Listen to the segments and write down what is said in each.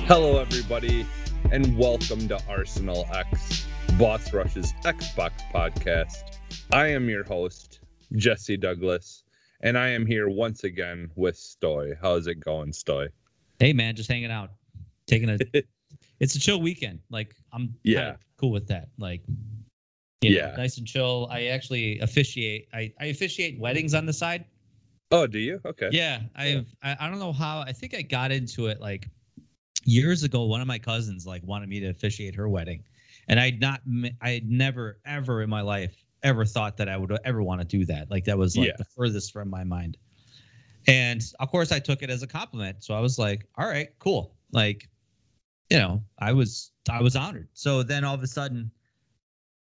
Hello, everybody, and welcome to Arsenal X, Boss Rush's Xbox podcast. I am your host, Jesse Douglas, and I am here once again with Stoy. How's it going, Stoy? Hey, man, just hanging out, it's a chill weekend. Like, I'm cool with that. Like, you know, nice and chill. I actually officiate. I officiate weddings on the side. Oh, do you? Okay. Yeah, I don't know how. I think I got into it like years ago. One of my cousins like wanted me to officiate her wedding, and I'd never ever in my life ever thought that I would ever want to do that. Like that was like the furthest from my mind. And of course I took it as a compliment. So I was like, all right, cool. Like, you know, I was honored. So then all of a sudden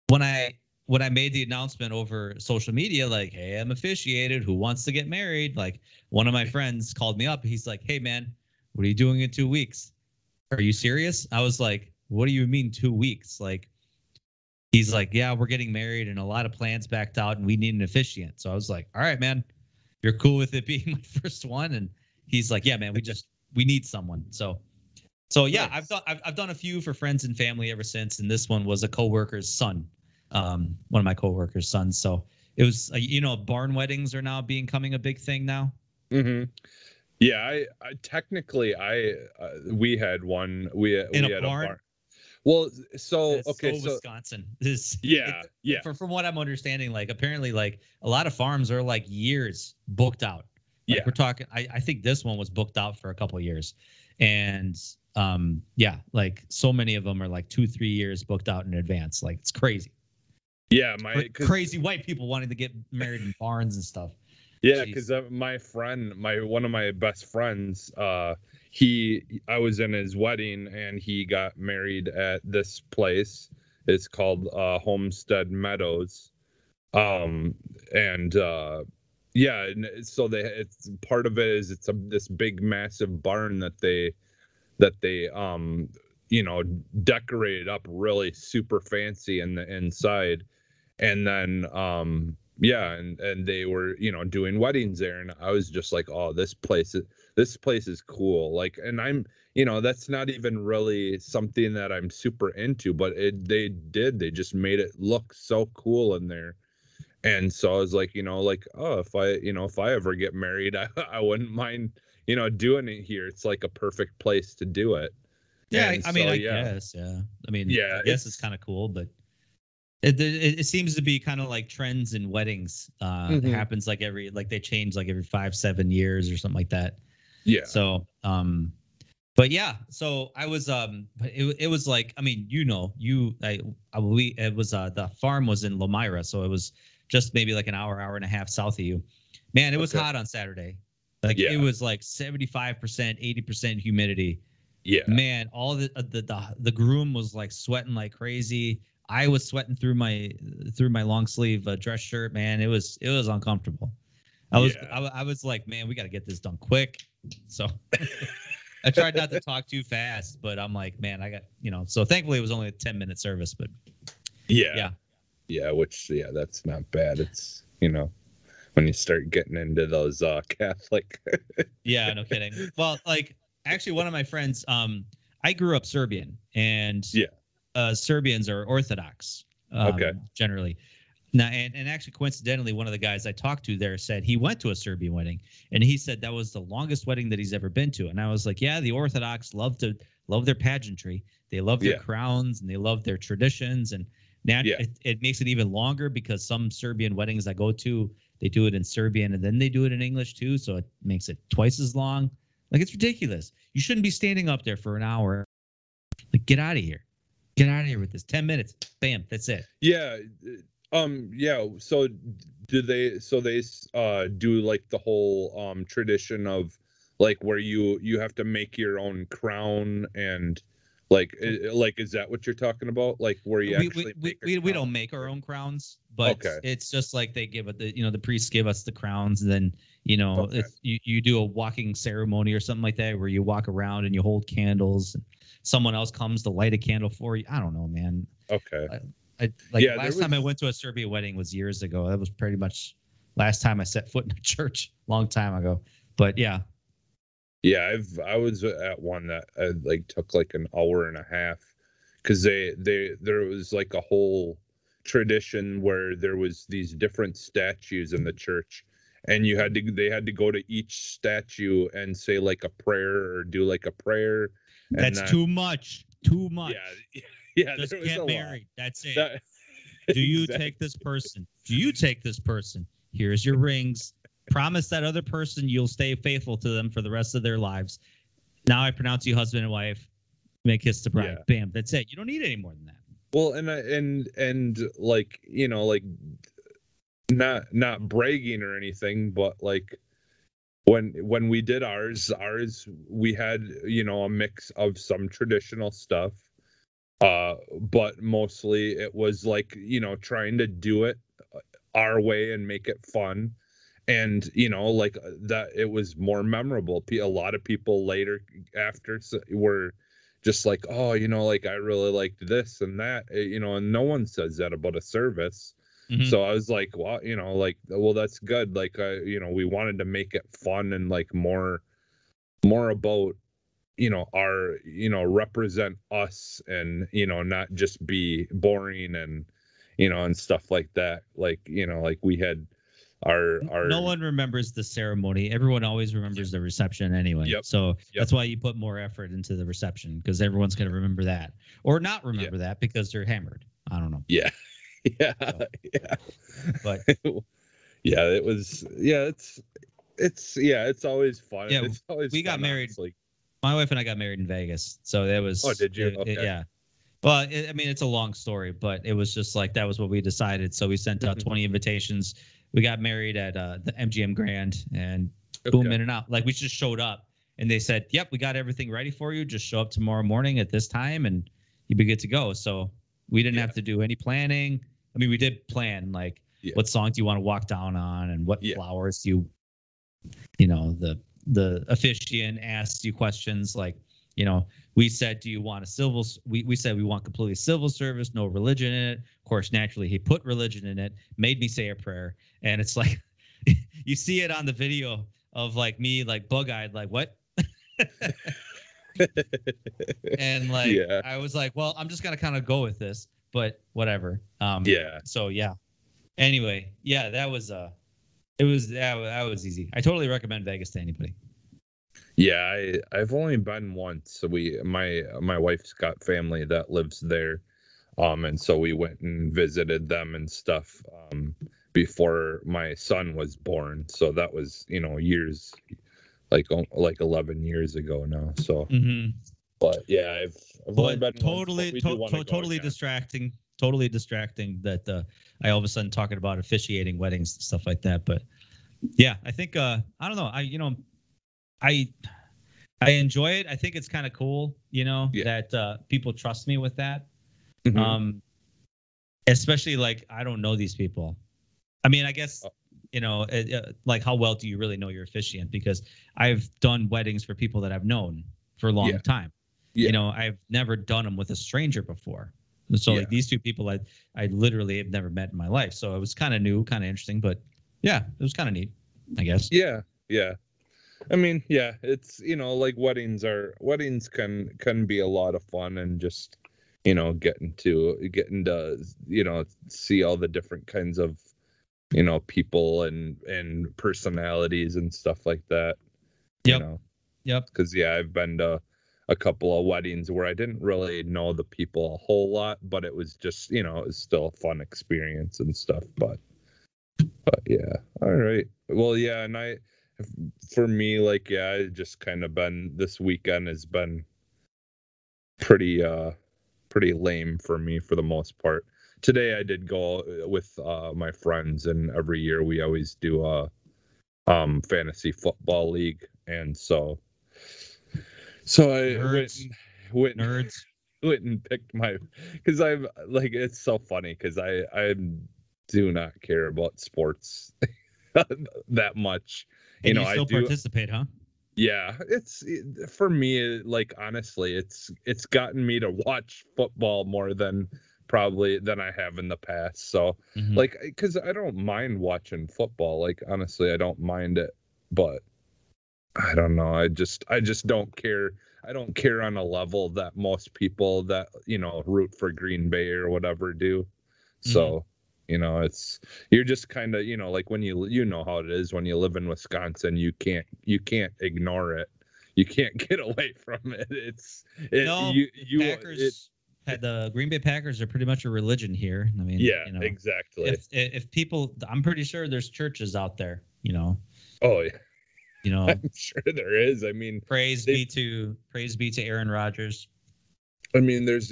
when I made the announcement over social media, like, hey, I'm officiated, who wants to get married? Like one of my friends called me up. He's like, hey man, what are you doing in 2 weeks? Are you serious? I was like, what do you mean 2 weeks? Like, he's like, yeah, we're getting married and a lot of plans backed out and we need an officiant. So I was like, all right, man, you're cool with it being my first one? And he's like, yeah, man, we need someone. So yeah, nice. I've done a few for friends and family ever since. And this one was a coworker's son, one of my coworker's sons. So it was, barn weddings are now becoming a big thing now. Mm-hmm. Yeah, we had one. We had a barn. Well, so Wisconsin is yeah. From what I'm understanding, like apparently, like a lot of farms are like years booked out. Like we're talking. I think this one was booked out for a couple of years, and like so many of them are like 2-3 years booked out in advance. Like it's crazy. Yeah, crazy white people wanting to get married in barns and stuff. Yeah, because my friend, one of my best friends, I was in his wedding and he got married at this place. It's called Homestead Meadows, and so it's part of it is this big massive barn that they decorated up really super fancy in the inside, and then and they were, doing weddings there. And I was just like, oh, this place is cool. Like, and I'm, that's not even really something that I'm super into, but they just made it look so cool in there. And so I was like, oh, if I ever get married, I wouldn't mind, doing it here. It's like a perfect place to do it. Yeah. I guess. Yeah. I mean, I guess it's kind of cool, but it seems to be kind of like trends in weddings. It happens like they change like every 5-7 years or something like that. Yeah. So, but yeah, so I was, it was like, I mean, it was, the farm was in Lomira. So it was just maybe like an hour and a half south of you, man. It was hot on Saturday. Like it was like 75%, 80% humidity. Yeah, man, all the groom was like sweating like crazy. I was sweating through my long sleeve dress shirt, man. It was uncomfortable. I was like, man, we got to get this done quick. So I tried not to talk too fast, but I'm like, man, I got, so thankfully it was only a 10-minute service, but that's not bad. It's, when you start getting into those Catholic. Yeah, no kidding. Well, like actually one of my friends, I grew up Serbian, and Serbians are Orthodox, generally. Now, and actually, coincidentally, one of the guys I talked to there said he went to a Serbian wedding, and he said that was the longest wedding that he's ever been to. And I was like, yeah, the Orthodox love their pageantry, they love their crowns, and they love their traditions. And now it makes it even longer because some Serbian weddings I go to, they do it in Serbian and then they do it in English too, so it makes it twice as long. Like it's ridiculous. You shouldn't be standing up there for an hour. Like get out of here. Get out of here with this. 10 minutes. Bam. That's it. Yeah. So do they do like the whole tradition of like where you have to make your own crown and like is that what you're talking about? Like where you we don't make our own crowns, but it's just like they give it the priests give us the crowns, and then if you do a walking ceremony or something like that where you walk around and you hold candles and someone else comes to light a candle for you. I don't know, man. Okay. Last time I went to a Serbian wedding was years ago. That was pretty much last time I set foot in a church, long time ago. But yeah. Yeah, I was at one that like took like an hour and a half because there was like a whole tradition where there was these different statues in the church, and they had to go to each statue and say like a prayer or do like a prayer, and That's then too much. Too much. yeah, yeah, Just there was get a married. That's it. lot. Do you Exactly. take this person? Do you take this person? Here's your rings. Promise that other person you'll stay faithful to them for the rest of their lives. Now I pronounce you husband and wife. Make kiss the bride. Yeah. Bam. That's it. You don't need any more than that. Well, and like like not bragging or anything, but like when we did ours we had a mix of some traditional stuff, but mostly it was like trying to do it our way and make it fun, and like that it was more memorable. A lot of people later after were just like, oh, like I really liked this and that, and no one says that about a service. Mhm. So I was like, well, like, well, that's good. Like, we wanted to make it fun and like more about, our, represent us and, not just be boring and, and stuff like that. Like, like we had our No one remembers the ceremony. Everyone always remembers the reception anyway. Yep. So that's why you put more effort into the reception, because everyone's going to remember that or not remember that because they're hammered. I don't know. Yeah. Yeah. So, yeah. But yeah, it was, it's always fun. Yeah, it's always we got fun, married. honestly. My wife and I got married in Vegas. So that was. Oh, did you? Okay. Yeah. Well, I mean, it's a long story, but it was just like that was what we decided. So we sent out 20 invitations. We got married at the MGM Grand, and boom, in and out. Like we just showed up, and they said, "Yep, we got everything ready for you. Just show up tomorrow morning at this time, and you'd be good to go." So we didn't have to do any planning. I mean, we did plan like what songs do you want to walk down on, and what flowers do the officiant asked you questions like, we said, do you want a civil? We said we want completely civil service, no religion in it. Of course, naturally, he put religion in it, made me say a prayer, and it's like you see it on the video of like me, like bug-eyed, like what? And like I was like, well, I'm just gonna kind of go with this, but whatever. So yeah. Anyway, that was that was easy. I totally recommend Vegas to anybody. Yeah, I've only been once. So my wife's got family that lives there, and so we went and visited them and stuff before my son was born. So that was years, like 11 years ago now. So, but yeah, I've only been totally distracting. Totally distracting that I all of a sudden talking about officiating weddings and stuff like that. But yeah, I think I don't know. I enjoy it. I think it's kind of cool, that people trust me with that. Especially like I don't know these people. I mean, I guess like how well do you really know your officiant? Because I've done weddings for people that I've known for a long time. I've never done them with a stranger before. So like these two people I literally have never met in my life. So it was kind of new, kind of interesting, but yeah, it was kind of neat, I guess. Yeah. I mean, it's like weddings can be a lot of fun, and just getting to see all the different kinds of people and personalities and stuff like that. Yep. Because I've been to a couple of weddings where I didn't really know the people a whole lot, but it was just it was still a fun experience and stuff. But yeah, all right. Well, yeah, and for me, like I just kind of been, this weekend has been pretty lame for me for the most part. Today I did go with my friends, and every year we always do a fantasy football league, and so I went and picked because I'm like, it's so funny because I do not care about sports that much. And you still participate, huh? Yeah, for me, like honestly, it's gotten me to watch football more than I have in the past. So like, because I don't mind watching football. Like honestly, I don't mind it, but I don't know. I just don't care. I don't care on a level that most people that, root for Green Bay or whatever do. Hmm. So, you're just kind of, like when you know how it is when you live in Wisconsin, you can't ignore it. You can't get away from it. It's it No, you you it Packers had the Green Bay Packers are pretty much a religion here. I mean, Yeah, exactly. if people, I'm pretty sure there's churches out there. Oh yeah, You know, I'm sure there is. I mean, they praise be to Aaron Rodgers. there's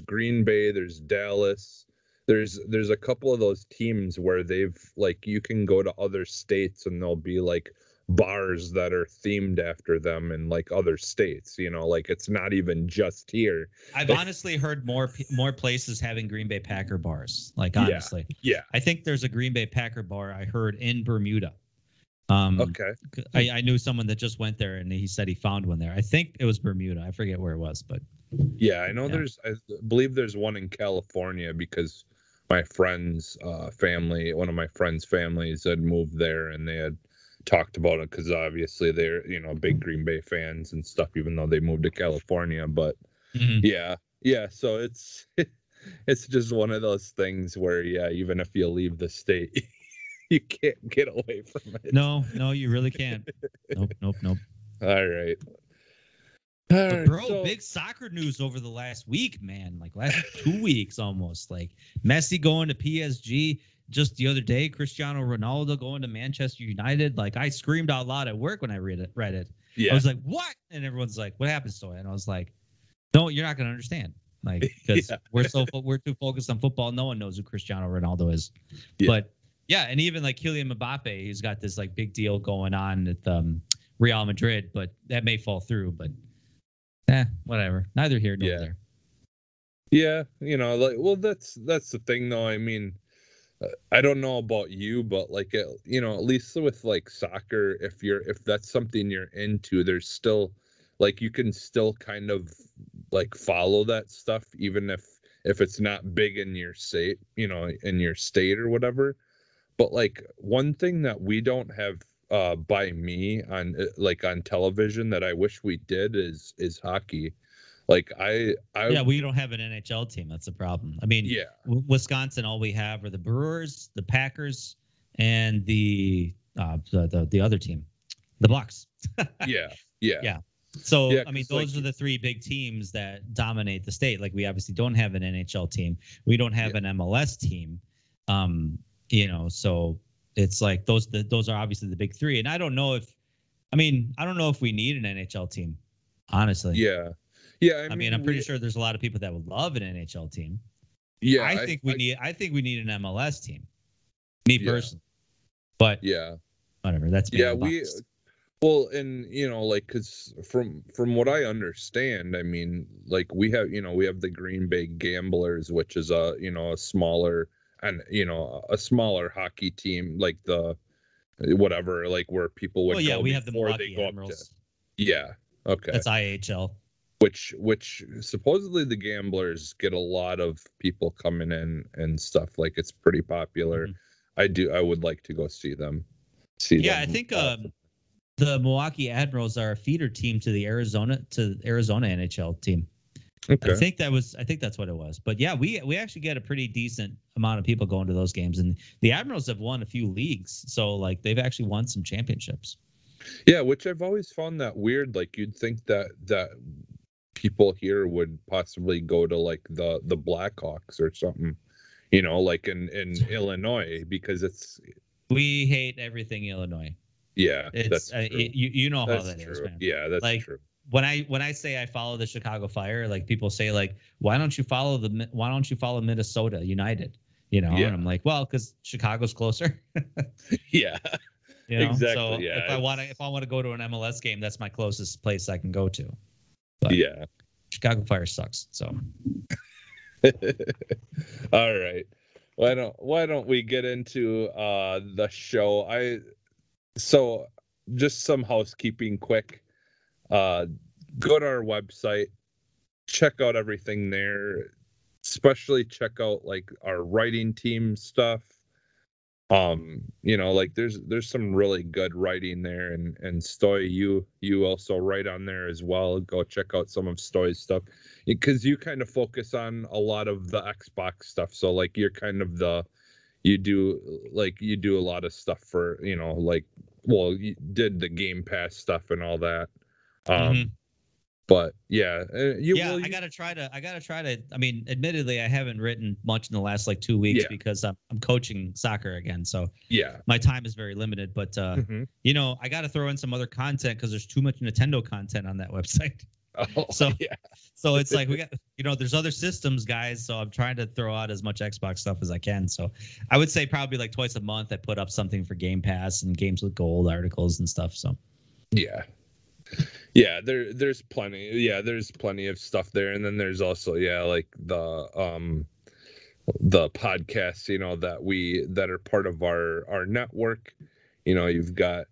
Green Bay, there's Dallas, there's a couple of those teams where they've like you can go to other states and there'll be like bars that are themed after them in like other states, like it's not even just here. I've honestly heard more places having Green Bay Packer bars. Like Yeah, honestly, yeah. I think there's a Green Bay Packer bar I heard in Bermuda. Um, Okay. I knew someone that just went there and he said he found one there. I think it was Bermuda. I forget where it was, but Yeah, I know yeah. I believe there's one in California because my friend's family, one of my friend's families had moved there and they had talked about it because obviously they're, big Green Bay fans and stuff, even though they moved to California. But Mhm. yeah, so it's just one of those things where, yeah, even if you leave the state, you can't get away from it. No, you really can't. Nope. All right. All But right. bro, So, big soccer news over the last week, man. Like last 2 weeks almost. Like Messi going to PSG just the other day, Cristiano Ronaldo going to Manchester United. Like I screamed out loud at work when I read it. I yeah. was like, "What?" And everyone's like, "What happened, Stoy?" And I was like, "No, you're not going to understand." Like because Yeah. we're too focused on football. No one knows who Cristiano Ronaldo is. Yeah. But yeah, and even like Kylian Mbappe, he's got this like big deal going on at Real Madrid, but that may fall through. But whatever. Neither here nor Yeah. there. Yeah, like, well, that's the thing, though. I mean, I don't know about you, but like, at least with like soccer, if that's something you're into, there's still like you can still kind of like follow that stuff, even if it's not big in your state, in your state or whatever. But like one thing that we don't have by me on like on television that I wish we did is hockey. Like I Yeah, we don't have an NHL team. That's the problem. I mean, yeah. Wisconsin, all we have are the Brewers, the Packers, and the other team, the Bucks. Yeah, yeah, Yeah. So yeah. I mean, 'Cause those like, are the three big teams that dominate the state. Like we obviously don't have an NHL team. We don't have yeah, an MLS team. So it's like those are obviously the big three. And I don't know if we need an NHL team, honestly. yeah, yeah. I mean, I'm pretty sure there's a lot of people that would love an NHL team. Yeah, I think we need an MLS team. Me yeah, personally. But yeah, whatever, that's me. yeah. Well, and like, cause from what I understand, I mean, like we have the Green Bay Gamblers, which is a smaller and a smaller hockey team, like the whatever, like where people would Well, yeah, go we have the before they Milwaukee go up to. Admirals. Yeah. Okay. That's IHL. Which supposedly the Gamblers get a lot of people coming in and stuff. Like it's pretty popular. Mhm. I would like to go see them. Yeah, I think the Milwaukee Admirals are a feeder team to the Arizona NHL team. Okay. I think that's what it was. But yeah, we actually get a pretty decent amount of people going to those games, and the Admirals have won a few leagues, so like they've actually won some championships. Yeah, which I've always found that weird. Like you'd think that people here would possibly go to like the Blackhawks or something, like in Illinois because We hate everything Illinois. yeah, It's that's true. you know That's how that is, true. man. Yeah, that's Like true. when I say I follow the Chicago Fire, like people say like why don't you follow Minnesota United? Yeah. And I'm like, well, because Chicago's closer. Yeah. Exactly. So Yeah. if I want to go to an MLS game, that's my closest place I can go to. But Yeah. Chicago Fire sucks. So All right. Why don't we get into the show? So just some housekeeping quick. Go to our website, check out everything there, especially check out like our writing team stuff. Like there's some really good writing there, and Stoy, you also write on there as well. Go check out some of Stoy's stuff, because you kind of focus on a lot of the Xbox stuff. So like you're kind of you do a lot of stuff for, like, well, you did the Game Pass stuff and all that. Mhm. But yeah, I gotta try to. I mean, admittedly, I haven't written much in the last like 2 weeks Yeah. because I'm coaching soccer again, so yeah. my time is very limited. But Mhm. I got to throw in some other content because there's too much Nintendo content on that website. Oh, So yeah. so it's like we got there's other systems, guys. So I'm trying to throw out as much Xbox stuff as I can. So I would say probably like twice a month I put up something for Game Pass and Games with Gold articles and stuff. So Yeah. There's plenty of stuff there, and then there's also like the podcasts, that are part of our network. You got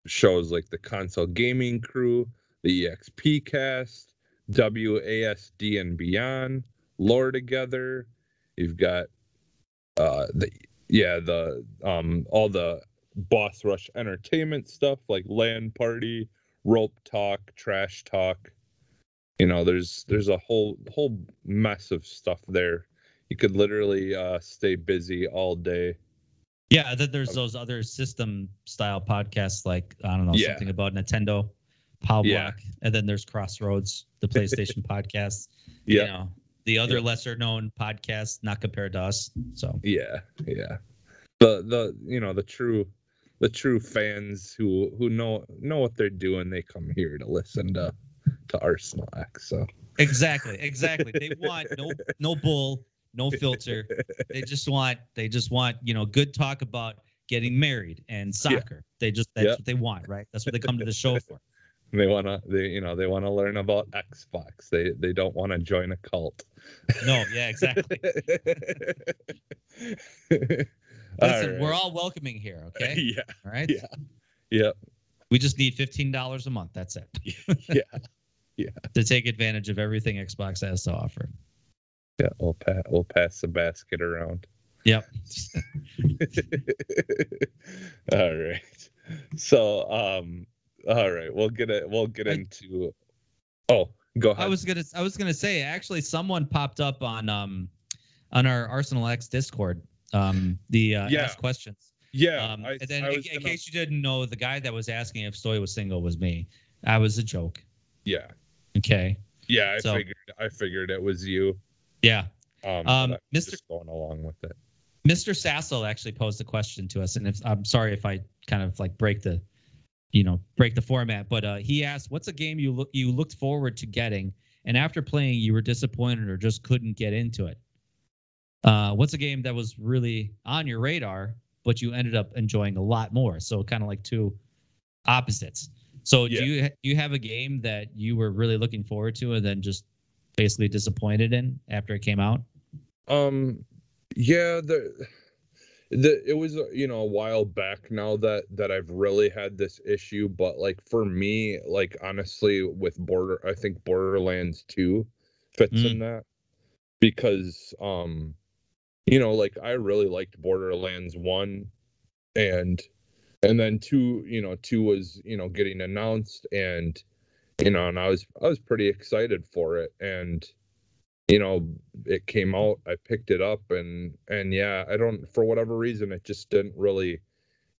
shows like the Console Gaming Crew, the EXP Cast, WASD and Beyond, Lore Together. You've got all the Boss Rush Entertainment stuff like LAN Party, Rope Talk, Trash Talk. There's a whole mess of stuff there. You could literally stay busy all day. yeah, then there's those other system style podcasts like I don't know Yeah. something about Nintendo, Pow Yeah. Block, and then there's Crossroads, the PlayStation podcast. Yeah. The other lesser known podcasts, not compared to us. So Yeah. The true fans who know what they're doing, they come here to listen to Arsenal X. So exactly. They want no bull, no filter. They just want good talk about getting married and soccer. That's what they want, right? That's what they come to the show for. They wanna learn about Xbox. They don't want to join a cult. No, yeah, exactly. Listen, we're all welcoming here, okay? Yeah. All right. Yeah. We just need $15 a month. That's it. Yeah. To take advantage of everything Xbox has to offer. Yeah, we'll pass the basket around. Yep. All right. So, all right, we'll get into. Oh, go ahead. I was gonna say actually someone popped up on our Arsenal X Discord. Ask questions. Yeah. And then in case you didn't know, the guy that was asking if Stoy was single was me. I was a joke. Yeah. Okay. Yeah, I figured it was you. Yeah. Mr. Just going along with it. Mr. Sassel actually posed a question to us, and I'm sorry if I kind of like break the format, but he asked, "What's a game you looked forward to getting, and after playing you were disappointed or just couldn't get into it? What's a game that was really on your radar, but you ended up enjoying a lot more?" So kind of like two opposites. So do you have a game that you were really looking forward to and then just basically disappointed in after it came out? Yeah, it was a while back now that I've really had this issue, but like for me, like honestly, with I think Borderlands 2 fits in that, because like I really liked Borderlands 1, and then 2, 2 was getting announced, and and I was pretty excited for it, and it came out, I picked it up, and yeah, I don't, for whatever reason, it just didn't really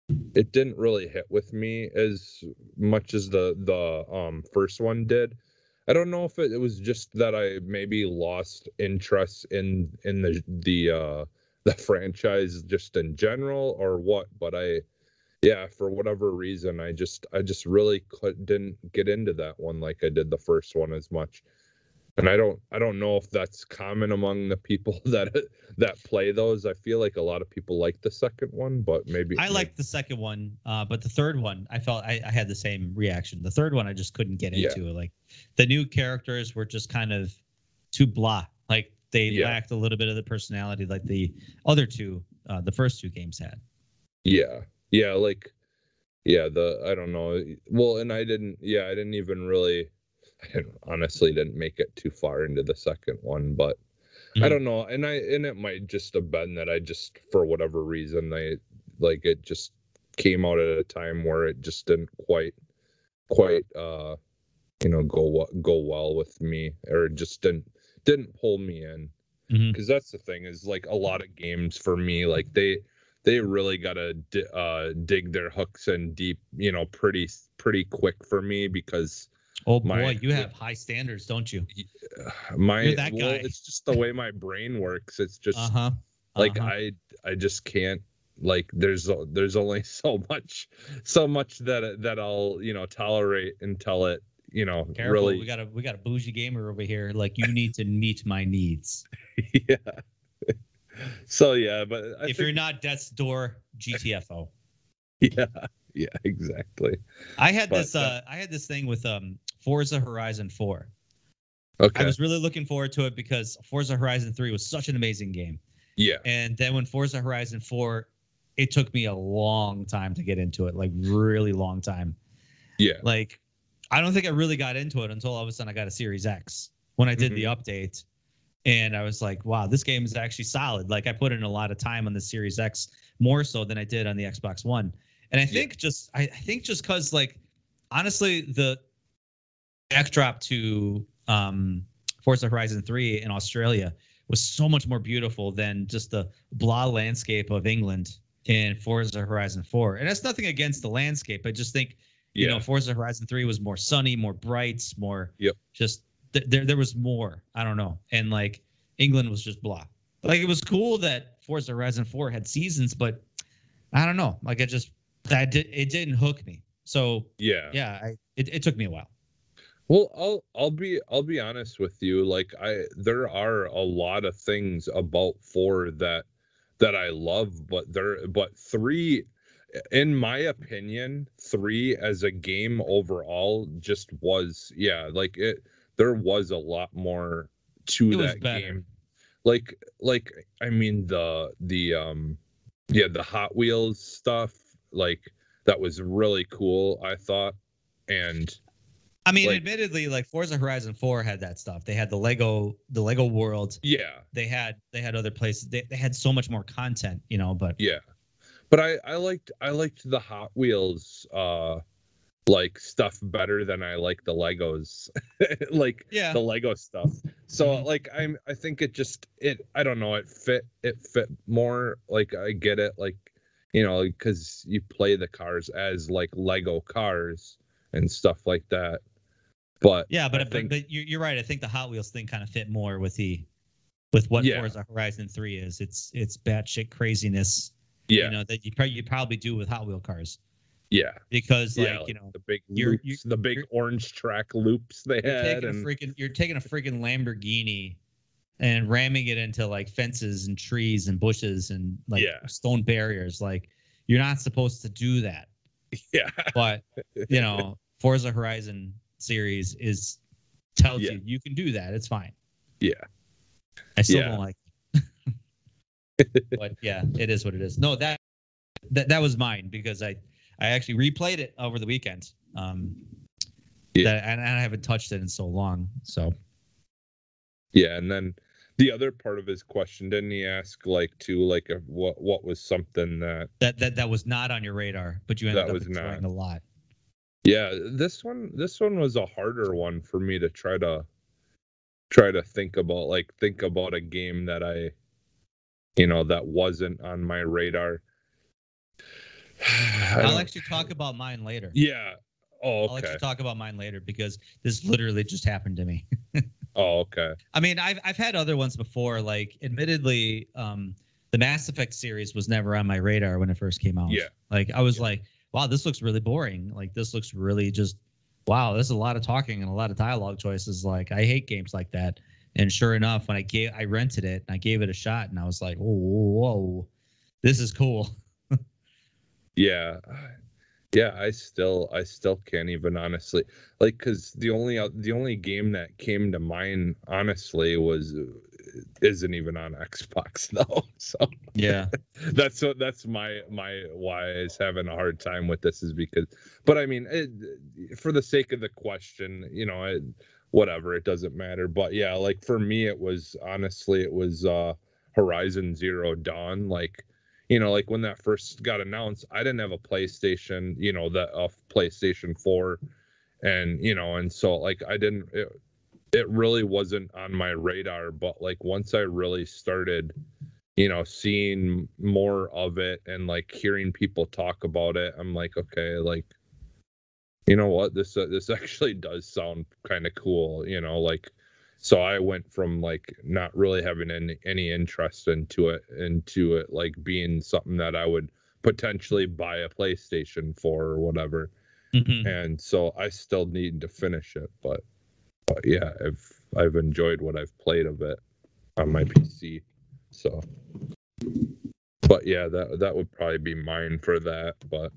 hit with me as much as the first one did. I don't know if it was just that I maybe lost interest in the franchise just in general or what, but for whatever reason, I just really didn't get into that one like I did the first one as much. And I don't know if that's common among the people that play those. I feel like a lot of people like the second one, but maybe I liked the second one, but the third one I felt I had the same reaction. The third one I just couldn't get into. Like the new characters were just kind of too blah. Like they lacked a little bit of the personality like the other two, the first two games had. I don't know. Well, and I didn't even really. I honestly didn't make it too far into the second one, but I Mhm. don't know, and it might just have been that I just, for whatever reason, it just came out at a time where it just didn't quite go well with me, or just didn't pull me in. Mhm. Because that's the thing, is like a lot of games for me, like they really gotta dig their hooks in deep, pretty quick for me, because Oh boy, my you have high standards, don't you? You're my that well, guy. it's just the way my brain works. It's just Uh-huh. like Uh-huh. I just can't, like, there's only so much that I'll tolerate until it Careful, really. we got a bougie gamer over here. Like, you need to meet my needs. Yeah. So yeah, but I If think, you're not death's door, GTFO. yeah, yeah, exactly. But I had this thing with Forza Horizon 4. I okay. was really looking forward to it because Forza Horizon 3 was such an amazing game. Yeah. And then when Forza Horizon 4, it took me a long time to get into it, like really long time. Yeah. Like, I don't think I really got into it until all of a sudden I got a Series X when I did the Mhm. update. And I was like, wow, this game is actually solid. Like, I put in a lot of time on the Series X, more so than I did on the Xbox One. And I Yeah. think I think just because, like, honestly, the backdrop to Forza Horizon 3 in Australia was so much more beautiful than just the blah landscape of England in Forza Horizon 4. And that's nothing against the landscape. I just think, Yeah. Forza Horizon 3 was more sunny, more bright, more Yep. just there was more. I don't know. And like England was just blah. Like, it was cool that Forza Horizon 4 had seasons, but I don't know. Like, it didn't hook me. So Yeah. yeah, it took me a while. Well, I'll be honest with you. Like, there are a lot of things about 4 that I love, but 3, in my opinion, 3 as a game overall just was, yeah, like, there was a lot more to It was that better. game. Like, I mean, the Hot Wheels stuff, like, that was really cool, I thought. And I mean, like, admittedly, like Forza Horizon 4 had that stuff. They had the Lego world. yeah, They had other places. They had so much more content, but yeah. But I liked the Hot Wheels like stuff better than I like the Legos, like yeah. the Lego stuff. So Mhm. like, I think I don't know, it fit more. Like, I get it, like, because you play the cars as like Lego cars and stuff like that. But Yeah, I but think, you're right. I think the Hot Wheels thing kind of fit more with what yeah, Forza Horizon 3 is. It's batshit craziness, yeah, that you probably do with Hot Wheel cars yeah, because, yeah, like, like the big you're you're loops, the big you're orange track loops they had, and you're taking a freaking Lamborghini and ramming it into like fences and trees and bushes and like yeah, stone barriers. Like, you're not supposed to do that. yeah, But Forza Horizon series tells yeah, you can do that. It's fine. yeah, I still yeah, don't like it. But yeah, it is what it is. No, that was mine because I actually replayed it over the weekend. yeah. And I haven't touched it in so long. So Yeah, and then the other part of his question, didn't he ask, like, too, like, what was something that was not on your radar, but you ended that up was not? enjoying a lot. Yeah, this one was a harder one for me to try to think about a game that that wasn't on my radar. I I'll don't. actually talk about mine later. Yeah. Oh, I'll let you okay. talk about mine later because this literally just happened to me. Oh, okay. I mean, I've had other ones before. Like, admittedly, the Mass Effect series was never on my radar when it first came out. Yeah. Like, I was Yeah. like, wow, this looks really boring. Like, this looks really just, wow, there's a lot of talking and a lot of dialogue choices. Like, I hate games like that. And sure enough, when I rented it and I gave it a shot, and I was like, oh, whoa, this is cool. Yeah. Yeah, I still can't even, honestly, like, because the only game that came to mind, honestly, isn't even on Xbox though. So Yeah. that's my why I was having a hard time with this, is because, but I mean, for the sake of the question, whatever, it doesn't matter. But yeah, like for me, it was Horizon Zero Dawn. Like, like when that first got announced, I didn't have a PlayStation, the PlayStation 4, and so like I didn't. It really wasn't on my radar. But like once I really started, seeing more of it and like hearing people talk about it, I'm like, okay, like, you know what, this actually does sound kind of cool, like. So I went from like not really having any interest into it like being something that I would potentially buy a PlayStation for or whatever. Mm-hmm. And so I still need to finish it, but yeah, I've enjoyed what I've played of it on my PC. So, but yeah, that would probably be mine for that. But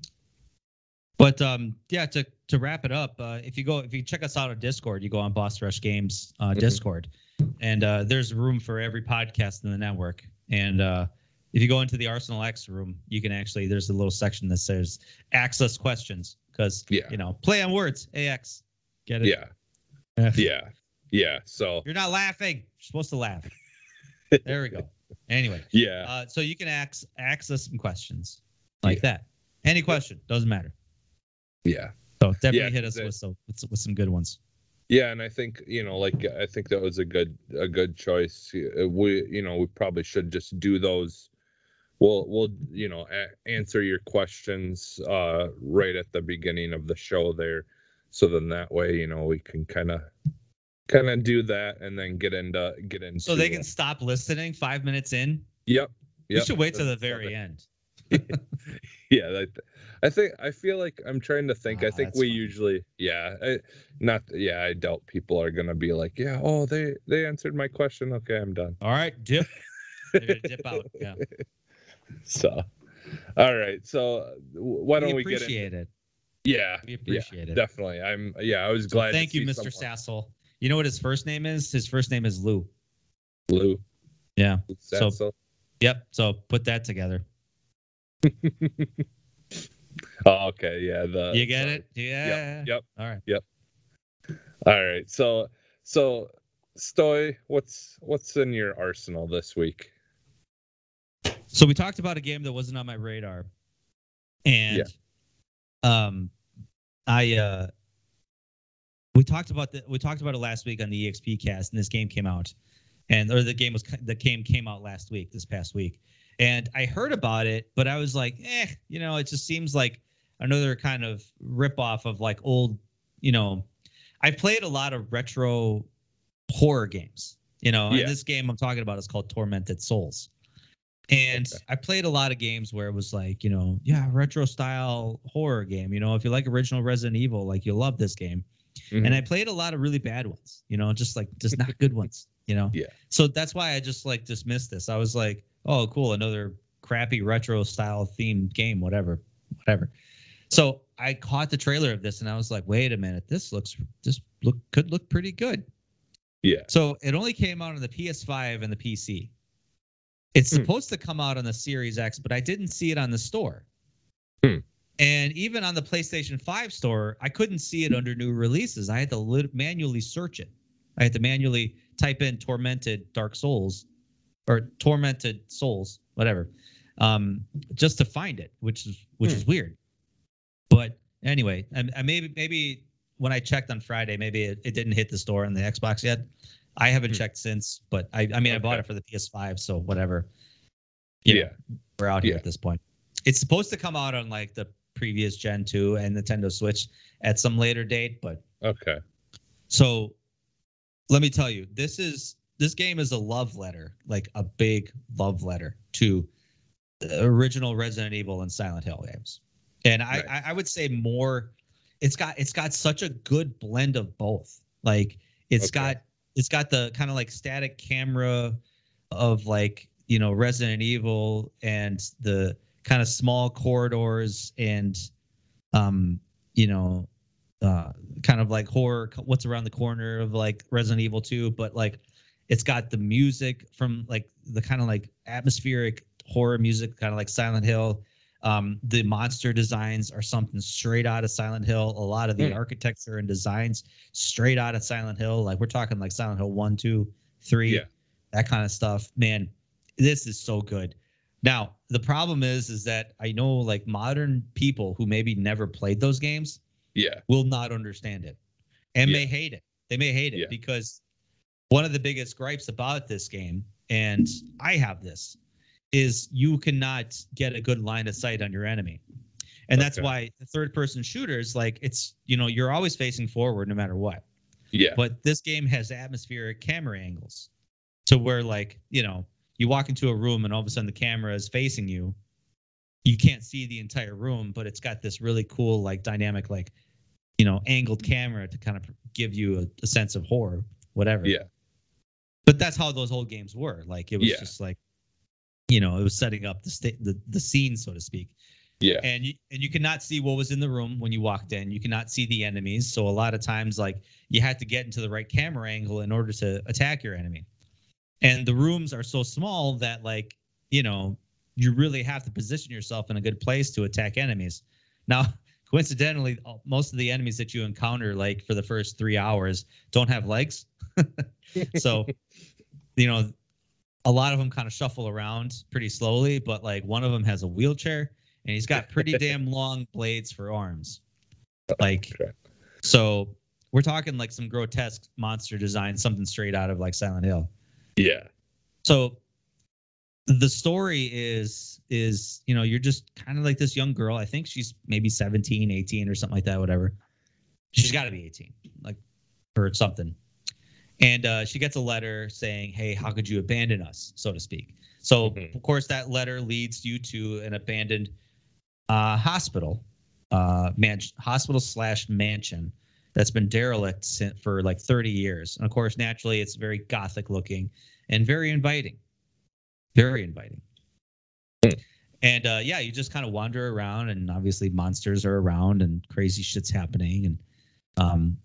yeah, to wrap it up, if you check us out on Discord, you go on Boss Rush Games Discord, and there's room for every podcast in the network. And if you go into the Arsenal X room, you can actually, there's a little section that says "Ask us questions," because play on words, AX, get it? Yeah. So you're not laughing. You're supposed to laugh. There we go. Anyway. Yeah. So you can ask us some questions like that. Any question, doesn't matter. Yeah. So definitely hit us with some good ones. Yeah, and I think I think that was a good choice. We probably should just do those. We'll answer your questions right at the beginning of the show there, so then that way we can kind of do that and then get into. So they can stop listening 5 minutes in. Yep. We should wait till the very end. Yeah, I feel like I'm trying to think. I think we usually, I doubt people are gonna be like, they answered my question. Okay, I'm done. All right, dip. They're gonna dip out. Yeah. So, all right. So why don't we get appreciate it? Yeah, we appreciate it. Definitely. I was glad. Thank you, Mr. Sassel. You know what his first name is? His first name is Lou. Lou. Yeah. Sassel. So, yep. So put that together. Oh, okay. Yeah. You get it? Yeah. Yep. All right. Yep. All right. So Stoy, what's in your arsenal this week? So we talked about a game that wasn't on my radar, and we talked about it last week on the EXP cast, and this game came out, the game came out last week, this past week, and I heard about it, but I was like, it just seems like another kind of ripoff of like old, I played a lot of retro horror games, and this game I'm talking about is called Tormented Souls. And I played a lot of games where it was like, retro style horror game. If you like original Resident Evil, like you'll love this game. Mm-hmm. And I played a lot of really bad ones, just not good ones, Yeah. So that's why I just like dismissed this. I was like, oh, cool, another crappy retro style themed game, whatever. So I caught the trailer of this and I was like, wait a minute, this could look pretty good. Yeah. So it only came out on the PS5 and the PC. It's supposed to come out on the Series X, but I didn't see it on the store. And even on the PlayStation 5 store, I couldn't see it under new releases. I had to manually search it. I had to manually type in Tormented Dark Souls or Tormented Souls, whatever, just to find it, which is weird. But anyway, I maybe when I checked on Friday, maybe it didn't hit the store on the Xbox yet. I haven't checked since, but I bought it for the PS5, so whatever. We're out here at this point. It's supposed to come out on like the previous Gen 2 and Nintendo Switch at some later date, but okay. So let me tell you, this game is a love letter, like a big love letter to the original Resident Evil and Silent Hill games. And I would say more, it's got such a good blend of both. Like it's got the kind of like static camera of like, Resident Evil and the kind of small corridors and, kind of like horror, what's around the corner of like Resident Evil 2. But like, it's got the music from like the kind of like atmospheric horror music, kind of like Silent Hill. The monster designs are something straight out of Silent Hill. A lot of the architecture and designs straight out of Silent Hill. Like we're talking like Silent Hill 1, 2, 3, that kind of stuff. Man, this is so good. Now, the problem is that I know like modern people who maybe never played those games will not understand it and may hate it. They may hate it because one of the biggest gripes about this game, and I have this, is you cannot get a good line of sight on your enemy. And that's why the third person shooters, like it's, you're always facing forward no matter what. Yeah. But this game has atmospheric camera angles to where like, you walk into a room and all of a sudden the camera is facing you. You can't see the entire room, but it's got this really cool, like dynamic, like, angled camera to kind of give you a sense of horror, whatever. Yeah. But that's how those old games were. Like it was just like, it was setting up the scene, so to speak. Yeah. And you cannot see what was in the room when you walked in. You cannot see the enemies. So a lot of times, like you had to get into the right camera angle in order to attack your enemy. And the rooms are so small that like, you really have to position yourself in a good place to attack enemies. Now, coincidentally, most of the enemies that you encounter, like for the first 3 hours, don't have legs. So, a lot of them kind of shuffle around pretty slowly, but like one of them has a wheelchair and he's got pretty damn long blades for arms. Like, so we're talking like some grotesque monster design, something straight out of like Silent Hill. Yeah. So the story is, you're just kind of like this young girl. I think she's maybe 17, 18 or something like that, whatever. She's got to be 18, like, or something. And she gets a letter saying, hey, how could you abandon us, so to speak? So, of course, that letter leads you to an abandoned hospital, hospital/mansion that's been derelict for like 30 years. And, of course, naturally, it's very gothic looking and very inviting. Very inviting. And, you just kind of wander around, and obviously monsters are around and crazy shit's happening. And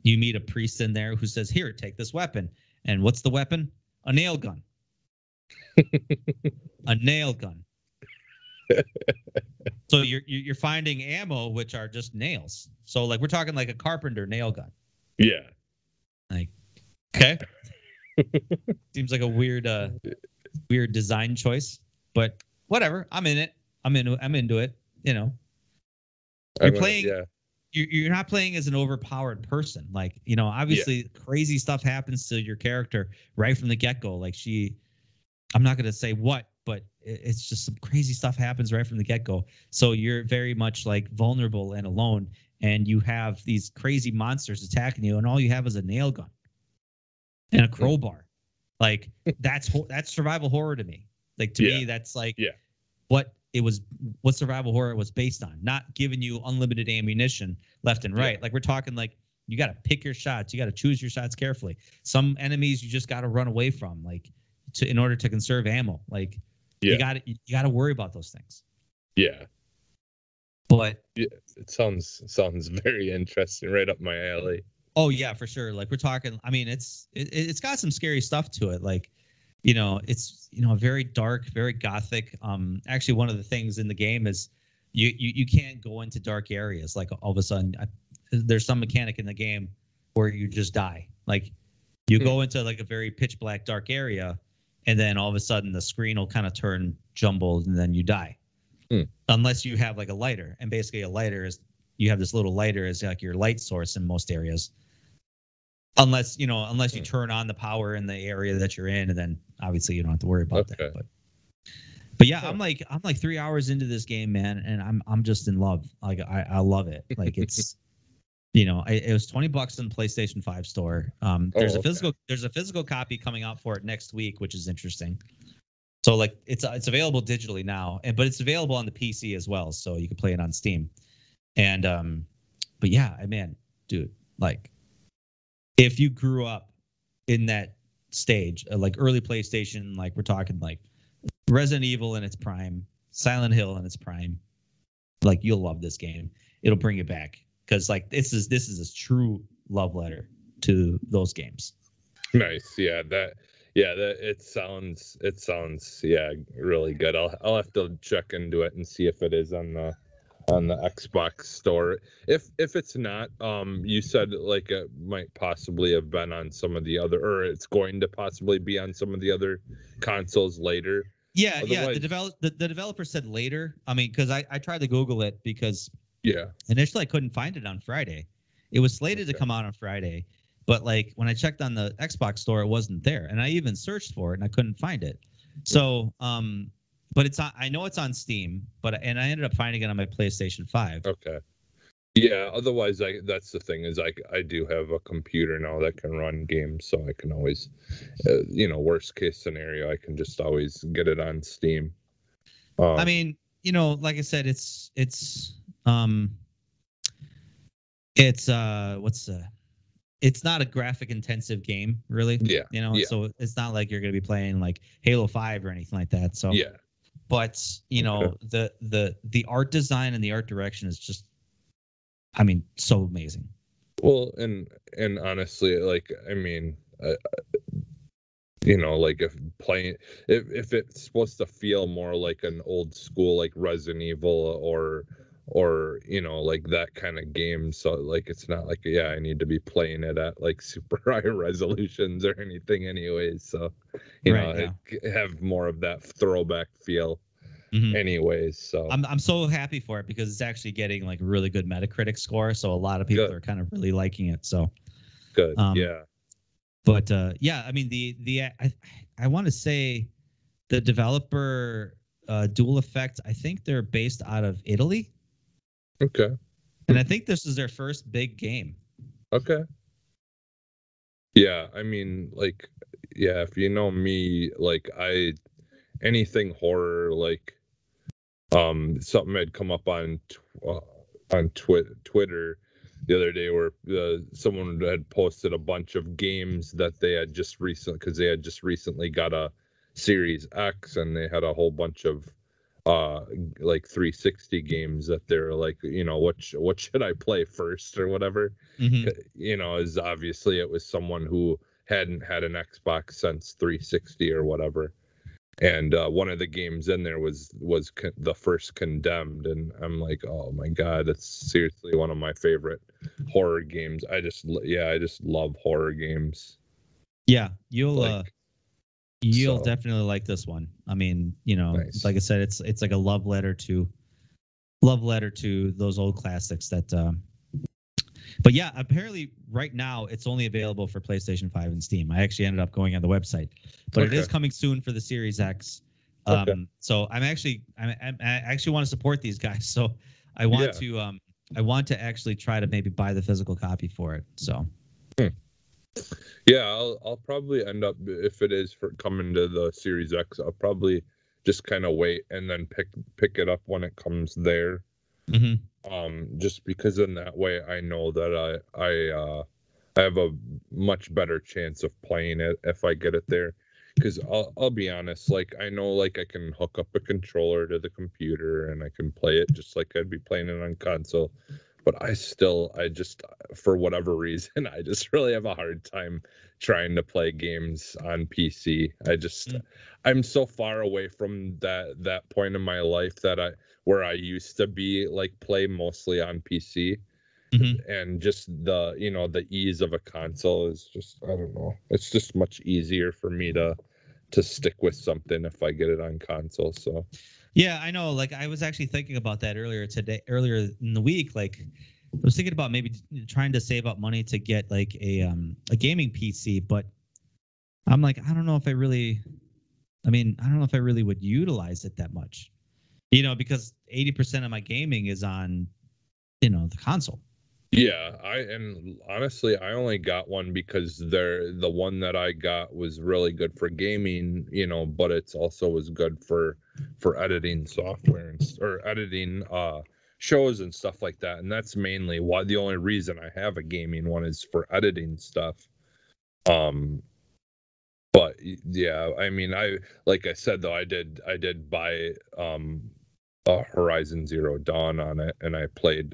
you meet a priest in there who says, here, take this weapon. And what's the weapon? A nail gun. A nail gun. So you're finding ammo, which are just nails. So like we're talking like a carpenter nail gun. Yeah. Like, okay. Seems like a weird design choice, but whatever. I'm in it. I'm into it. You're playing. Yeah. You're not playing as an overpowered person. Like, obviously crazy stuff happens to your character right from the get-go. Like I'm not going to say what, but it's just some crazy stuff happens right from the get-go. So you're very much like vulnerable and alone, and you have these crazy monsters attacking you, and all you have is a nail gun and a crowbar. Like that's survival horror to me. Like to me, that's like what survival horror was based on, not giving you unlimited ammunition left and right. Like we're talking like you got to pick your shots. You got to choose your shots carefully. Some enemies you just got to run away from, like in order to conserve ammo. Like you got to worry about those things. Yeah. But it sounds very interesting, right up my alley. Oh yeah, for sure. Like we're talking, I mean, it's got some scary stuff to it. Like, it's very dark, very gothic. Actually, one of the things in the game is you can't go into dark areas. Like all of a sudden, there's some mechanic in the game where you just die. Like you go into like a very pitch black dark area, and then all of a sudden the screen will kind of turn jumbled, and then you die. Unless you have like a lighter, and basically a lighter is you have this little lighter as like your light source in most areas. Unless you turn on the power in the area that you're in, and then obviously you don't have to worry about that. But yeah, I'm like 3 hours into this game, man, and I'm just in love. Like I love it. Like it's it was $20 in the PlayStation 5 store. There's a physical copy coming out for it next week, which is interesting. So like it's available digitally now, but it's available on the PC as well, so you can play it on Steam. And but yeah, man, dude, like if you grew up in that stage, like early PlayStation, like we're talking like Resident Evil in its prime, Silent Hill in its prime, like you'll love this game. It'll bring you back because like this is a true love letter to those games. Nice, yeah. Yeah, it sounds yeah, really good. I'll have to check into it and see if it is on the Xbox store. If it's not, you said like it might possibly have been on some of the other, or it's going to possibly be on some of the other consoles later. Yeah. Otherwise, The developer said later. I mean, because I tried to Google it because yeah, initially I couldn't find it on Friday. It was slated to okay. come out on Friday, but like when I checked on the Xbox store, it wasn't there, and I even searched for it and I couldn't find it. So, but it's on. I know it's on Steam, and I ended up finding it on my PlayStation 5. Okay. Yeah, otherwise that's the thing is I do have a computer now that can run games, so I can always worst case scenario, I can just always get it on Steam. I mean, like I said, it's not a graphic intensive game, really. Yeah. Yeah. So it's not like you're going to be playing like Halo 5 or anything like that. So Yeah. But Okay. the art design and the art direction is just, I mean, so amazing. Well, and honestly, like I mean, like if it's supposed to feel more like an old school like Resident Evil or like that kind of game, so like it's not like I need to be playing it at like super high resolutions or anything anyways, so Right, yeah. it have more of that throwback feel Mhm. anyways, so I'm so happy for it because it's actually getting like a really good Metacritic score, so a lot of people good. are kind of really liking it. So Good. um Yeah. but yeah, I mean I want to say the developer Dual Effect, I think they're based out of Italy, Okay. and I think this is their first big game. Okay. Yeah, I mean, like, yeah, if you know me, like, anything horror, like, something had come up on Twitter the other day where someone had posted a bunch of games that they had because they had just recently got a Series X and they had a whole bunch of like 360 games that they're like, what should I play first or whatever. Mm-hmm. Is obviously it was someone who hadn't had an Xbox since 360 or whatever, and one of the games in there was the first Condemned, and I'm like, oh my god, that's seriously one of my favorite horror games. I just love horror games. Yeah, you'll So definitely like this one. I mean, nice. like I said, it's like a love letter to those old classics that. But yeah, apparently right now it's only available for PlayStation 5 and Steam. I actually ended up going on the website, but it is coming soon for the Series X. So I actually want to support these guys. So I want to actually try to maybe buy the physical copy for it. So. Yeah, I'll probably end up, if it is for coming to the Series X, I'll probably just kind of wait and then pick it up when it comes there. Mm-hmm. Just because in that way I know that I have a much better chance of playing it if I get it there. Because I'll be honest, like I know like I can hook up a controller to the computer and I can play it just like I'd be playing it on console. But I just, for whatever reason, I just really have a hard time trying to play games on PC. I'm so far away from that point in my life where I used to be like play mostly on PC. Mm-hmm. And just the ease of a console is just, I don't know. It's just much easier for me to stick with something if I get it on console. So Yeah, I know. Like I was actually thinking about that earlier in the week. Like I was thinking about maybe trying to save up money to get like a gaming PC, but I'm like, I don't know if I really would utilize it that much. Because 80% of my gaming is on, the console. yeah, and honestly, I only got one because the one that I got was really good for gaming, but it's also was good for editing software or editing shows and stuff like that. And that's mainly why the only reason I have a gaming one is for editing stuff. But yeah, I mean, like I said though, I did buy Horizon Zero Dawn on it, and I played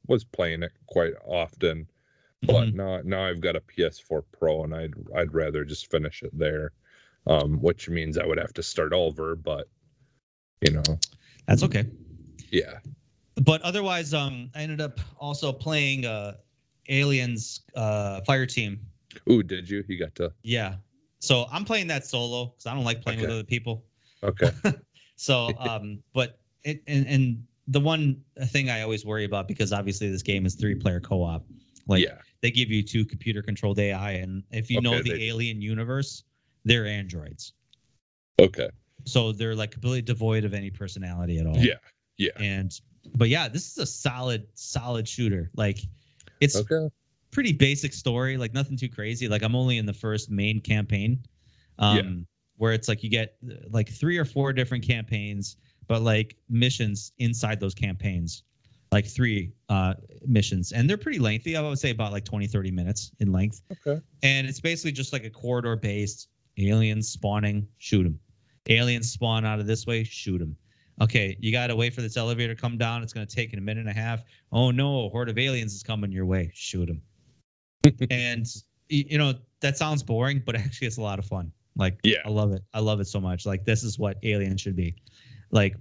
was playing it quite often. But now I've got a PS4 Pro, and I'd rather just finish it there, which means I would have to start over. But that's okay. Yeah. But otherwise, I ended up also playing Aliens Fire Team. Ooh, did you? You got to? Yeah. So I'm playing that solo because I don't like playing with other people. Okay. So, but and the one thing I always worry about, because obviously this game is 3-player co-op, they give you 2 computer-controlled AI, and if you know the Alien universe, they're androids. Okay. So they're like completely devoid of any personality at all. Yeah. Yeah. But yeah, this is a solid shooter. Like, it's pretty basic story, like nothing too crazy. Like, I'm only in the first main campaign, where it's like you get like 3 or 4 different campaigns, but like missions inside those campaigns, like 3 missions, and they're pretty lengthy. I would say about like 20-30 minutes in length. Okay. And it's basically just like a corridor based aliens spawning, shoot them. Aliens spawn out of this way, shoot them. Okay, you got to wait for this elevator to come down. It's going to take a minute and a half. Oh, no, a horde of aliens is coming your way. Shoot them. And, that sounds boring, but actually it's a lot of fun. Like, I love it. I love it so much. Like, this is what Alien should be. Like,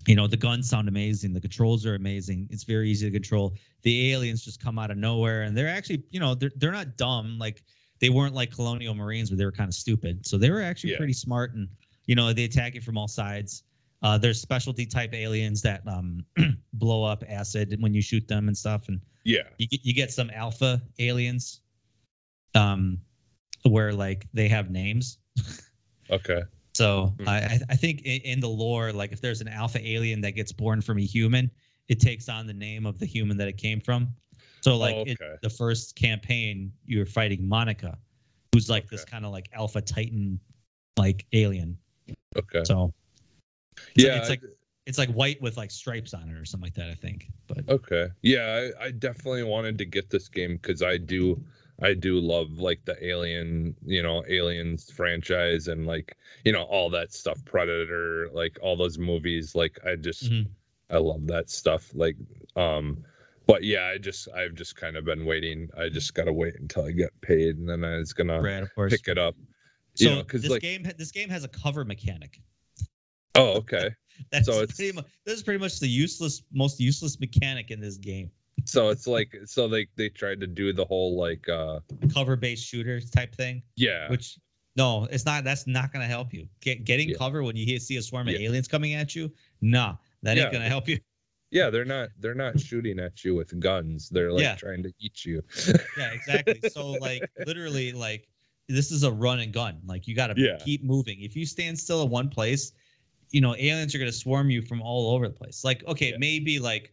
the guns sound amazing. The controls are amazing. It's very easy to control. The aliens just come out of nowhere, and they're actually, they're not dumb. Like, they weren't like Colonial Marines where they were kind of stupid. So they were actually pretty smart, and, they attack you from all sides. There's specialty type aliens that blow up acid when you shoot them and stuff, and you get some alpha aliens, where like they have names. Okay. So I think in the lore, like if there's an alpha alien that gets born from a human, it takes on the name of the human that it came from. So like in the first campaign, you're fighting Monica, who's like this kind of like alpha titan like alien. Okay. So it's like white with like stripes on it or something like that, I think. But okay. Yeah, I definitely wanted to get this game because I do love like the Aliens franchise and like, all that stuff, Predator, like all those movies. Like I love that stuff. Like, but yeah, I've just kind of been waiting. I just got to wait until I get paid, and then I was going to pick it up. So this game has a cover mechanic. Oh, okay. This is pretty much the most useless mechanic in this game. So it's like, they tried to do the whole like cover-based shooter type thing. Yeah. Which no, it's not. That's not going to help you. Getting cover when you see a swarm of aliens coming at you. Nah, that ain't going to help you. Yeah, they're not shooting at you with guns. They're like trying to eat you. Yeah, exactly. So like literally like this is a run and gun. Like you got to keep moving. If you stand still in one place, aliens are going to swarm you from all over the place. Like, maybe like,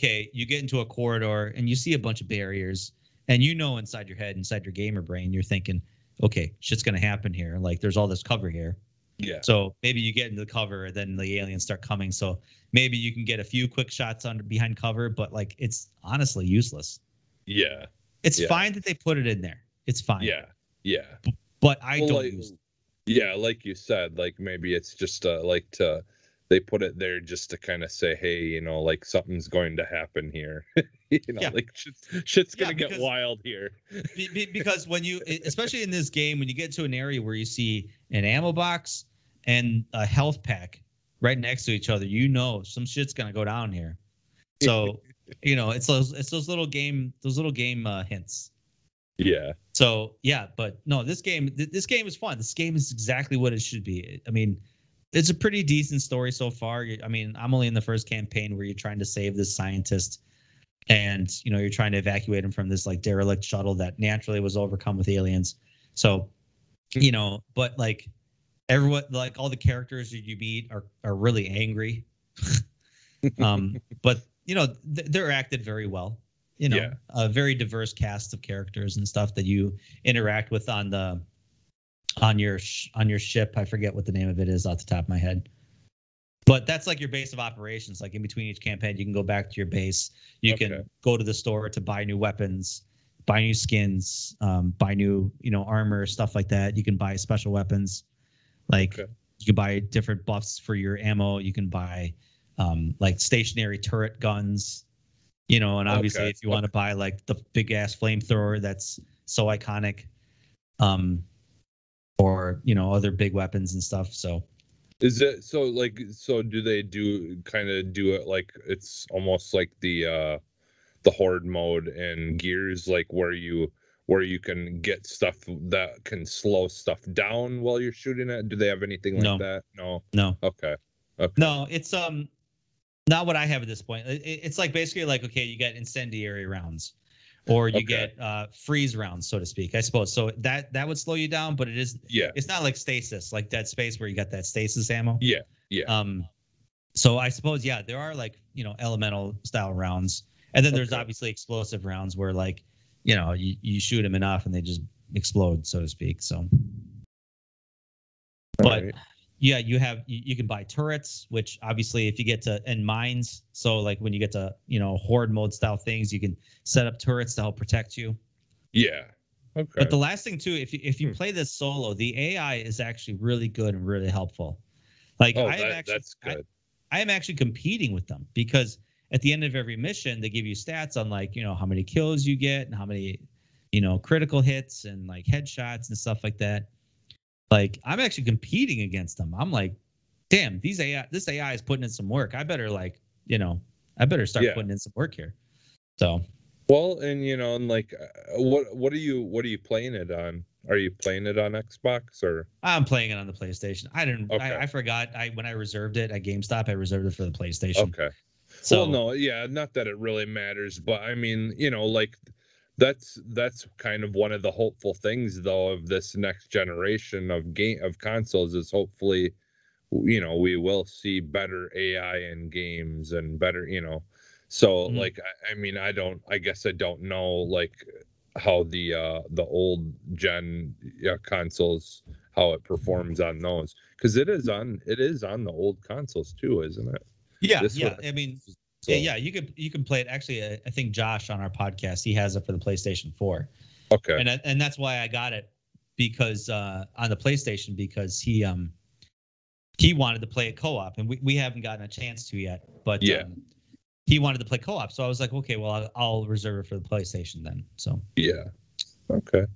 you get into a corridor and you see a bunch of barriers and inside your head, inside your gamer brain, you're thinking, okay, shit's going to happen here. Like there's all this cover here. Yeah. So maybe you get into the cover, then the aliens start coming. So maybe you can get a few quick shots behind cover, but like it's honestly useless. Yeah. It's fine that they put it in there. It's fine. Yeah. Yeah. But I don't use it. Yeah, like you said, like maybe it's just they put it there just to kind of say, hey, like something's going to happen here. Like shit's gonna get wild here. Because when you, especially in this game, when you get to an area where you see an ammo box and a health pack right next to each other, some shit's gonna go down here. So it's those little game hints. Yeah. So yeah, but no, this game is fun. This game is exactly what it should be. I mean, it's a pretty decent story so far. I mean, I'm only in the first campaign where you're trying to save this scientist, and you're trying to evacuate him from this like derelict shuttle that naturally was overcome with aliens. So, but like everyone, like all the characters that you meet are really angry. But they're acted very well. A very diverse cast of characters and stuff that you interact with on your ship. I forget what the name of it is off the top of my head, but that's like your base of operations. Like in between each campaign, you can go back to your base. You can go to the store to buy new weapons, buy new skins, buy new armor, stuff like that. You can buy special weapons, like you can buy different buffs for your ammo. You can buy like stationary turret guns. And obviously Okay. if you want to buy like the big ass flamethrower that's so iconic, or other big weapons and stuff. So Is it so do they kind of do it like it's almost like the horde mode and Gears, like where you can get stuff that can slow stuff down while you're shooting it? Do they have anything like no, that? No. no, Okay. no. It's not what I have at this point. It's like basically like, okay, you get incendiary rounds, or you Okay. get freeze rounds, so to speak, I suppose. So that would slow you down, but Yeah. it's not like stasis, like Dead Space where you got that stasis ammo. Yeah. Yeah. So I suppose, yeah, there are like, elemental style rounds. And then there's Okay. obviously explosive rounds where like, you shoot them enough and they just explode, so to speak. So, but Right. yeah, you can buy turrets, which obviously if you get to, and mines. So like when you get to, horde mode style things, you can set up turrets to help protect you. Yeah. Okay. But the last thing too, if you play this solo, the AI is actually really good and really helpful. Like That's good. I am actually competing with them because at the end of every mission, they give you stats on like, how many kills you get and how many, critical hits and like headshots and stuff like that. Like I'm actually competing against them. I'm like, damn, this AI is putting in some work. I better start putting in some work here. So. Well, and like, what are you playing it on? Are you playing it on Xbox or? I'm playing it on the PlayStation. Okay. I forgot. When I reserved it at GameStop, I reserved it for the PlayStation. Okay. So, well, no, yeah, not that it really matters, but I mean, like that's kind of one of the hopeful things though of this next generation of consoles is hopefully, we will see better AI in games and better, so like I mean I guess I don't know like how the old gen consoles, how it performs on those, because it is on the old consoles too, isn't it? yeah, This yeah. one, I mean, so. yeah, you can play it. Actually, I think Josh on our podcast, he has it for the PlayStation 4. Okay. And that's why I got it, because on the PlayStation, because he wanted to play it co-op, and we haven't gotten a chance to yet, but Yeah. he wanted to play co-op, so I was like, okay, well, I'll reserve it for the PlayStation then. So Yeah. Okay.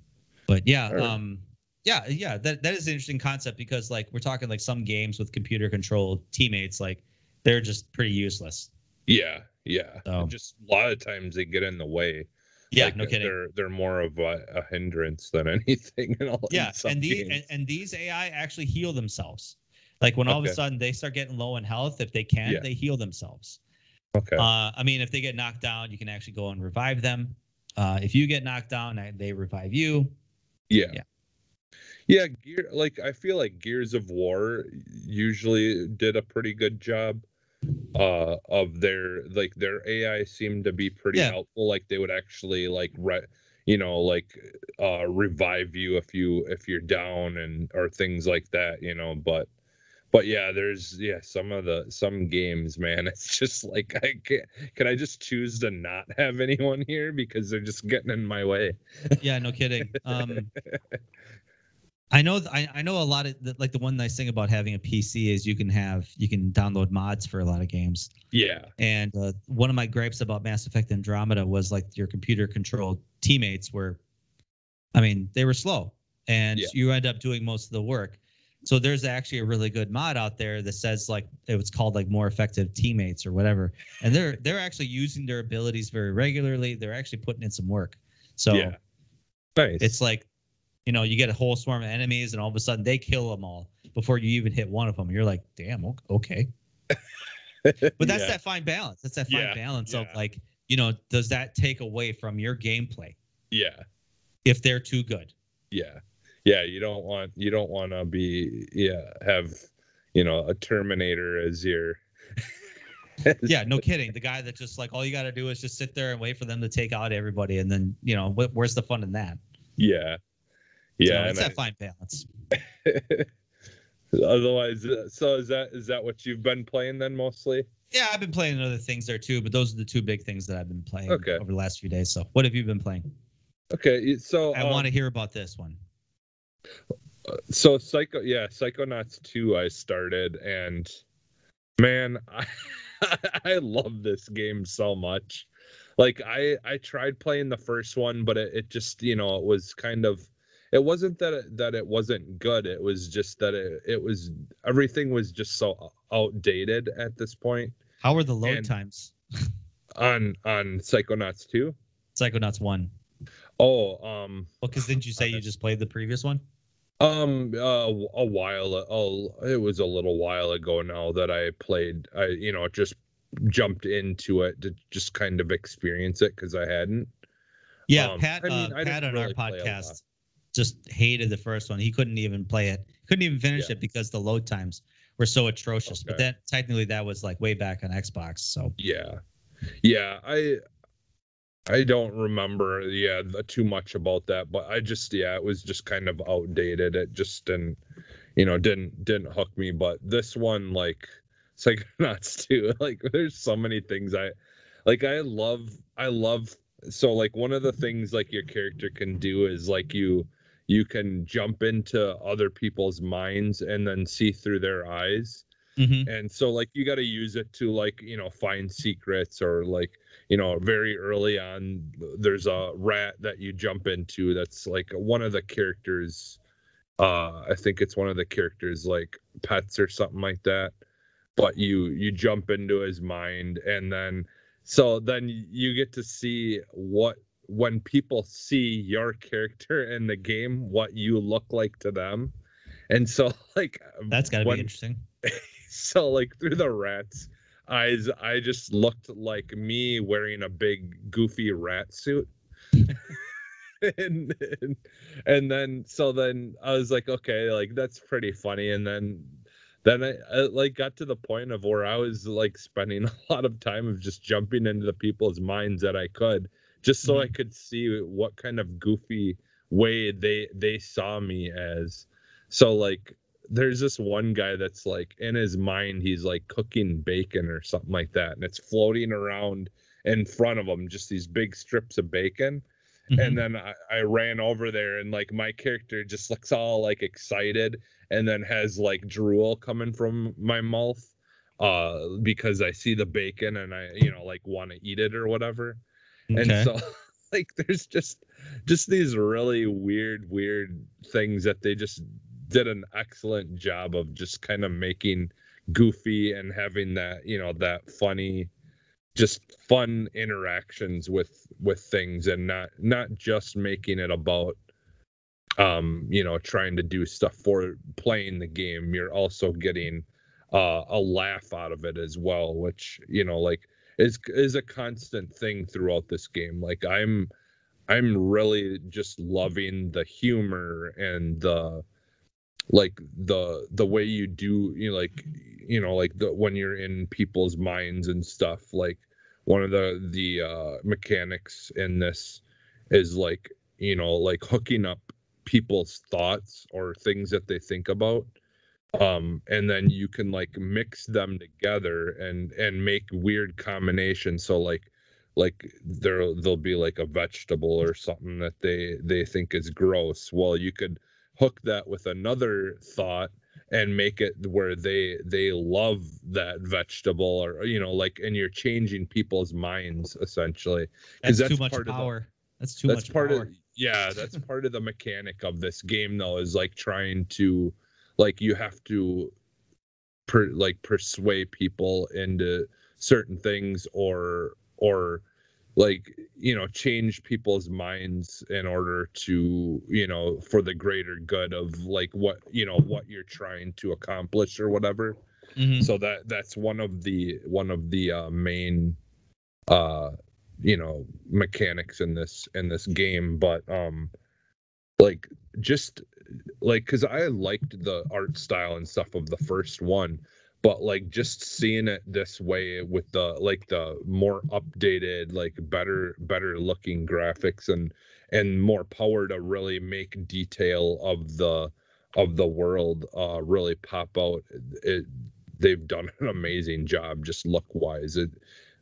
but yeah, Right. yeah, that is an interesting concept, because like we're talking like some games with computer controlled teammates, like they're just pretty useless. Yeah. Yeah. So. Just a lot of times they get in the way. Yeah, like, no kidding. They're more of a hindrance than anything. Yeah, and games. these AI actually heal themselves. Like when all of a sudden they start getting low in health, if they can, they heal themselves. Okay. I mean, if they get knocked down, you can actually go and revive them. If you get knocked down, they revive you. Yeah. Yeah. I feel like Gears of War usually did a pretty good job of their AI seemed to be pretty helpful. Like they would actually revive you if you're down and or things like that, but yeah, there's some games, man, it's just like can I just choose to not have anyone here because they're just getting in my way. Yeah, no kidding. I know a lot of like the one nice thing about having a PC is you can download mods for a lot of games. Yeah. And one of my gripes about Mass Effect Andromeda was like your computer controlled teammates they were slow, and you end up doing most of the work. So there's actually a really good mod out there that says like it's called like more effective teammates or whatever, and they're actually using their abilities very regularly. They're actually putting in some work. So nice. It's like, you get a whole swarm of enemies, and all of a sudden they kill them all before you even hit one of them. And you're like, damn, okay. But that's that fine balance. That's that fine balance of like, does that take away from your gameplay? Yeah. If they're too good. Yeah. Yeah. You don't want to be, have, a Terminator as your. Yeah, no kidding. The guy that just like all you got to do is just sit there and wait for them to take out everybody, and then where's the fun in that? Yeah. So it's that fine balance. Otherwise, so is that what you've been playing then mostly? Yeah, I've been playing other things there too, but those are the two big things that I've been playing over the last few days. So what have you been playing? Okay, so I want to hear about this one. So Psychonauts 2 I started, and man, I love this game so much. like I tried playing the first one, but it just, it was kind of, it wasn't that it wasn't good. It was just that it was, everything was just so outdated at this point. How were the load And times? on Psychonauts 2? Psychonauts 1. Oh, Well, because didn't you say you just played the previous one? A while, it was a little while ago now that I played. I, just jumped into it to just kind of experience it because I hadn't. Yeah, Pat. I mean, I Pat didn't on our really play a lot. podcast just hated the first one. He couldn't even play it. Couldn't even finish it because the load times were so atrocious. Okay. But then technically that was like way back on Xbox. So Yeah, I don't remember too much about that, but I just, it was just kind of outdated. It just didn't didn't hook me. But this one, like Psychonauts 2, like there's so many things I love. So like one of the things like your character can do is like you can jump into other people's minds and then see through their eyes. Mm-hmm. And so like you got to use it to like, find secrets, or like, very early on there's a rat that you jump into that's like one of the characters. I think it's one of the characters like pets or something like that. But you jump into his mind, and then you get to see when people see your character in the game, what you look like to them. And so like that's got to be interesting. So like through the rat's eyes, I just looked like me wearing a big goofy rat suit. and then I was like, okay, like that's pretty funny. And then I like got to the point of where I was like spending a lot of time of just jumping into the people's minds that I could, just so I could see what kind of goofy way they saw me as. So like there's this one guy that's like in his mind he's like cooking bacon or something like that, and it's floating around in front of him, just these big strips of bacon. And then I ran over there, and like my character just looks all like excited, and then has like drool coming from my mouth because I see the bacon and I like want to eat it or whatever. Okay. And so like there's just these really weird things that they just did an excellent job of just kind of making goofy and having that that funny, just fun interactions with things, and not just making it about trying to do stuff for playing the game. You're also getting a laugh out of it as well, which like is a constant thing throughout this game. Like I'm really just loving the humor and the way you do like the when you're in people's minds and stuff. Like one of the mechanics in this is like like hooking up people's thoughts or things that they think about, and then you can like mix them together and make weird combinations. So like there'll be like a vegetable or something that they think is gross. Well, you could hook that with another thought and make it where they love that vegetable, or like, and you're changing people's minds essentially. That's too much power. That's much power. That's part of the mechanic of this game though, is like trying to like you have to persuade people into certain things, or like change people's minds in order to for the greater good of like what you're trying to accomplish or whatever. So that's one of the main mechanics in this game. But like just like, because I liked the art style and stuff of the first one, but like just seeing it this way with the more updated, like better looking graphics and more power to really make detail of the world really pop out. They've done an amazing job just look wise.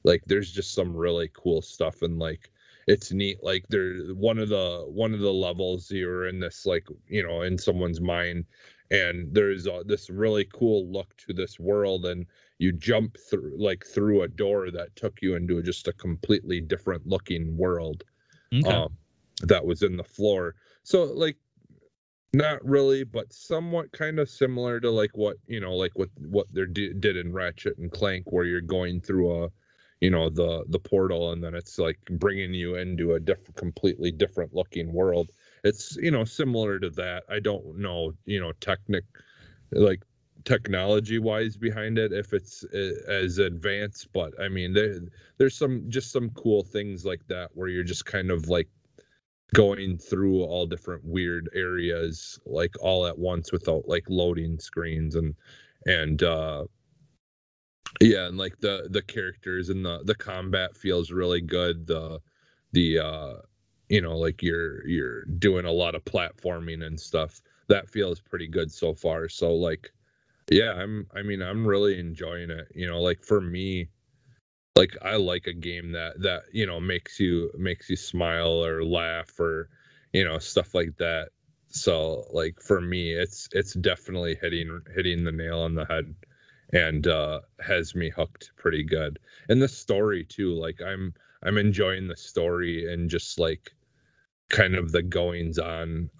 Like there's just some really cool stuff, and like it's neat. Like there one of the levels, you're in this like in someone's mind, and there's this really cool look to this world, and you jump through a door that took you into just a completely different looking world. Okay. That was in the floor. So like not really, but somewhat kind of similar to like what what they did in Ratchet and Clank, where you're going through the portal, and then it's like bringing you into a completely different looking world. It's similar to that. I don't know technology wise behind it if it's as advanced, but I mean there's some cool things like that where you're just kind of like going through all different weird areas like all at once without like loading screens, and yeah, and like the characters and the combat feels really good. The like you're doing a lot of platforming and stuff that feels pretty good so far. So like yeah, I'm really enjoying it. Like for me, like I like a game that makes you smile or laugh or stuff like that. So like for me, it's definitely hitting the nail on the head, and has me hooked pretty good. And the story too, like I'm enjoying the story and just like kind of the goings on.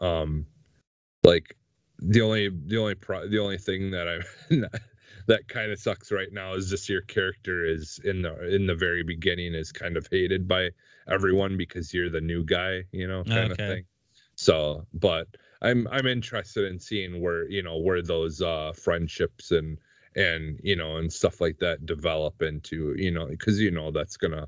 Like the only thing that I'm that kind of sucks right now is just your character is in the very beginning is kind of hated by everyone because you're the new guy, kind of thing. So, but I'm interested in seeing where those friendships and and stuff like that develop into, because that's gonna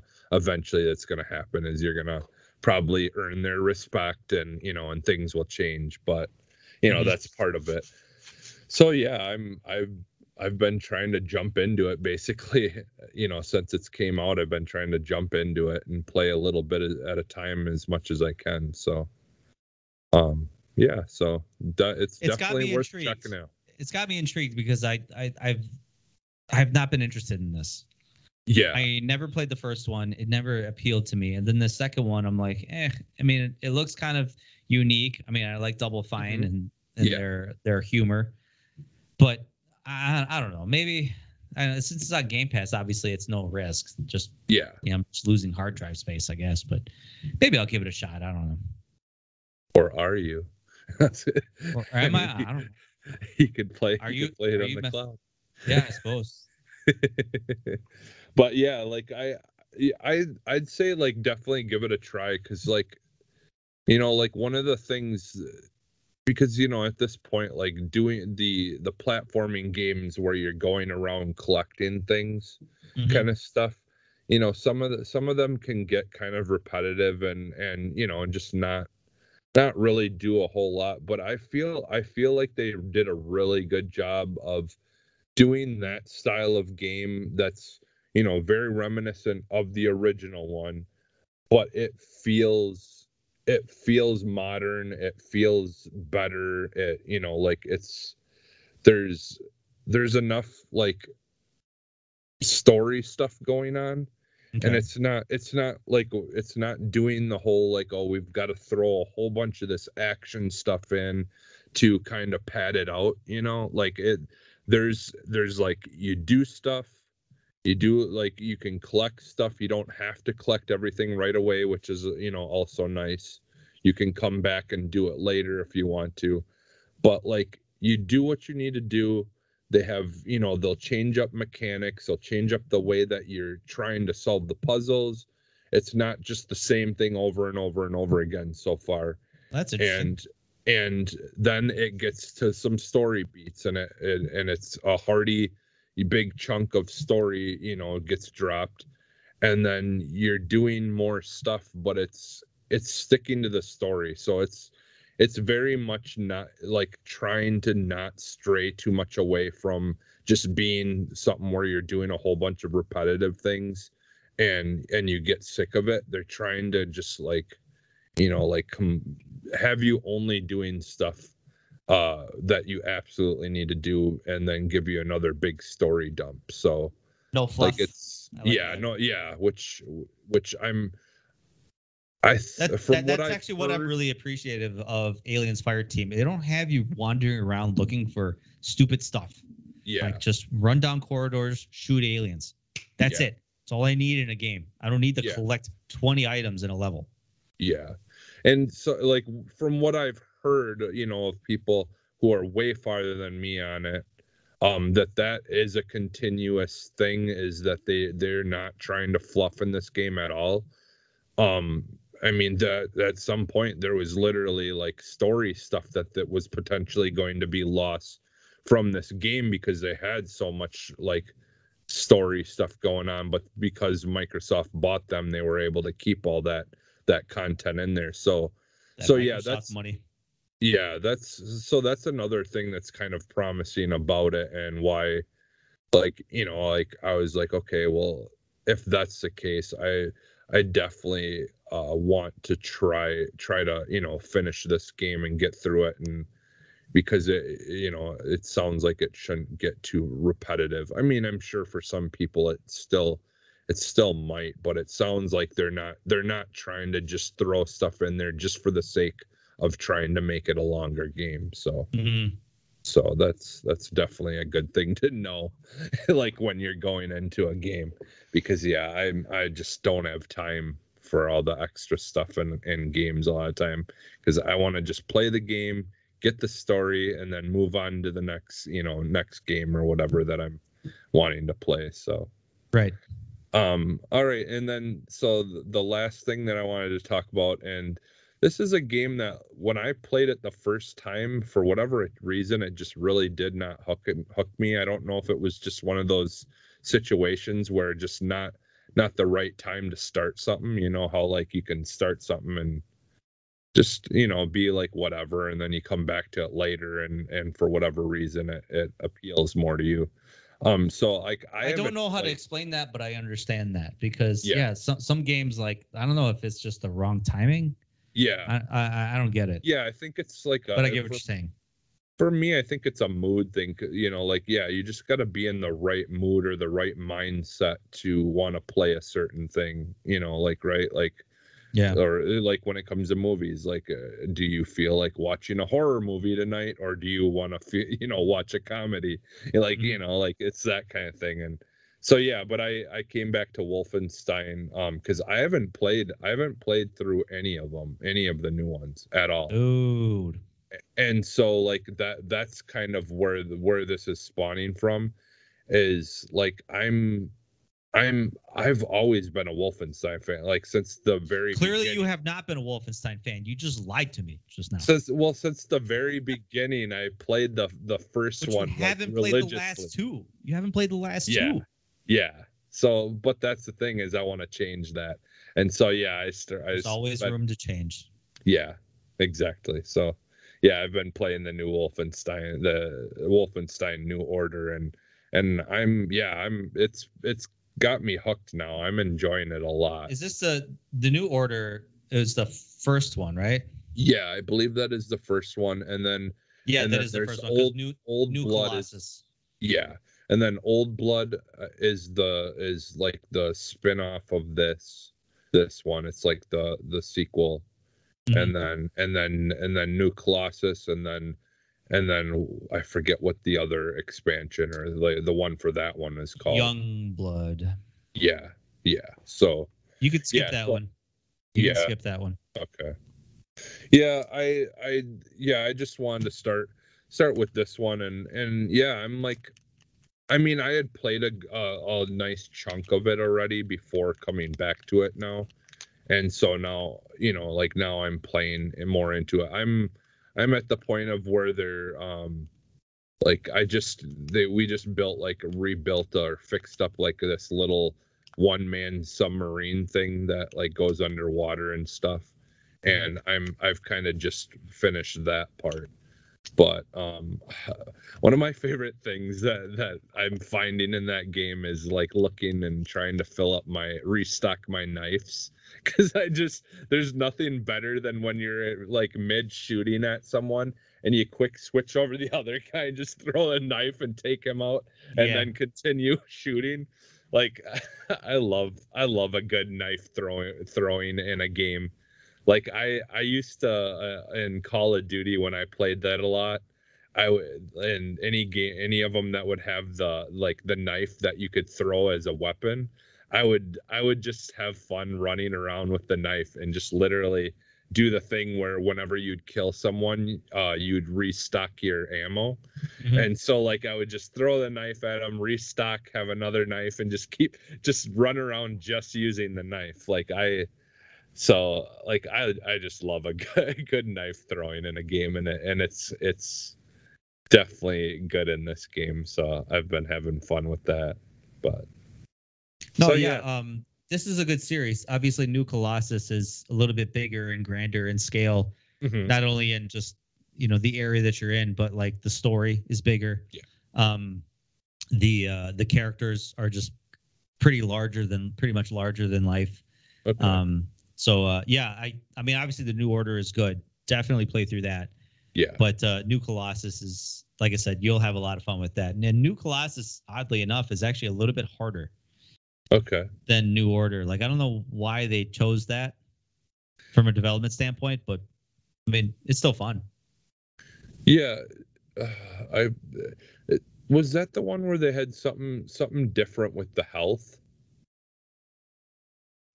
happen, is you're gonna probably earn their respect, and and things will change, but that's part of it. So yeah, I've been trying to jump into it basically, since it's came out. I've been trying to jump into it and play a little bit at a time as much as I can. So, yeah, so it's definitely worth checking out. It's got me intrigued because I've not been interested in this. Yeah. I never played the first one. It never appealed to me. And then the second one, I'm like, I mean, it looks kind of unique. I mean, I like Double Fine and their humor, but I don't know. Maybe since it's on Game Pass, obviously it's no risk. Just I'm just losing hard drive space, I guess. But maybe I'll give it a shot. I don't know. Or are you? Or am I? I don't know. You could play. Are you you could play it are on you the cloud? Yeah, I suppose. But yeah, like I'd say like definitely give it a try, because like like one of the things, because at this point, like doing the platforming games where you're going around collecting things, kind of stuff, some of them can get kind of repetitive and just not really do a whole lot. But I feel like they did a really good job of doing that style of game that's very reminiscent of the original one, but it feels modern, it feels better, it like there's enough like story stuff going on. And it's not doing the whole like, oh, we've got to throw a whole bunch of this action stuff in to kind of pad it out, like there's like you do stuff, you can collect stuff, you don't have to collect everything right away, which is also nice. You can come back and do it later if you want to, but like you do what you need to do. They have, they'll change up mechanics, they'll change up the way that you're trying to solve the puzzles. It's not just the same thing over and over and over again so far. That's interesting. And then it gets to some story beats, and it's a hearty big chunk of story gets dropped, and then you're doing more stuff, but it's sticking to the story. So it's very much not like trying to not stray too much away from just being something where you're doing a whole bunch of repetitive things and you get sick of it. They're trying to just like have you only doing stuff that you absolutely need to do, and then give you another big story dump. So no fluff. Like it's which that's actually what I'm really appreciative of Aliens Fire Team. They don't have you wandering around looking for stupid stuff. Yeah. Like just run down corridors, shoot aliens. That's it. That's all I need in a game. I don't need to collect 20 items in a level. Yeah. And so like from what I've heard, you know, of people who are way farther than me on it, that is a continuous thing, is that they're not trying to fluff in this game at all. I mean, that at some point there was literally like story stuff that was potentially going to be lost from this game because they had so much like story stuff going on, but because Microsoft bought them, they were able to keep all that content in there. So Microsoft that's money. Yeah, that's another thing that's kind of promising about it, and why, like, you know, like I was like, okay, well, if that's the case, I definitely want to try to, you know, finish this game and get through it, and because it sounds like it shouldn't get too repetitive. I mean, I'm sure for some people it still might, but it sounds like they're not trying to just throw stuff in there just for the sake of trying to make it a longer game. So so that's definitely a good thing to know, like when you're going into a game, because I just don't have time for all the extra stuff in games a lot of time, because I want to just play the game, get the story, and then move on to the next game or whatever that I'm wanting to play. So right. All right, and then so the last thing that I wanted to talk about, and this is a game that when I played it the first time, for whatever reason, it just really did not hook me. I don't know if it was just one of those situations where just not the right time to start something. You know how like you can start something and just, you know, be like whatever, and then you come back to it later, and for whatever reason it appeals more to you. So like I don't know how to explain that, but I understand that, because some games, like, I don't know if it's just the wrong timing. I don't get it. I think it's like but I get what you're saying. For me, I think it's a mood thing, you know, like, you just got to be in the right mood or the right mindset to want to play a certain thing, you know, like, right, like, or like when it comes to movies, like, do you feel like watching a horror movie tonight, or do you want to watch a comedy, like, you know, like, it's that kind of thing. And so but I came back to Wolfenstein because I haven't played through any of the new ones at all. Dude. And so like that's kind of where this is spawning from, is like I've always been a Wolfenstein fan, like since the very beginning. You have not been a Wolfenstein fan. You just lied to me just now. Since the very beginning, I played the first one. You haven't played the last two. You haven't played the last two. Yeah. So, but that's the thing, is I want to change that, and so there's always room to change. Yeah, exactly. So, I've been playing the new Wolfenstein, the Wolfenstein New Order, and it's got me hooked now. I'm enjoying it a lot. Is this the New Order? Is the first one, right? Yeah, I believe that is the first one, and then that is the first one. Old Blood Colossus. And then Old Blood is like the spin-off of this one. It's like the sequel, and then New Colossus, and then I forget what the other expansion or the one for that one is called. Young Blood. Yeah. So you could skip that one. You can skip that one. Okay. Yeah, I just wanted to start with this one, and I'm like, I mean, I had played a nice chunk of it already before coming back to it now, and so now, you know, like, now I'm playing more into it. I'm at the point of where they're like, we just rebuilt or fixed up like this little one-man submarine thing that like goes underwater and stuff, and I've kind of just finished that part. But one of my favorite things that I'm finding in that game is like looking and trying to restock my knives, because there's nothing better than when you're like mid shooting at someone and you quick switch over the other guy and just throw a knife and take him out, and then continue shooting. Like, I love a good knife throwing in a game. Like, I used to in Call of Duty, when I played that a lot, I would, and any game, any of them that would have the knife that you could throw as a weapon, I would just have fun running around with the knife and just literally do the thing where whenever you'd kill someone, you'd restock your ammo. Mhm. And so like I would just throw the knife at them, restock, have another knife, and just run around just using the knife. I just love a good knife throwing in a game, and it's definitely good in this game. So I've been having fun with that. But No, so yeah. This is a good series. Obviously, New Colossus is a little bit bigger and grander in scale, mhm. not only in just the area that you're in, but like the story is bigger. Yeah. The characters are just pretty much larger than life. Okay. Yeah, I mean, obviously the New Order is good. Definitely play through that. Yeah. But New Colossus is, like I said, you'll have a lot of fun with that. And then New Colossus, oddly enough, is actually a little bit harder Okay. than New Order. Like, I don't know why they chose that from a development standpoint, but I mean, it's still fun. Yeah. Was that the one where they had something different with the health,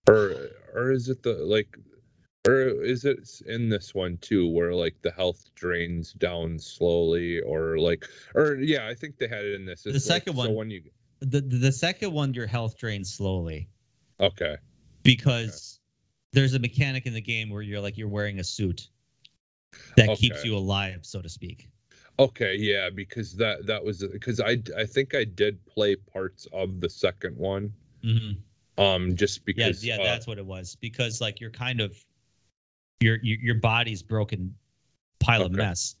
or is it or is it in this one too, where like the health drains down slowly, or yeah, I think they had it in this. The second one, so when you the second one, your health drains slowly okay, because there's a mechanic in the game where you're wearing a suit that keeps you alive, so to speak. Okay, yeah, because that was because I think I did play parts of the second one. Mm-hmm. Just because. Yeah, that's what it was. Because like you're kind of your body's broken pile of mess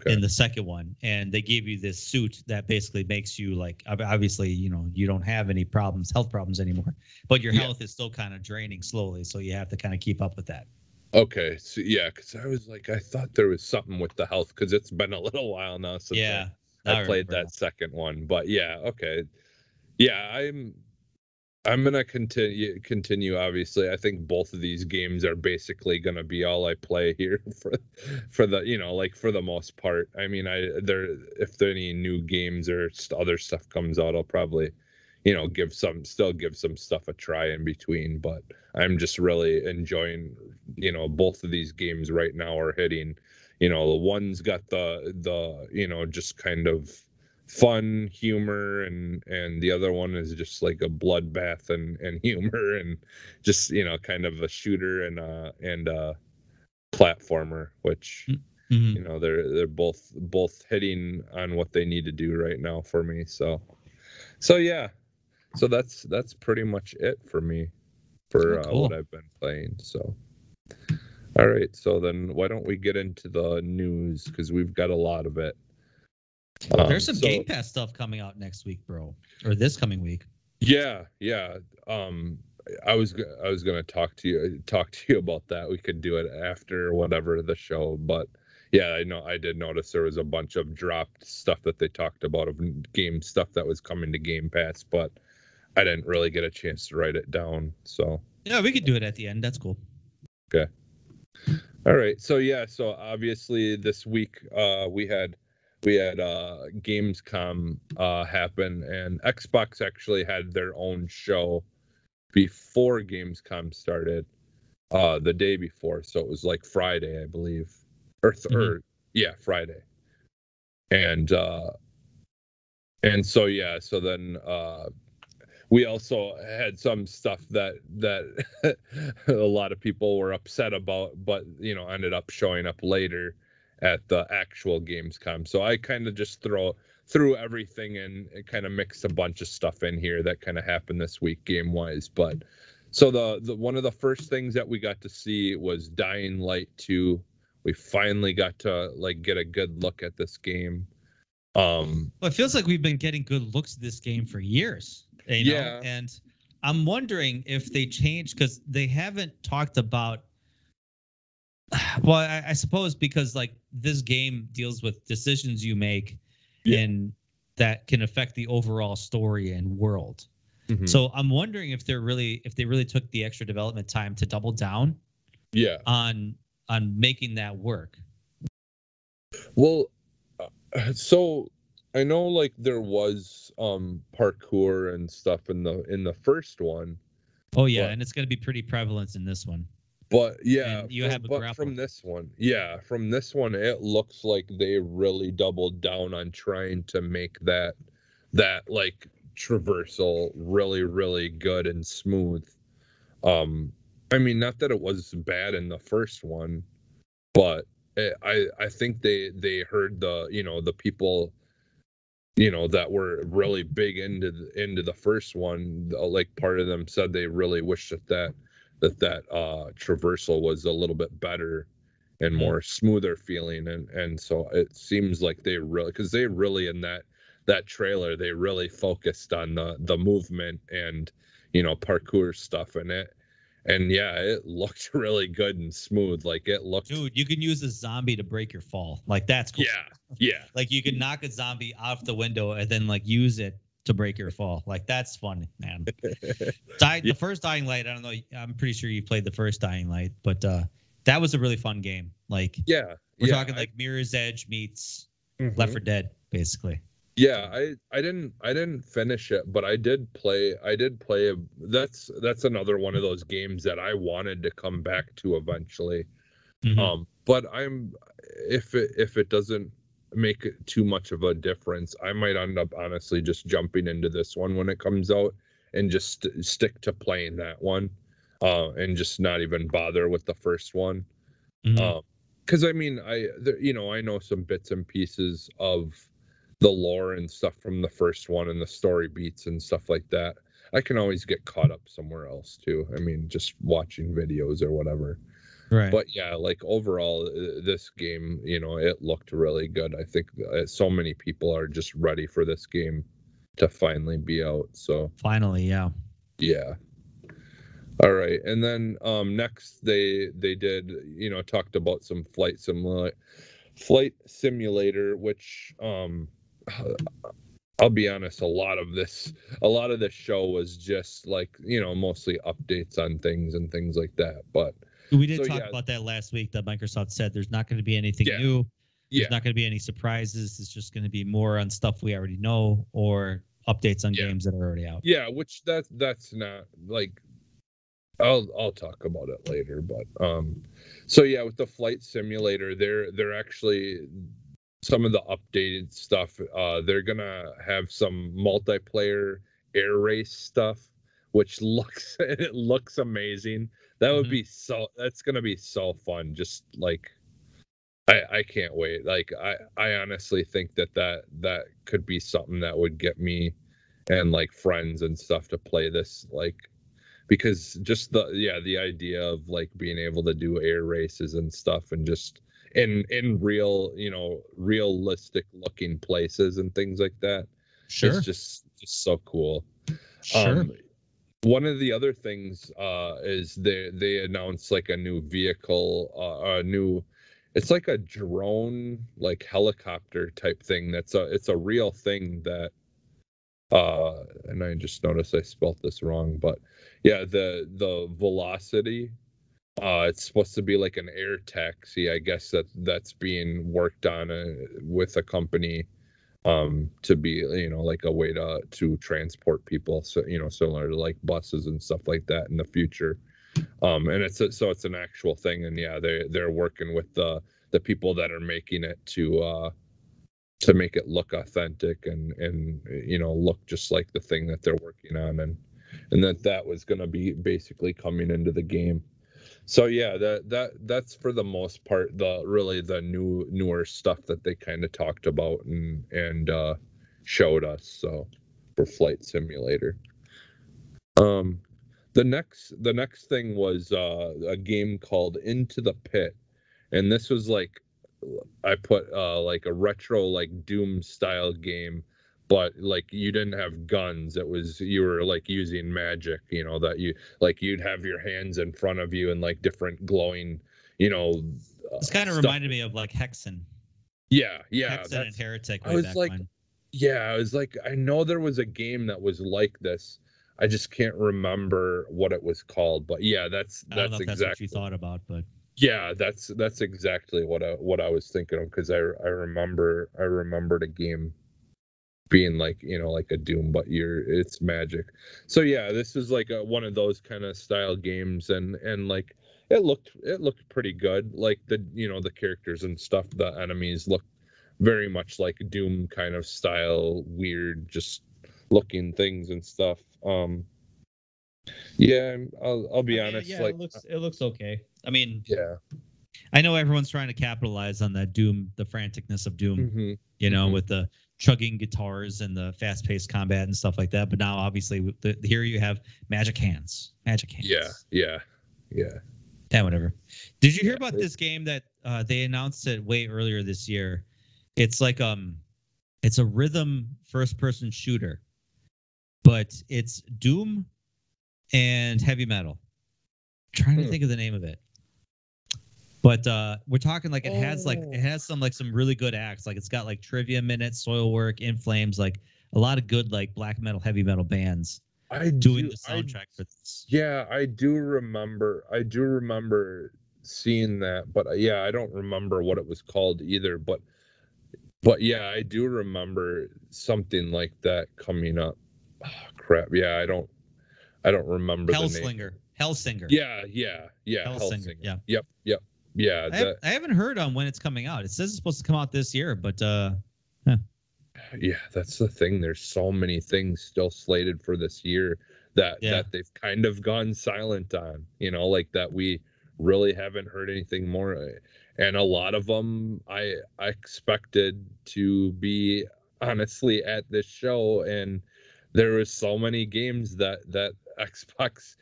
in the second one, and they gave you this suit that basically makes you like obviously you don't have any health problems anymore, but your health is still kind of draining slowly, so you have to kind of keep up with that. Okay, so yeah, because I was like, I thought there was something with the health because it's been a little while now since I played that second one. But yeah, okay, yeah, I'm gonna continue. Obviously, I think both of these games are basically gonna be all I play here for the for the most part. I mean, if there any new games or other stuff comes out, I'll probably give some stuff a try in between. But I'm just really enjoying both of these games right now are hitting. The one's got the just kind of fun humor, and the other one is just like a bloodbath and humor, and just kind of a shooter and a platformer, which they're both hitting on what they need to do right now for me. So yeah, so that's pretty much it for me for what I've been playing. So all right, so then why don't we get into the news, because we've got a lot of it. There's some Game Pass stuff coming out next week, bro, or this coming week. Yeah. I was gonna talk to you about that. We could do it after whatever the show, but yeah, I know I did notice there was a bunch of dropped stuff that they talked about of game stuff that was coming to Game Pass, but I didn't really get a chance to write it down. So yeah, we could do it at the end. That's cool. Okay. All right. So yeah. So obviously this week we had GamesCom happen, and Xbox actually had their own show before Gamescom started, the day before. So it was like Friday, I believe, or Friday. And so yeah, so then we also had some stuff that a lot of people were upset about, but ended up showing up later at the actual Gamescom. So I kind of just threw everything in and kind of mixed a bunch of stuff in here that kind of happened this week game wise. But so the one of the first things that we got to see was Dying Light 2. We finally got to get a good look at this game. Well, it feels like we've been getting good looks at this game for years, know? And I'm wondering if they changed, because they haven't talked about. Well, I suppose because this game deals with decisions you make, and that can affect the overall story and world. Mm-hmm. So I'm wondering if they really took the extra development time to double down, on making that work. Well, So I know like there was parkour and stuff in the first one, Oh yeah, but and it's going to be pretty prevalent in this one. yeah, And you have a grapple. from this one, it looks like they really doubled down on trying to make that like traversal really good and smooth. I mean, not that it was bad in the first one, but I think they heard the people that were really big into the first one. Like part of them said they really wish that traversal was a little bit better and more smoother feeling, and so it seems like they really, because they really in that trailer they really focused on the movement and parkour stuff in it. And yeah, it looked really good and smooth. Like it looked. Dude, you can use a zombie to break your fall. Like that's cool. Yeah. Like you can knock a zombie off the window and then like use it to break your fall. Like that's fun, man. The first Dying Light, I don't know. I'm pretty sure you played the first Dying Light, but that was a really fun game. Like we're talking like Mirror's Edge meets Left 4 Dead, basically. Yeah, I didn't finish it, but I did play. That's another one of those games that I wanted to come back to eventually. But if it doesn't make it too much of a difference, I might end up honestly just jumping into this one when it comes out and just stick to playing that one, and just not even bother with the first one. Because I mean, I know some bits and pieces of the lore and stuff from the first one and the story beats and stuff like that. I can always get caught up somewhere else too. I mean, just watching videos or whatever. Right. But yeah, like overall, this game, it looked really good. I think so many people are just ready for this game to finally be out. So finally, yeah. Yeah. All right. And then next they did, talked about some flight simulator, which I'll be honest, a lot of this show was just like, mostly updates on things and things like that. But we did talk about that last week, that Microsoft said there's not going to be anything new. There's not going to be any surprises. It's just going to be more on stuff we already know or updates on games that are already out. Yeah, which that's not like, I'll talk about it later, but so yeah, with the flight simulator, they're actually, some of the updated stuff, they're gonna have some multiplayer air race stuff, which looks amazing. That would be that's gonna be so fun. Just like I can't wait. Like I honestly think that could be something that would get me and like friends and stuff to play this, like, because just the idea of like being able to do air races and stuff and just in real, realistic looking places and things like that. Sure. It's just so cool. Sure. One of the other things is they announced like a new vehicle, it's like a drone, like helicopter type thing. It's a real thing that, and I just noticed I spelt this wrong, but yeah, the Velocity, it's supposed to be like an air taxi, I guess that's being worked on with a company, to be, like a way to transport people, so similar to like buses and stuff like that in the future. And it's an actual thing, and yeah, they're working with the people that are making it to make it look authentic and look just like the thing that they're working on, and that was going to be basically coming into the game. So yeah, that's for the most part the newer stuff that they kind of talked about and showed us. So for Flight Simulator, the next thing was a game called Into the Pit, and this was like, I put like a retro like Doom style game, but like you didn't have guns. You were like using magic, that you'd have your hands in front of you and like different glowing, this kind of reminded me of like Hexen. Yeah, Hexen and Heretic. I was like, I know there was a game that was like this. I just can't remember what it was called. But yeah, that's I don't know if that's what you thought about, but Yeah, that's exactly what I was thinking of, because I remember the game being like, like a Doom, but it's Magic. So yeah, this is like one of those kind of style games, and like it looked pretty good. Like the characters and stuff, the enemies look very much like Doom kind of style, weird, just looking things and stuff. Yeah, I'll be honest, Yeah, like, it looks okay. I mean, yeah. I know everyone's trying to capitalize on that Doom, the franticness of Doom, Hmm. with the chugging guitars and the fast-paced combat and stuff like that. But now, obviously, here you have magic hands. Magic hands. Yeah. Yeah, whatever. Did you hear Yeah, about this game that they announced it way earlier this year? It's like it's a rhythm first-person shooter, but it's Doom and heavy metal. I'm trying to think of the name of it. But we're talking like it has some really good acts. Like it's got like Trivia Minute, Soilwork, In Flames, like a lot of good like black metal, heavy metal bands doing the soundtrack for this. Yeah, I do remember seeing that, but yeah, I don't remember what it was called either. But yeah, I do remember something like that coming up. Oh, crap. Yeah, I don't remember the name. Hellsinger. Yeah, Hellsinger. Hellsinger. Yeah. Yep. Yeah, I haven't heard on when it's coming out. It says it's supposed to come out this year, but yeah, that's the thing. There's so many things still slated for this year that they've kind of gone silent on, like that we really haven't heard anything more. And a lot of them I expected to be honestly at this show, and there was so many games that Xbox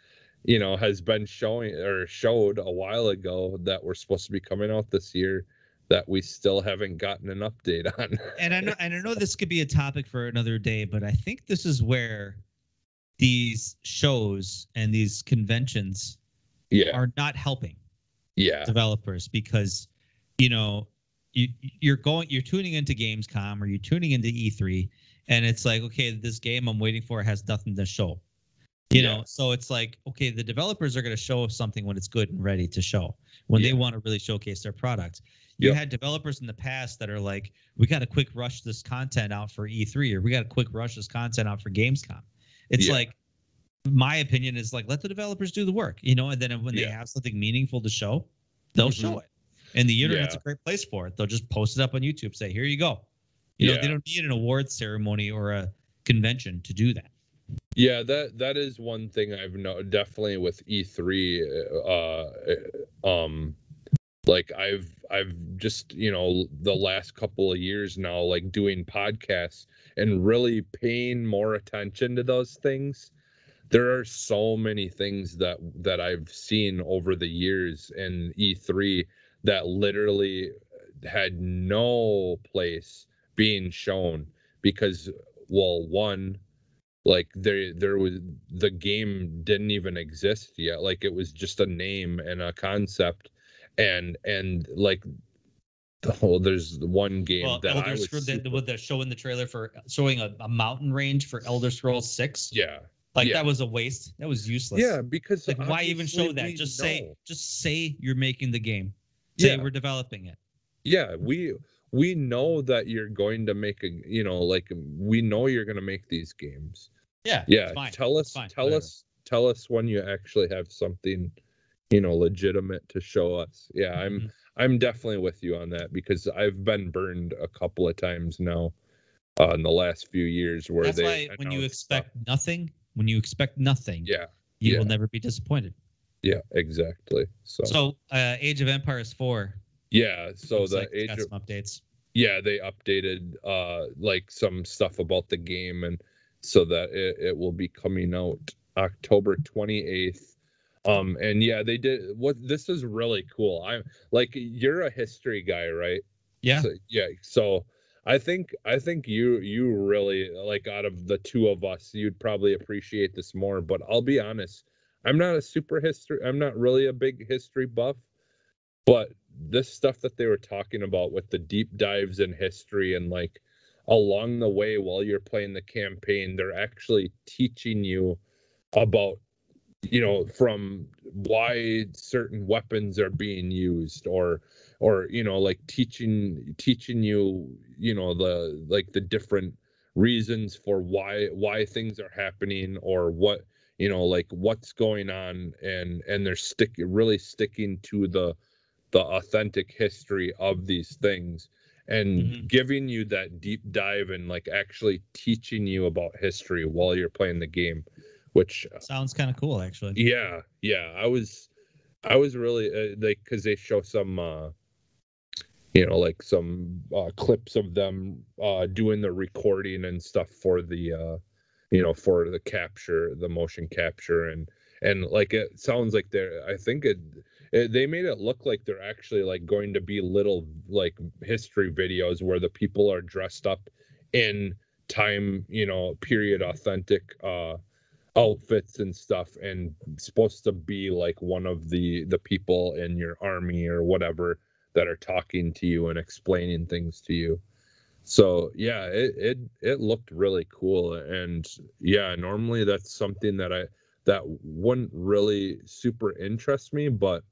has been showing or showed a while ago that were supposed to be coming out this year that we still haven't gotten an update on. And I know this could be a topic for another day, but I think this is where these shows and these conventions are not helping developers, because you're tuning into Gamescom or you're tuning into E3, and it's like, okay, this game I'm waiting for has nothing to show. So it's like, okay, the developers are going to show something when it's good and ready to show, when they want to really showcase their product. You had developers in the past that are like, we got to quick rush this content out for E3, or we got to quick rush this content out for Gamescom. It's like, my opinion is like, let the developers do the work, and then when they have something meaningful to show, they'll show it. And the internet's a great place for it. They'll just post it up on YouTube, say, here you go. They don't need an awards ceremony or a convention to do that. Yeah, that is one thing I've known definitely with E3. Like I've just, the last couple of years now, like doing podcasts and really paying more attention to those things. There are so many things that I've seen over the years in E3 that literally had no place being shown because, well, one, like there was, the game didn't even exist yet. Like it was just a name and a concept, and like there's one game that Elder Scrolls, with the show in the trailer for showing a mountain range for Elder Scrolls 6. Yeah. That was a waste. That was useless. Yeah, because like, why even show that? Just say you're making the game. Say we're developing it. Yeah, we know that you're going to make like we know you're going to make these games. Yeah. Tell us when you actually have something, legitimate to show us. Yeah, I'm definitely with you on that, because I've been burned a couple of times now in the last few years where that's why when you expect nothing, you will never be disappointed. Yeah, exactly. So Age of Empires 4. Yeah, so the Age of some updates. Yeah, they updated like some stuff about the game, and so that it will be coming out October 28th. And yeah, they did this is really cool. I'm like, you're a history guy, right? Yeah. So I think you really, like, out of the two of us, you'd probably appreciate this more, but I'll be honest, I'm not really a big history buff, but this stuff that they were talking about with the deep dives in history, and like along the way while you're playing the campaign, they're actually teaching you about from why certain weapons are being used, or like teaching you, the different reasons for why things are happening, or what, like what's going on, and they're really sticking to the authentic history of these things, and giving you that deep dive, and like actually teaching you about history while you're playing the game, which sounds kind of cool, actually. yeah, I was really because they show some like some clips of them doing the recording and stuff for the for the motion capture, and like it sounds like I think they made it look like they're actually like going to be little like history videos where the people are dressed up in time, period authentic outfits and stuff, and supposed to be like one of the people in your army or whatever that are talking to you and explaining things to you. So yeah, it looked really cool. And yeah, normally that's something that wouldn't really super interest me, but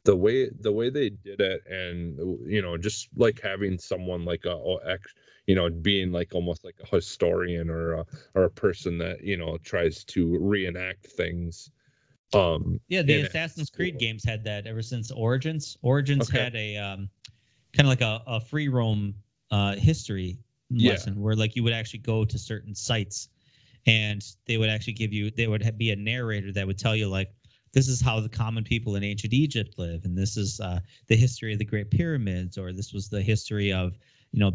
the way they did it, and just like having someone like being like almost like a historian, or a person that tries to reenact things. Yeah, the Assassin's Creed games had that ever since Origins. Origins had a kind of like a free roam history lesson where like you would actually go to certain sites, and they would actually be a narrator that would tell you like, this is how the common people in ancient Egypt live, and this is the history of the Great Pyramids, or this was the history of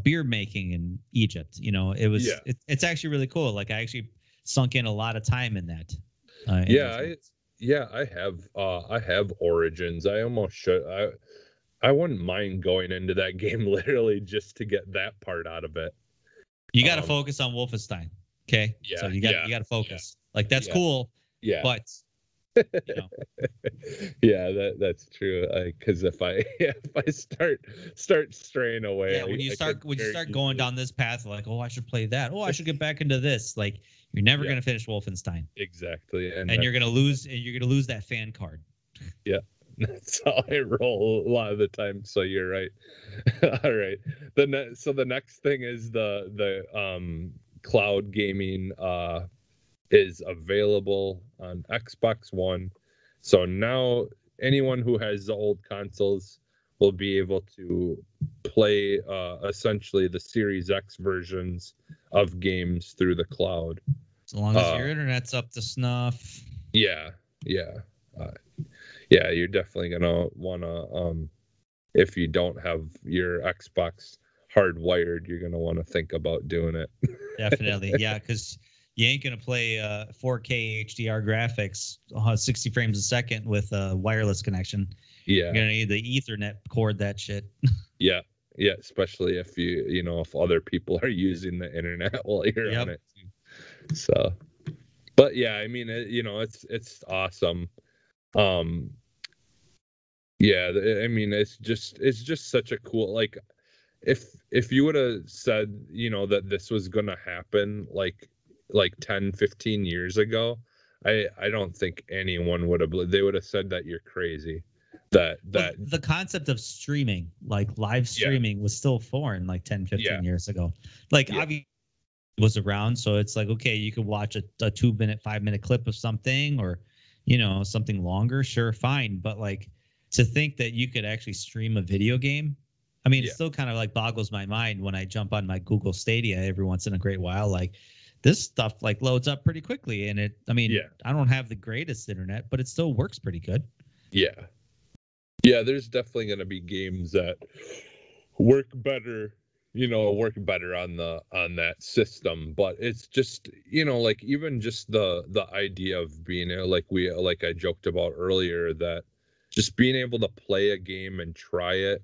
beer making in Egypt. It's actually really cool. Like I actually sunk in a lot of time in that. I have Origins. I almost should. I wouldn't mind going into that game literally just to get that part out of it. You got to focus on Wolfenstein. Okay. Yeah. So you got to focus. Yeah. Like that's cool. Yeah. But yeah, that's true. Because if I start straying away, when you start going down this path, like, oh, I should play that. Oh, I should get back into this. Like, you're never gonna finish Wolfenstein. Exactly, and you're gonna lose. And you're gonna lose that fan card. Yeah, that's how I roll a lot of the time. So you're right. All right. So the next thing is the cloud gaming is available on Xbox One. So now anyone who has the old consoles will be able to play essentially the Series X versions of games through the cloud. As long as your internet's up to snuff. Yeah. You're definitely gonna wanna if you don't have your Xbox hardwired, you're gonna want to think about doing it. Definitely, yeah, because you ain't gonna play 4K HDR graphics 60 frames a second with a wireless connection. Yeah, you're gonna need the Ethernet cord that shit. Yeah, especially if if other people are using the internet while you're on it. So, but yeah, I mean, it's awesome. Yeah, I mean, it's just such a cool, like, if you would have said that this was gonna happen like 10, 15 years ago, I don't think anyone would have. They would have said that you're crazy. Well, the concept of streaming, like live streaming, was still foreign like 10, 15 years ago. Like obviously it was around, so it's like, okay, you could watch a 2-minute, 5-minute clip of something, or something longer, sure, fine. But like, to think that you could actually stream a video game, I mean, it still kind of like boggles my mind when I jump on my Google Stadia every once in a great while. Like, this stuff like loads up pretty quickly, and I don't have the greatest internet, but it still works pretty good. Yeah, there's definitely going to be games that work better on that system, but it's just like, even just the idea of being like I joked about earlier, that just being able to play a game and try it,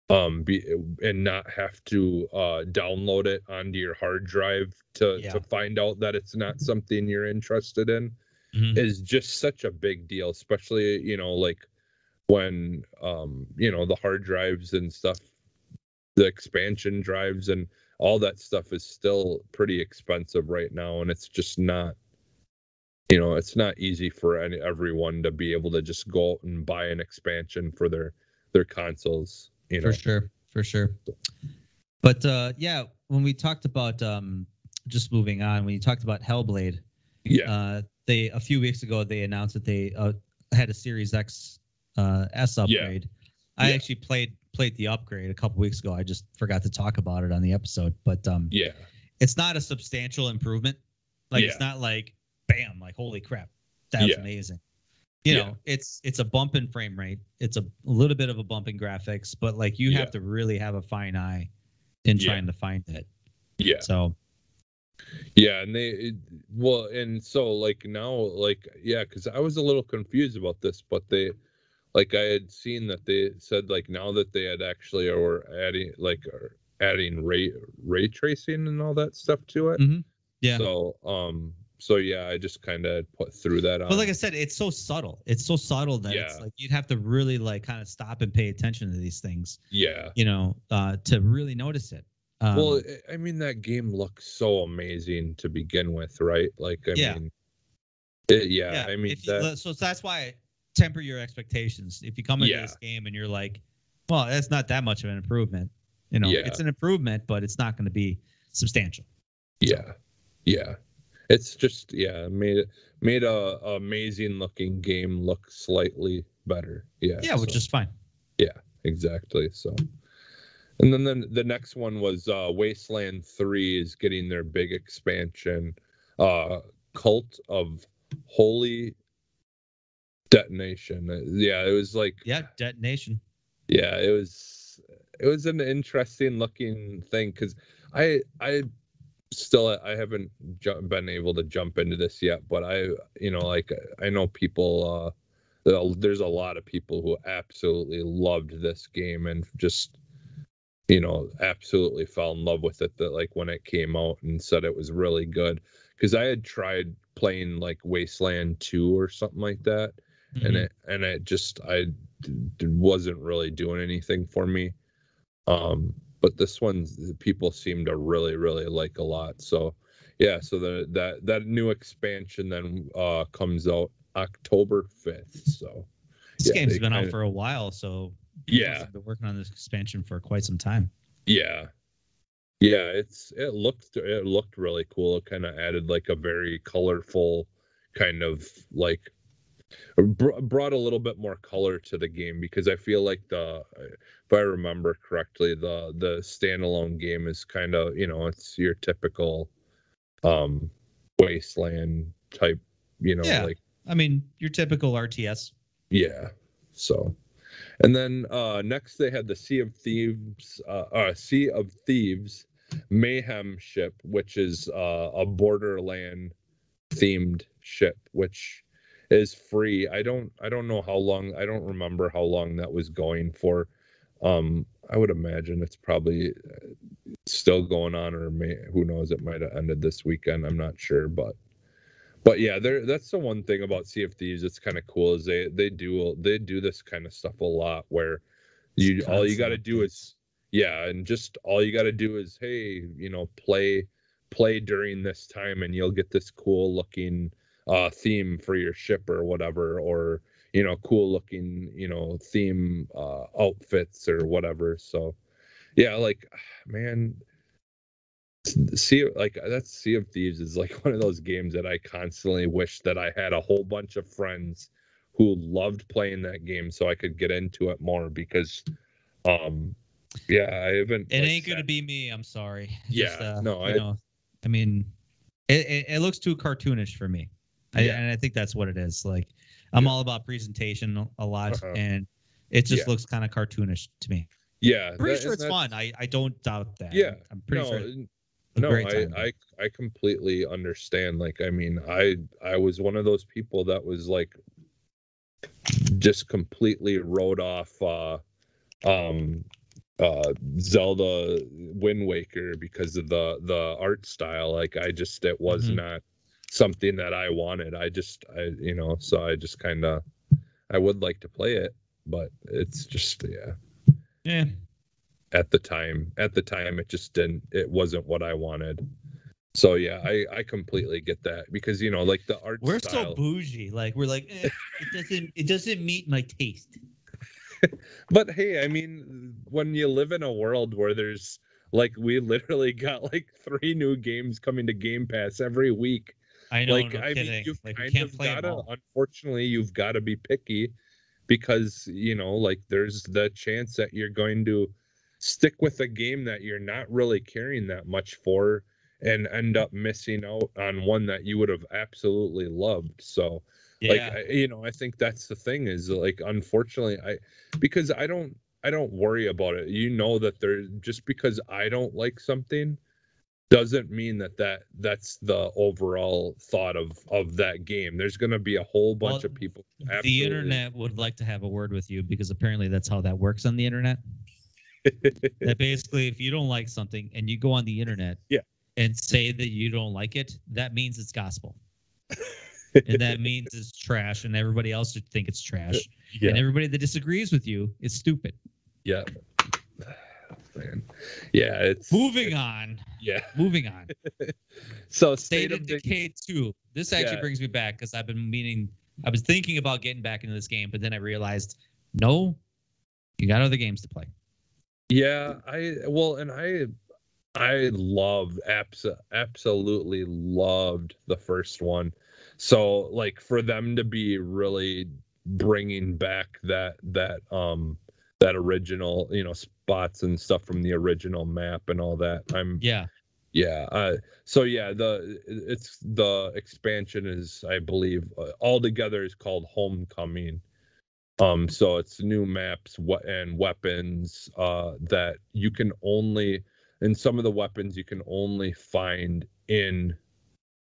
and not have to download it onto your hard drive to find out that it's not something you're interested in, is just such a big deal, especially like when the hard drives and stuff, the expansion drives and all that stuff is still pretty expensive right now, and it's just not it's not easy for everyone to be able to just go out and buy an expansion for their consoles. For sure. But yeah, when we talked about just moving on, when you talked about Hellblade, they a few weeks ago they announced that they had a Series X S upgrade. I actually played the upgrade a couple weeks ago. I just forgot to talk about it on the episode, but it's not a substantial improvement. Like it's not like bam, like holy crap, that's amazing. You know, it's a bump in frame rate. It's a little bit of a bump in graphics, but like you have to really have a fine eye in trying to find it. Yeah. So. Yeah, and so like now, like because I was a little confused about this, but they, like I had seen that they said like now that they had actually are adding ray tracing and all that stuff to it. Mm-hmm. Yeah. So yeah, I just kind of threw that on. But like I said, it's so subtle. It's so subtle that it's like you'd have to really like kind of stop and pay attention to these things. Yeah. You know, to really notice it. Well, I mean, that game looks so amazing to begin with, right? Like, I mean, I mean, so that's why temper your expectations. If you come into this game and you're like, well, that's not that much of an improvement. You know, it's an improvement, but it's not going to be substantial. Yeah. Yeah. It's just, made a amazing looking game look slightly better. Yeah. Yeah, which is fine. Yeah, exactly. So. And then the next one was Wasteland 3 is getting their big expansion, Cult of Holy Detonation. It was like Detonation. Yeah, it was an interesting looking thing because I haven't been able to jump into this yet, but I know people. There's a lot of people who absolutely loved this game and just. Absolutely fell in love with it that like when it came out and said it was really good because I had tried playing like Wasteland 2 or something like that and it just wasn't really doing anything for me. But this one people seem to really, really like a lot. So so that new expansion then comes out October 5th. So this game's been out for a while, so I've been working on this expansion for quite some time. Yeah, it looked really cool. It kind of added like a very colorful kind of like brought a little bit more color to the game because I feel like if I remember correctly, the standalone game is kind of it's your typical Wasteland type, like I mean your typical RTS. Yeah, so. And then next they had the Sea of Thieves Mayhem ship, which is a Borderland themed ship, which is free. I don't know how long. I don't remember how long that was going for. I would imagine it's probably still going on, or who knows? It might have ended this weekend. I'm not sure, but yeah, that's the one thing about Sea of Thieves. It's kind of cool is they do this kind of stuff a lot where all you got to do is hey, play during this time and you'll get this cool looking theme for your ship or whatever, or cool looking theme outfits or whatever. So yeah, like man. Sea of Thieves is like one of those games that I constantly wish that I had a whole bunch of friends who loved playing that game so I could get into it more because I haven't. It ain't gonna be me. I'm sorry. I mean, it looks too cartoonish for me, and I think that's what it is. Like I'm all about presentation a lot, and it just looks kind of cartoonish to me. Yeah, I'm pretty sure it's fun. I don't doubt that. Yeah, I'm pretty sure. I completely understand. Like, I mean, I was one of those people that was like, just completely wrote off Zelda Wind Waker because of the art style. Like, it was not something that I wanted. So I just kind of, I would like to play it, but it's just, yeah. At the time, it just didn't. It wasn't what I wanted. So yeah, I completely get that because like the art We're style. so bougie. Like we're like, it doesn't meet my taste. But hey, I mean, when you live in a world where there's like we literally got like 3 new games coming to Game Pass every week. I know, Like, no I mean, kidding. you've Like we kind can't of play them gotta, all. unfortunately, you've got to be picky because, like there's the chance that you're going to stick with a game that you're not really caring that much for and end up missing out on one that you would have absolutely loved. So, like, Yeah. I think that's the thing is like, unfortunately, because I don't worry about it. That there just because I don't like something doesn't mean that's the overall thought of that game. There's going to be a whole bunch Well, of people the absolutely. internet would like to have a word with you because apparently that's how that works on the internet. That basically, if you don't like something and you go on the internet Yeah. and say that you don't like it, that means it's gospel. And that means it's trash, and everybody else should think it's trash. Yeah. And everybody that disagrees with you is stupid. Yeah. Man. Yeah, it's moving on. Yeah. Moving on. So State of Decay 2. This actually brings me back because I was thinking about getting back into this game, but then I realized, no, you got other games to play. Yeah, I absolutely loved the first one. So like for them to be really bringing back that original, spots and stuff from the original map and all that. So yeah, the expansion is, I believe, altogether is called Homecoming. So it's new maps and weapons that you can only, and some of the weapons you can only find in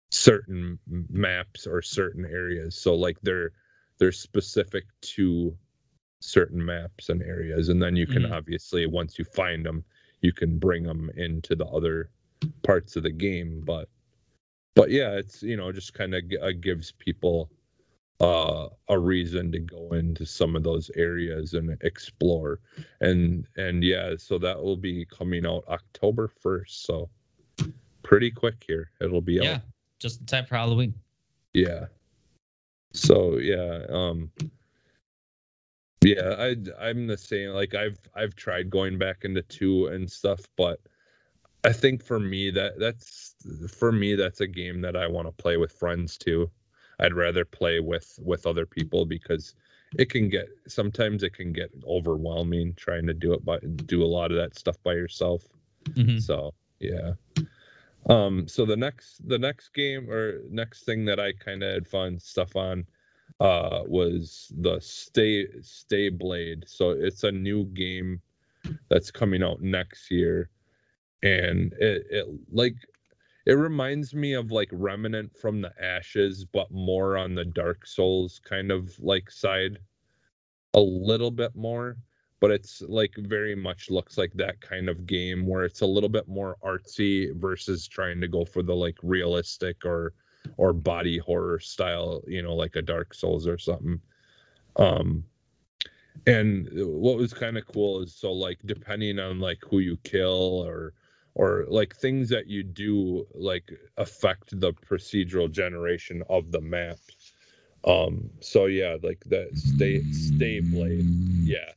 certain maps or certain areas. So like they're specific to certain maps and areas, and then you can obviously, once you find them, you can bring them into the other parts of the game. But yeah, it's just kind of gives people a reason to go into some of those areas and explore. And yeah, so that will be coming out October 1st, so pretty quick here it'll be out. Just in time for Halloween. Yeah, so I'm the same. Like I've tried going back into 2 and stuff, but I think for me that's a game that I want to play with friends too. I'd rather play with other people because sometimes it can get overwhelming trying to do a lot of that stuff by yourself. So yeah. So the next game or next thing that I kind of had fun stuff on was the Stay Blade. So it's a new game that's coming out next year, and it reminds me of like Remnant from the Ashes, but more on the Dark Souls kind of like side, a little bit more. But it's like very much looks like that kind of game where it's a little bit more artsy versus trying to go for the like realistic or body horror style, like a Dark Souls or something. And what was kind of cool is, so like depending on like who you kill or like things that you do like affect the procedural generation of the map. So yeah, like that Stay Blade. Yeah.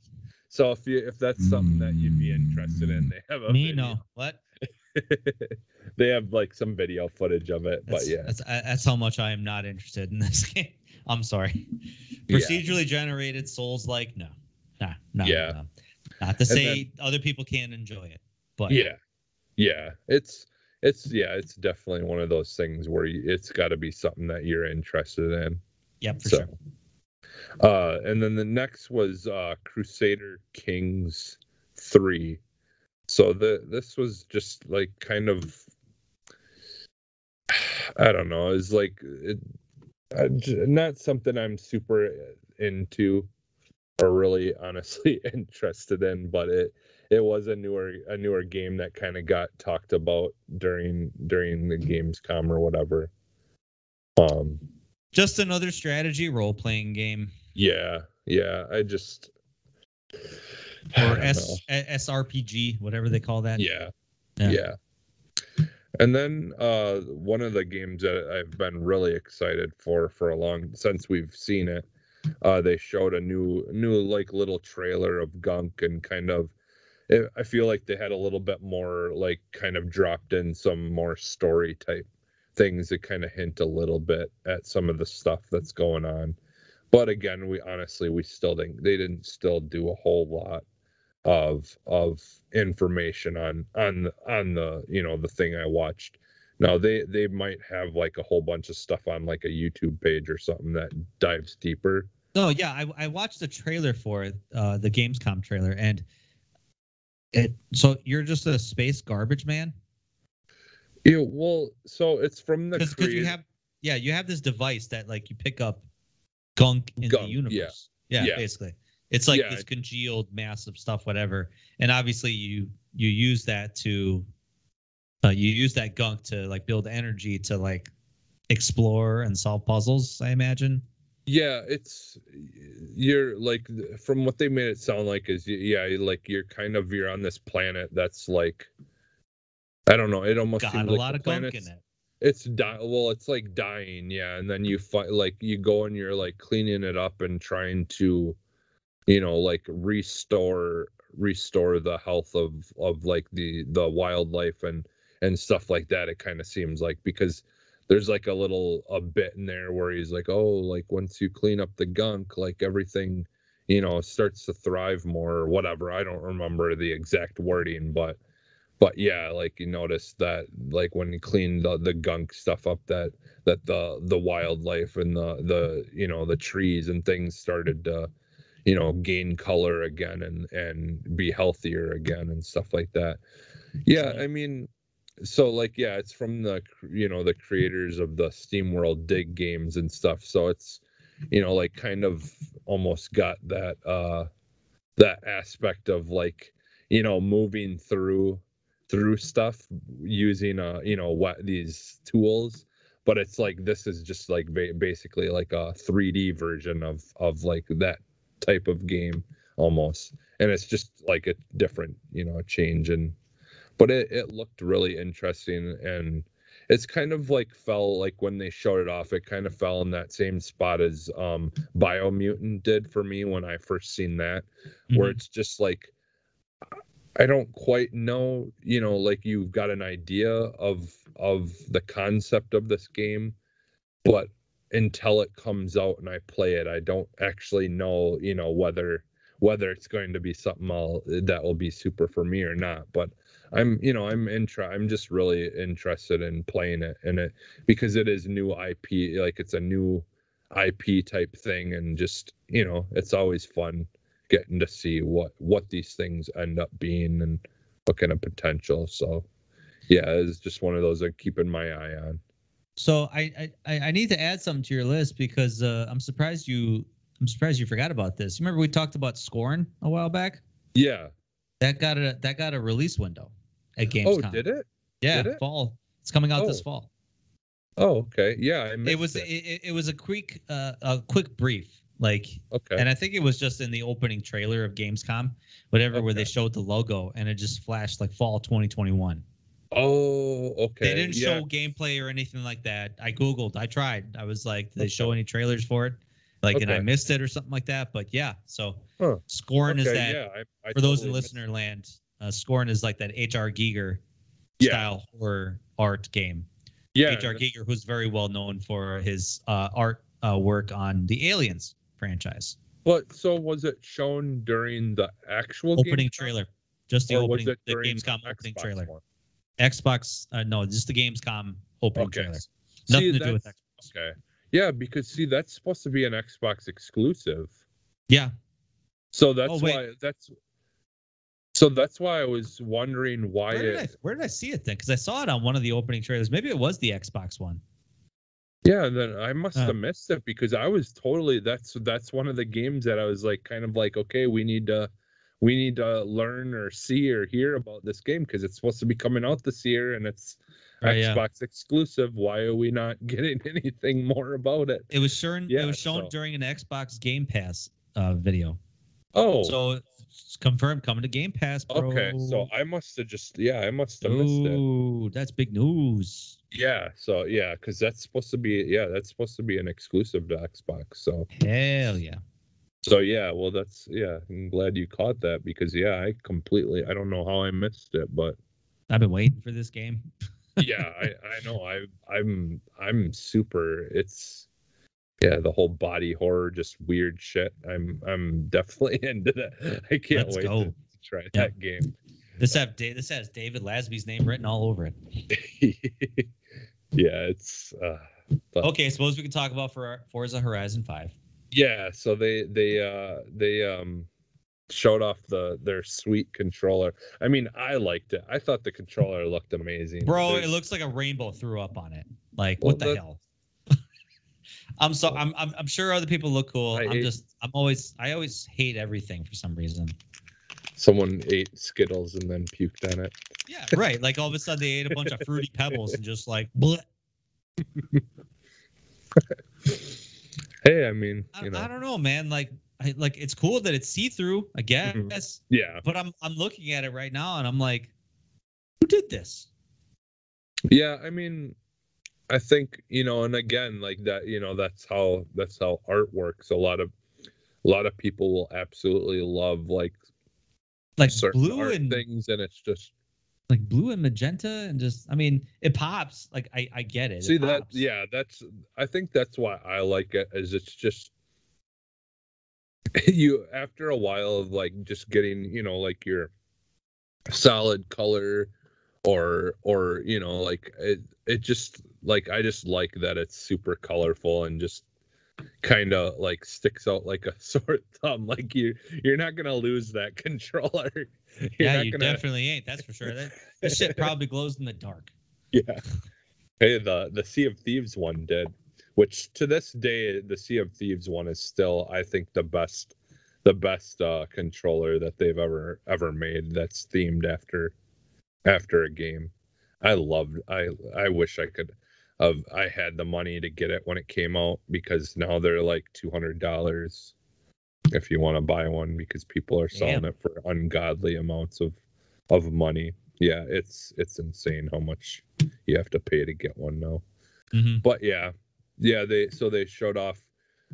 So if that's something that you'd be interested in, they have a video. No. What? They have like some video footage of it, but yeah. That's how much I am not interested in this game. I'm sorry. Procedurally generated Souls like no. No. Not to say other people can't enjoy it, but yeah. It's definitely one of those things where it's got to be something that you're interested in. Yep, for sure. And then the next was Crusader Kings 3. So this was just like kind of, I don't know, it's like not something I'm super into or really honestly interested in, but it was a newer game that kind of got talked about during the GamesCom or whatever. Just another strategy role-playing game. Yeah. I just or SRPG, whatever they call that. Yeah. And then one of the games that I've been really excited for a long since we've seen it, they showed a new like little trailer of Gunk, and kind of I feel like they had a little bit more, like, kind of dropped in some more story type things that kind of hint a little bit at some of the stuff that's going on. But again, we still didn't they didn't still do a whole lot of information on the, the thing I watched. Now they might have like a whole bunch of stuff on like a YouTube page or something that dives deeper. Oh yeah, I watched the trailer for it, the Gamescom trailer, and so you're just a space garbage man? Yeah, well, so it's from the Because you have this device that, like, you pick up gunk in the universe. Yeah, basically. It's like this congealed massive stuff, whatever. And obviously you use that to gunk to, like, build energy to, like, explore and solve puzzles, I imagine. Yeah, you're like, from what they made it sound like, is like you're on this planet that's like, I don't know, it almost got seems a like lot of gunk in it. It's it's like dying, yeah, and then you fight, like, you go and you're like cleaning it up and trying to, like, restore the health of like the wildlife and stuff like that. It kind of seems like, because there's like a bit in there where he's like, oh, like, once you clean up the gunk, like, everything, starts to thrive more or whatever. I don't remember the exact wording, but yeah, like, you notice that, like, when you clean the gunk stuff up, that the wildlife and the trees and things started to, gain color again and be healthier again and stuff like that. Yeah, I mean, so, like, yeah, it's from the creators of the SteamWorld Dig games and stuff. So it's, like, kind of almost got that aspect of, like, moving through stuff using what these tools. But it's like, this is just like basically like a 3D version of like that type of game almost. And it's just like a different, change. And but it looked really interesting, and it's kind of like fell, like, when they showed it off, it kind of fell in that same spot as Biomutant did for me when I first seen that, where it's just like, I don't quite know, like, you've got an idea of the concept of this game, but until it comes out and I play it, I don't actually know, whether it's going to be something that will be super for me or not. But I'm just really interested in playing it, and it, because it is new IP, like, it's a new IP type thing, and just, it's always fun getting to see what these things end up being and what kind of potential. So yeah, it's just one of those I'm keeping my eye on. So I need to add something to your list, because I'm surprised you forgot about this. You remember we talked about Scorn a while back? Yeah. That got a release window at Gamescom. Oh, did it? Yeah, did it? fall. It's coming out this fall. Oh, okay. Yeah, it was a quick brief, like, okay. And I think it was just in the opening trailer of Gamescom, where they showed the logo, and it just flashed like fall 2021. Oh, okay. They didn't show gameplay or anything like that. I Googled, I tried. I was like, did they show any trailers for it? Like, and I missed it or something like that. But yeah, so Scorn is that. Yeah, I for those in listener land, Scorn is like that H.R. Giger style horror art game. Yeah, H.R. Giger, who's very well known for his art work on the Aliens franchise. But so was it shown during the actual opening trailer? Just the opening, the Gamescom opening trailer. One? Xbox, no, just the Gamescom opening trailer. Nothing to do with Xbox. Okay. Yeah, because that's supposed to be an Xbox exclusive. Yeah. So that's why I was wondering why where did I see it then? Because I saw it on one of the opening trailers. Maybe it was the Xbox one. Yeah, then I must have missed it, because I was totally that's one of the games that I was like, kind of like, okay, we need to learn or see or hear about this game, because it's supposed to be coming out this year and it's Xbox exclusive. Why are we not getting anything more about it? It was shown. It was shown during an Xbox Game Pass video. Oh, So it's confirmed coming to Game Pass, okay. bro. So I must have missed it. Oh, that's big news. Yeah. So yeah, because that's supposed to be an exclusive to Xbox. Hell yeah. So yeah, well I'm glad you caught that because I don't know how I missed it, but I've been waiting for this game. yeah, I know I'm super. It's the whole body horror, just weird shit. I'm definitely into that. I can't Let's wait go. to try Yeah. that game. This has David Lasby's name written all over it. Yeah, it's Okay, suppose we can talk about Forza Horizon 5. yeah, so they showed off their sweet controller. I mean, I liked it. I thought the controller looked amazing. Bro, it looks like a rainbow threw up on it. Like, Well, what the hell? I'm sure other people look cool. I always hate everything for some reason. Someone ate Skittles and then puked on it. Yeah, right. Like all of a sudden they ate a bunch of Fruity Pebbles and just like bleh. Hey, I mean, I don't know, man. Like it's cool that it's see-through, I guess. Mm-hmm. Yeah. But I'm looking at it right now and I'm like, who did this? Yeah, I mean, I think, and again, like that, that's how art works. A lot of people will absolutely love like certain blue art and things, and it's just like blue and magenta and just, I mean, it pops. Like I get it. See it that? pops. Yeah, I think that's why I like it. Is it's just you after a while of like just getting like your solid color or like it just like I just like that it's super colorful and just kind of like sticks out like a sore thumb. Like you're not gonna lose that controller. You definitely ain't. That's for sure. This shit probably glows in the dark. Yeah. Hey, the Sea of Thieves one did, which to this day the Sea of Thieves one is still, I think, the best controller that they've ever made. That's themed after a game. I wish I could have. I had the money to get it when it came out because now they're like $200 if you want to buy one because people are selling it for ungodly amounts of money. Yeah, it's insane how much you have to pay to get one now. Mm-hmm. But they showed off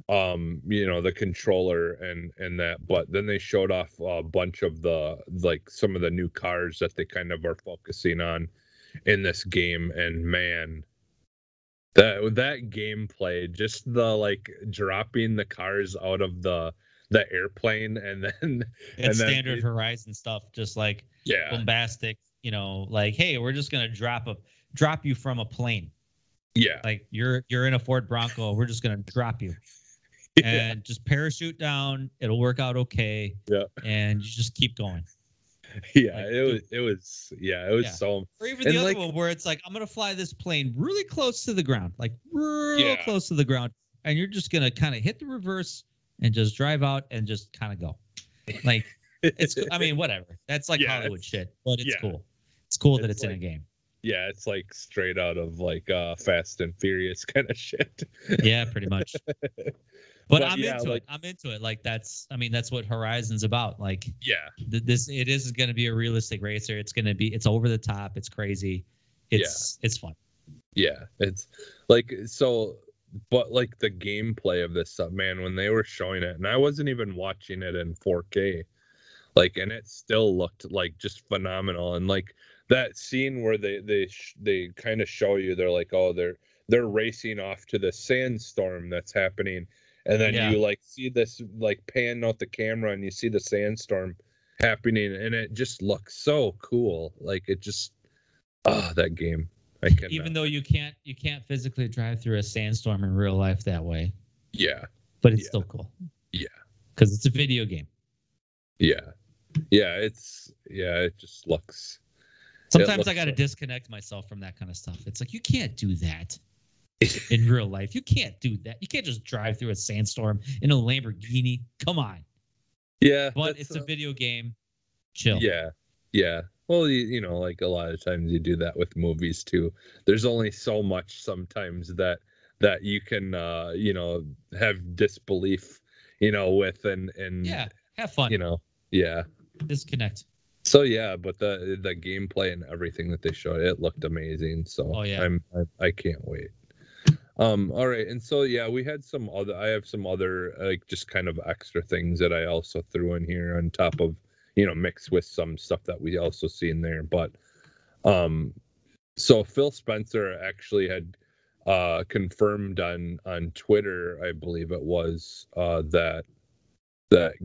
the controller and that, but then they showed off a bunch of some of the new cars that they kind of are focusing on in this game, and man, that gameplay, just the like dropping the cars out of the airplane and then it's standard Horizon stuff, just like bombastic, like, hey, we're just gonna drop you from a plane. Yeah, like you're in a Ford Bronco, we're just gonna drop you and just parachute down. It'll work out okay. Yeah, and you just keep going. Yeah, like, it was so. Or even the other one where it's like, I'm gonna fly this plane really close to the ground, like real close to the ground, and you're just gonna kind of hit the reverse and just drive out and just kind of go. Like it's, I mean, whatever. That's like Hollywood shit, but it's cool. It's cool that it's like, in a game. Yeah, it's like straight out of like Fast and Furious kind of shit. Yeah, pretty much. But I'm into it. I'm into it. Like that's what Horizon's about. Like it is going to be a realistic racer. It's over the top. It's crazy. It's fun. Yeah, it's like so. But like the gameplay of this stuff, man, when they were showing it, and I wasn't even watching it in 4K, like, and it still looked like just phenomenal. And like that scene where they kind of show you, they're like, oh, they're racing off to the sandstorm that's happening, and then you like see this like pan out the camera and you see the sandstorm happening, and it just looks so cool. Like it just that game. Even though you can't physically drive through a sandstorm in real life that way. Yeah. But it's still cool. Yeah. Because it's a video game. Yeah. Yeah. It just looks. Sometimes I got to disconnect myself from that kind of stuff. It's like, you can't do that in real life. You can't do that. You can't just drive through a sandstorm in a Lamborghini. Come on. Yeah. But it's a video game. Chill. Yeah. Yeah. Well, like a lot of times you do that with movies too. There's only so much sometimes that you can, have disbelief, with and Have fun. Yeah. Disconnect. So yeah, but the gameplay and everything that they showed, it looked amazing. So I can't wait. All right, and so yeah, we had I have some other like just kind of extra things that I also threw in here on top of mixed with some stuff that we also seen there. But so Phil Spencer actually had confirmed on Twitter, I believe it was, that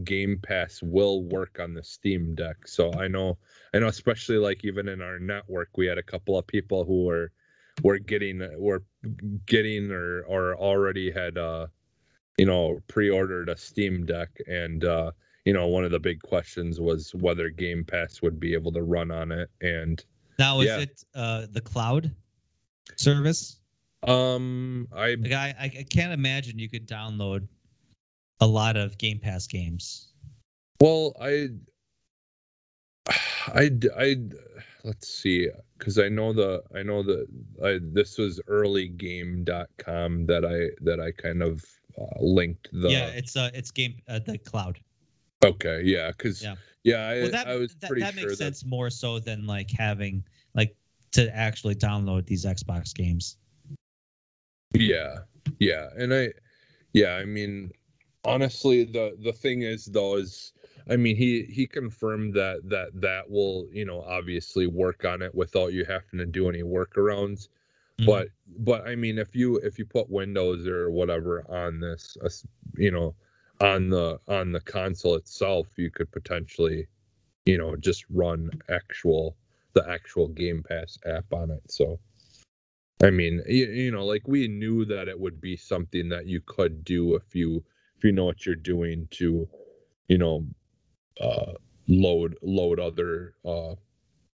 Game Pass will work on the Steam Deck. So I know especially like even in our network, we had a couple of people who were getting or already had pre-ordered a Steam Deck, and one of the big questions was whether Game Pass would be able to run on it. And now is it the cloud service? I can't imagine you could download a lot of Game Pass games. Well, I let's see, because I know this was earlygame.com that I kind of linked the. Yeah, it's game the cloud. Okay, yeah, because I was pretty sure that makes sense more so than like having like to actually download these Xbox games. Yeah, and I mean, honestly, the thing is though is, I mean, he confirmed that will obviously work on it without you having to do any workarounds. Mm-hmm. But I mean, if you put Windows or whatever on this, on the console itself, you could potentially just run the actual Game Pass app on it. So I mean, like we knew that it would be something that you could do if you know what you're doing to load other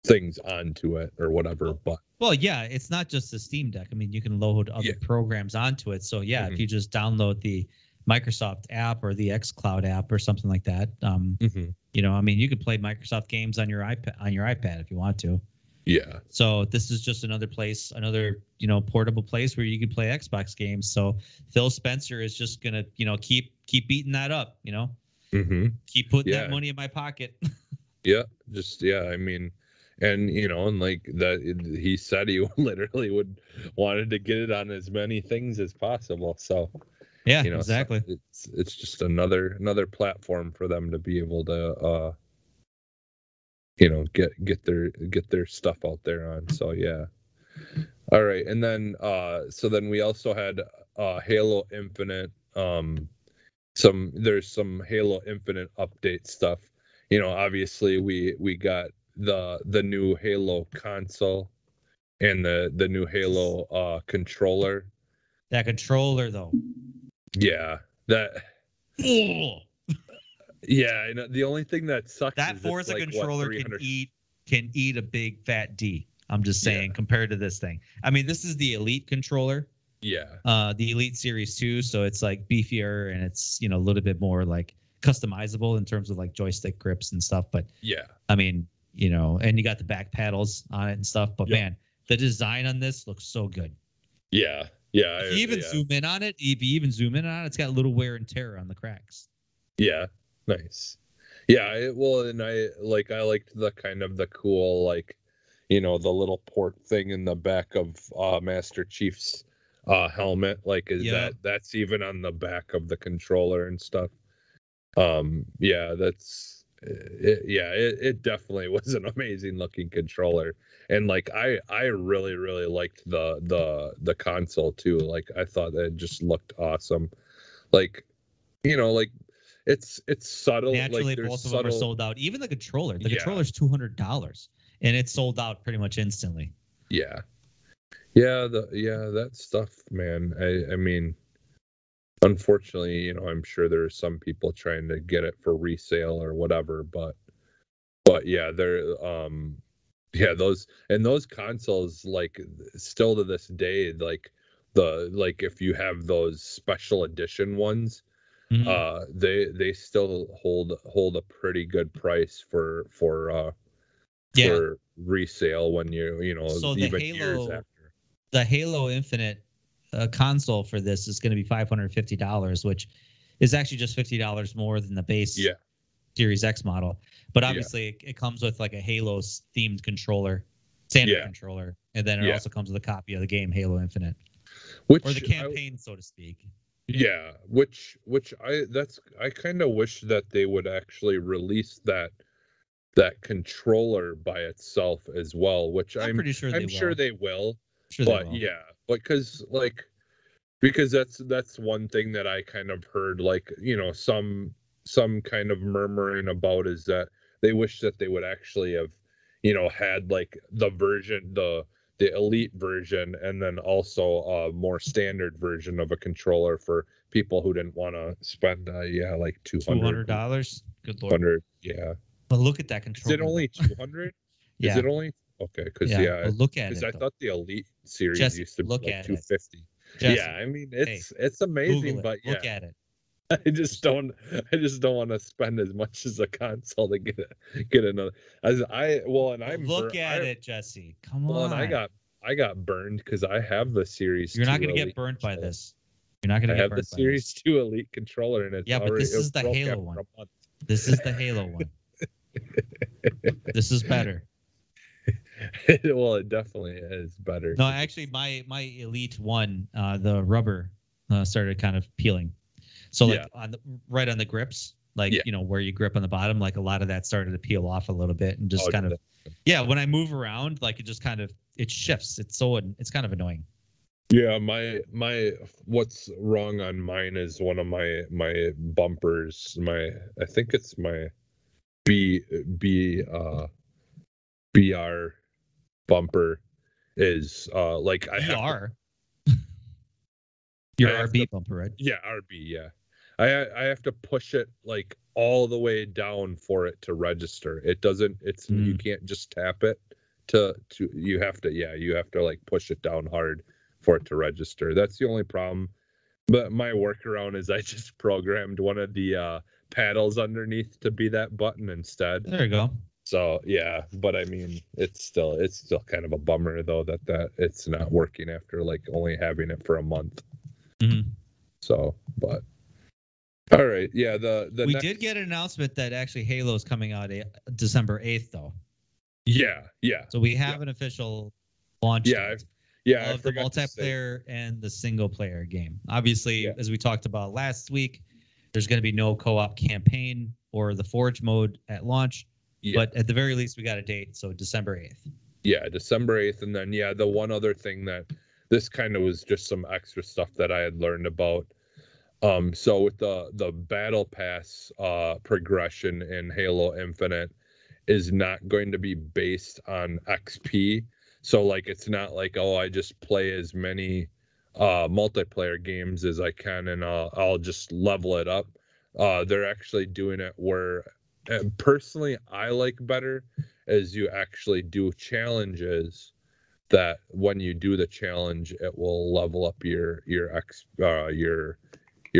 things onto it or whatever. But yeah, it's not just the Steam Deck. I mean, you can load other programs onto it. So yeah, mm-hmm. If you just download the Microsoft app or the xCloud app or something like that, mm-hmm. I mean, you could play Microsoft games on your iPad if you want to. Yeah. So this is just another portable place where you can play Xbox games. So Phil Spencer is just gonna keep beating that up. Mm-hmm. Keep putting that money in my pocket. I mean, and and like that, he said he literally wanted to get it on as many things as possible. So yeah, exactly. So it's just another platform for them to be able to get their stuff out there on. So yeah. All right, and then so then we also had Halo Infinite. There's some Halo Infinite update stuff. Obviously we got the new Halo console and the new Halo controller. That controller though. Yeah, that. Yeah, the only thing that sucks that is Forza like, controller can eat a big fat D. I'm just saying, compared to this thing. I mean, this is the Elite controller. Yeah. The Elite Series 2, so it's like beefier and it's a little bit more like customizable in terms of like joystick grips and stuff. But yeah, I mean, and you got the back paddles on it and stuff. But man, the design on this looks so good. Yeah. If you even zoom in on it, it's got a little wear and tear on the cracks. Yeah. Nice. Yeah, and I liked the kind of the cool, like, the little port thing in the back of Master Chief's helmet, like that's even on the back of the controller and stuff. That's it definitely was an amazing looking controller, and like I really liked the console too. Like I thought that it just looked awesome. Like like it's subtle. Naturally, like, both of them are sold out. Even the controller. The controller's $200, and it's sold out pretty much instantly. Yeah. That stuff, man. I mean, unfortunately, I'm sure there are some people trying to get it for resale or whatever, but yeah, they're those consoles, like, still to this day, like if you have those special edition ones, mm-hmm. They still hold a pretty good price for resale when so even years after. The Halo Infinite console for this is going to be $550, which is actually just $50 more than the base Series X model. But Yeah. obviously, it comes with like a Halo themed controller, standard Yeah. controller, and then it Yeah. also comes with a copy of the game Halo Infinite, Which or the campaign, so to speak. Yeah, which I kind of wish that they would actually release that controller by itself as well, which I'm pretty sure I'm sure they will. Sure they But will. yeah, because that's one thing that I kind of heard, like, some kind of murmuring about, is that they wish that they would actually have, had like the elite version, and then also a more standard version of a controller for people who didn't want to spend like $200. Good lord. 100. Yeah. But look at that Is controller. it only 200? Yeah. Is it only okay? Because But look at it. because I thought the elite series Just used to be look like at 250. Jesse, Yeah, I mean it's amazing, Google but it. Look at it. I just don't want to spend as much as a console to get another. Look at it, Jesse. Come on. Well, and I got burned because I have the Series. You're not 2 going to get Elite burnt by controller. this. You're not going to get burnt by this. I have the Series 2 Elite controller, and it's but already, this is the broke Halo after one. a month. This is the Halo one. This is better. Well, it definitely is better. No, actually, my Elite one, the rubber started kind of peeling. So like right on the grips, like where you grip on the bottom, like a lot of that started to peel off a little bit, and just when I move around, like it just kind of shifts. It's kind of annoying. Yeah, my what's wrong on mine is one of my bumpers. I think it's my BR bumper is like I BR. Your RB bumper, right? Yeah, RB. Yeah, I have to push it like all the way down for it to register. It doesn't. You can't just tap it to. You have to like push it down hard for it to register. That's the only problem. But my workaround is I just programmed one of the paddles underneath to be that button instead. There you go. So yeah, but I mean, it's still kind of a bummer though that it's not working after like only having it for a month. Mm-hmm. So, but all right, yeah. We did get an announcement that actually Halo is coming out December 8th, though. Yeah. So we have an official launch date of the multiplayer and the single player game. Obviously, as we talked about last week, there's going to be no co-op campaign or the Forge mode at launch. Yeah. But at the very least, we got a date, so December 8th. Yeah, December 8th, and then the one other thing that this kind of was just some extra stuff that I had learned about. So with the battle pass progression in Halo Infinite is not going to be based on XP. So like it's not like, oh, I just play as many multiplayer games as I can and I'll just level it up. They're actually doing it where personally I like better is you actually do challenges that when you do the challenge it will level up your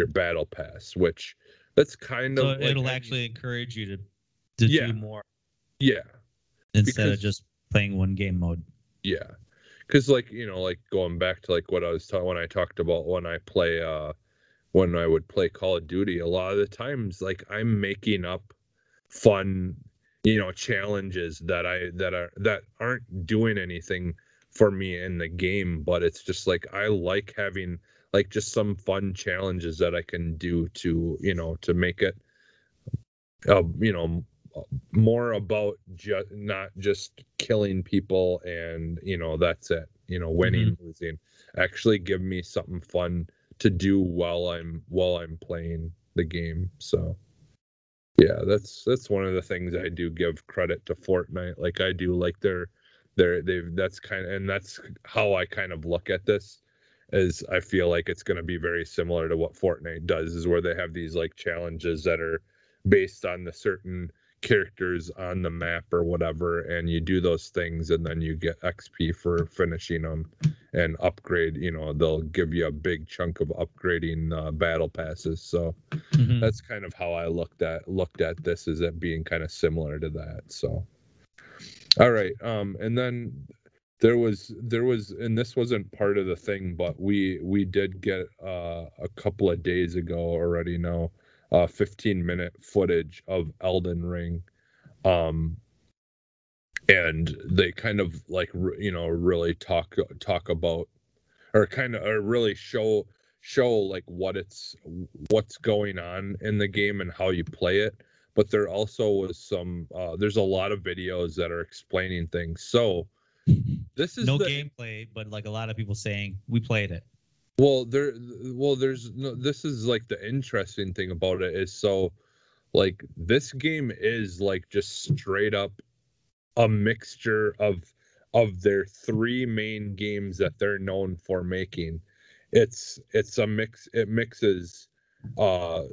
battle pass, which that's kind of so it'll actually encourage you to do more. Yeah. Instead of just playing one game mode. Yeah. Because like going back to like what I was talking when I talked about when I would play Call of Duty, a lot of the times like I'm making up fun challenges that aren't doing anything for me in the game, but it's just like I like having like just some fun challenges that I can do to make it more about not just killing people and that's it, winning, losing. Actually give me something fun to do while I'm playing the game. So yeah, that's one of the things I do give credit to Fortnite. Like I do like that's how I kind of look at this, is I feel like it's going to be very similar to what Fortnite does, is where they have these like challenges that are based on the certain characters on the map or whatever, and you do those things and then you get XP for finishing them and upgrade. They'll give you a big chunk of upgrading battle passes. So that's kind of how I looked at this, as it being kind of similar to that. So all right, and then there was and this wasn't part of the thing, but we did get a couple of days ago already now 15-minute footage of Elden Ring. And they kind of like really talk about, or kind of, or really show like what's going on in the game and how you play it. But there also was some there's a lot of videos that are explaining things. So this is no gameplay, but like a lot of people saying we played it. There's no, this is like the interesting thing about it is, so like this game is like just straight up a mixture of their three main games that they're known for making. It's a mix. It mixes the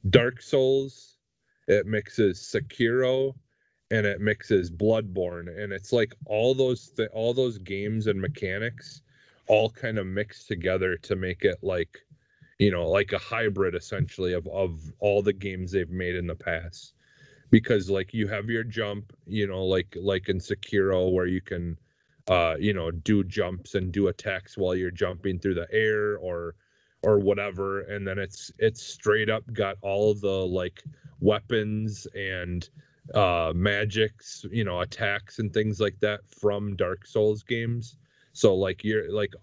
Dark Souls, it mixes Sekiro, and it mixes Bloodborne, and it's like all those games and mechanics all kind of mixed together to make it like, like a hybrid essentially of all the games they've made in the past. Because like you have your jump, like in Sekiro, where you can do jumps and do attacks while you're jumping through the air or whatever, and then it's straight up got all the like weapons and magics, attacks and things like that from Dark Souls games. So like you're like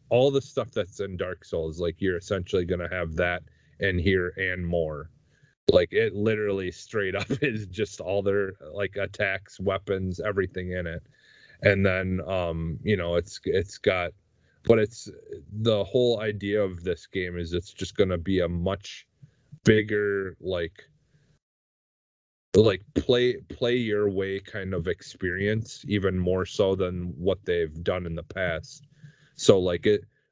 all the stuff that's in Dark Souls, like you're essentially gonna have that in here and more. Like it literally straight up is just all their like attacks, weapons, everything in it. And then it's got, but it's the whole idea of this game is it's just gonna be a much bigger like play your way kind of experience, even more so than what they've done in the past. So like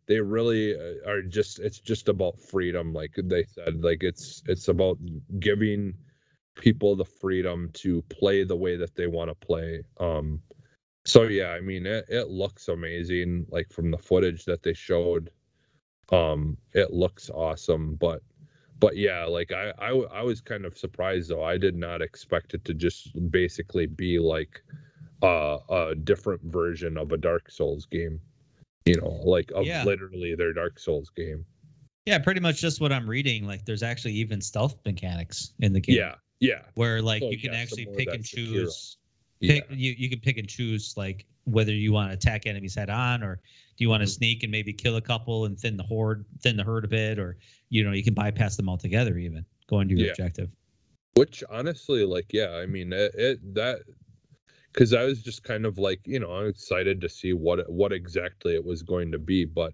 they really are just, it's just about freedom, like they said. Like it's about giving people the freedom to play the way that they want to play. So yeah, I mean it looks amazing, like from the footage that they showed. It looks awesome, but yeah, like I was kind of surprised though. I did not expect it to just basically be like a different version of a Dark Souls game. Like literally their Dark Souls game. Yeah, pretty much just what I'm reading. Like there's actually even stealth mechanics in the game. Yeah. Where like you can actually pick and choose. You can pick and choose like whether you want to attack enemies head on, or do you want to sneak and maybe kill a couple and thin the herd a bit, or you can bypass them altogether, even going to your objective. Which honestly, like, yeah, I mean that, because I was just kind of like, I'm excited to see what exactly it was going to be, but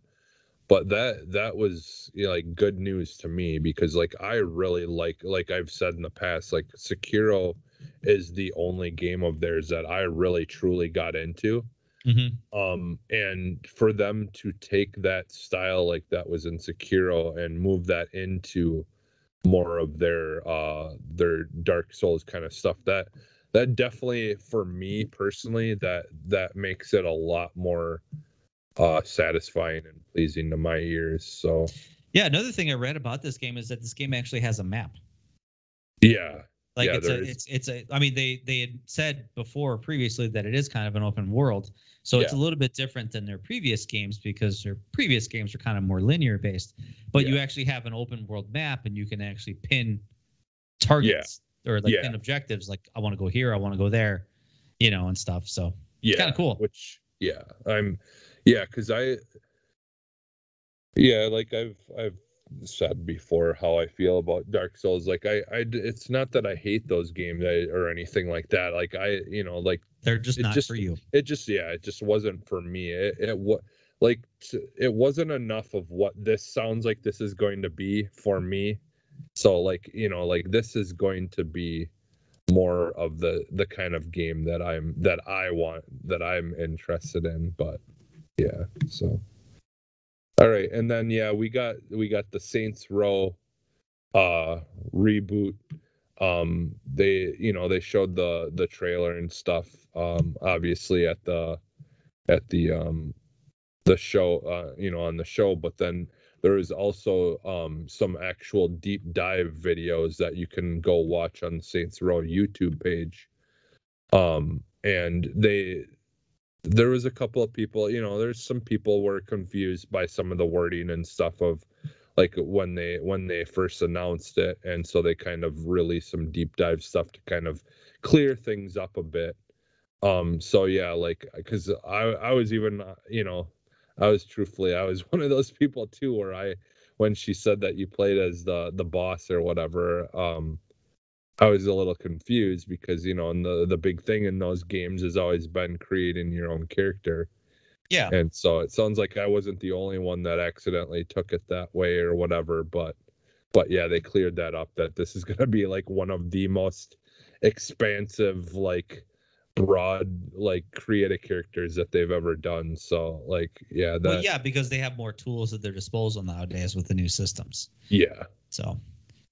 that was like good news to me, because like I really like I've said in the past, like Sekiro is the only game of theirs that I really truly got into. And for them to take that style like that was in Sekiro and move that into more of their Dark Souls kind of stuff, that definitely, for me personally, that makes it a lot more satisfying and pleasing to my ears. So yeah, another thing I read about this game is that this game actually has a map. Yeah. Like it's a I mean they had said previously that it is kind of an open world. So it's a little bit different than their previous games, because their previous games are kind of more linear based. But you actually have an open world map, and you can actually pin targets or like pin objectives, like I want to go here, I want to go there, and stuff. So it's kind of cool. Which because like I've said before how I feel about Dark Souls. Like I it's not that I hate those games or anything like that. Like like they're just not for you. It just wasn't for me. It wasn't enough of what this sounds like this is going to be for me. So like like this is going to be more of the kind of game that I'm interested in. But yeah, so all right. And then we got the Saints Row reboot. They showed the trailer and stuff, obviously at the show, on the show, but then there is also some actual deep dive videos that you can go watch on the Saints Row YouTube page. And there was a couple of people, there's some people were confused by some of the wording and stuff of like when they first announced it, and so they kind of released some deep dive stuff to kind of clear things up a bit. So yeah, like, because I was even, I was one of those people too, where when she said that you played as the boss or whatever, I was a little confused because, and the big thing in those games has always been creating your own character. Yeah. And so it sounds like I wasn't the only one that accidentally took it that way or whatever, but yeah, they cleared that up, that this is going to be like one of the most expansive, like broad, like creative characters that they've ever done. So like, yeah, Well, yeah, because they have more tools at their disposal nowadays with the new systems. Yeah. So,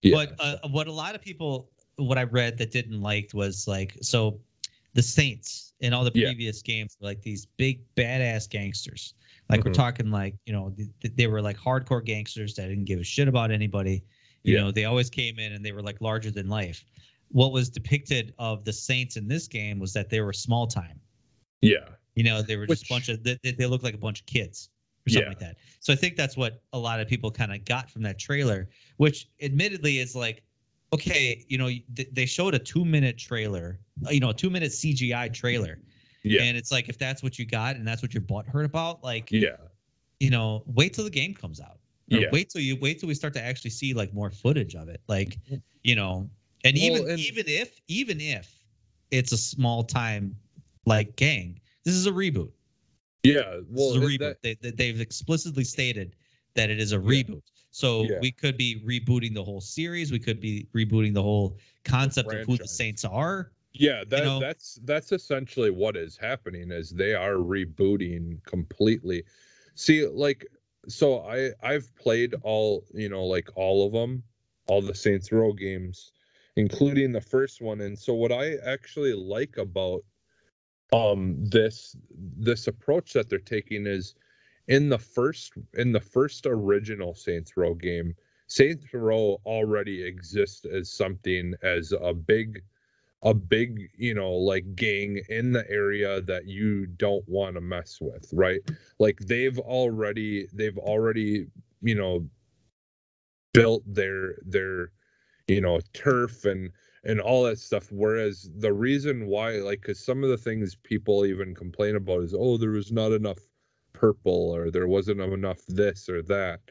Yeah. but what a lot of people, what I read that didn't like was like, so the Saints in all the previous games were like these big badass gangsters. Like we're talking like, they were like hardcore gangsters that didn't give a shit about anybody. You know, they always came in and they were like larger than life. What was depicted of the Saints in this game was that they were small time. Yeah. They were just a bunch of, they looked like a bunch of kids or something like that. So I think that's what a lot of people kind of got from that trailer, which admittedly is like, okay, they showed a 2-minute trailer, a 2-minute CGI trailer. Yeah. And it's like, if that's what you got and that's what your butt hurt about, like, wait till the game comes out. Or wait till we start to actually see like more footage of it. Like, and even if it's a small time like gang, this is a reboot. Yeah, well, this is a reboot. They've explicitly stated that it is a reboot. So we could be rebooting the whole series. We could be rebooting the whole concept of who the Saints are. Yeah, that's essentially what is happening, is they are rebooting completely. See, like, so I've played all, like all of them, all the Saints Row games, including the first one. And so what I actually like about this approach that they're taking is, in the first original Saints Row game, Saints Row already exists as something, as a big like gang in the area that you don't want to mess with, right? Like they've already built their turf and all that stuff. Whereas the reason why, like, because some of the things people even complain about is, oh, there was not enough purple, or there wasn't enough this or that,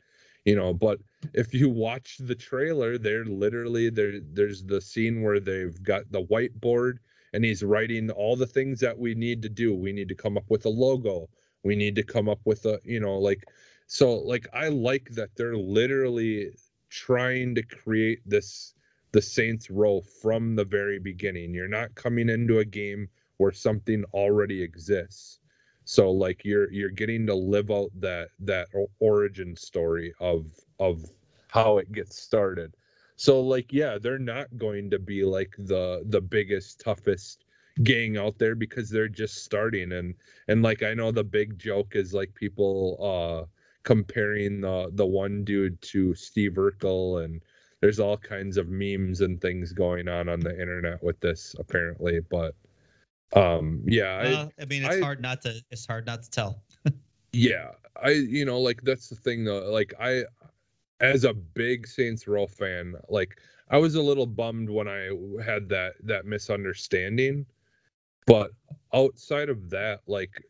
but if you watch the trailer, there's the scene where they've got the whiteboard and he's writing all the things that we need to do. We need to come up with a logo. We need to come up with a, like, so like, I like that they're literally trying to create the Saints Row from the very beginning. You're not coming into a game where something already exists. So like you're getting to live out that origin story of how it gets started. So like, yeah, they're not going to be like the biggest, toughest gang out there, because they're just starting. And like, I know the big joke is like people comparing the one dude to Steve Urkel, and there's all kinds of memes and things going on the internet with this, apparently. But I mean, it's hard not to tell. Yeah, like, that's the thing though. Like, I, as a big Saints Row fan, like, I was a little bummed when I had that misunderstanding. But outside of that, like,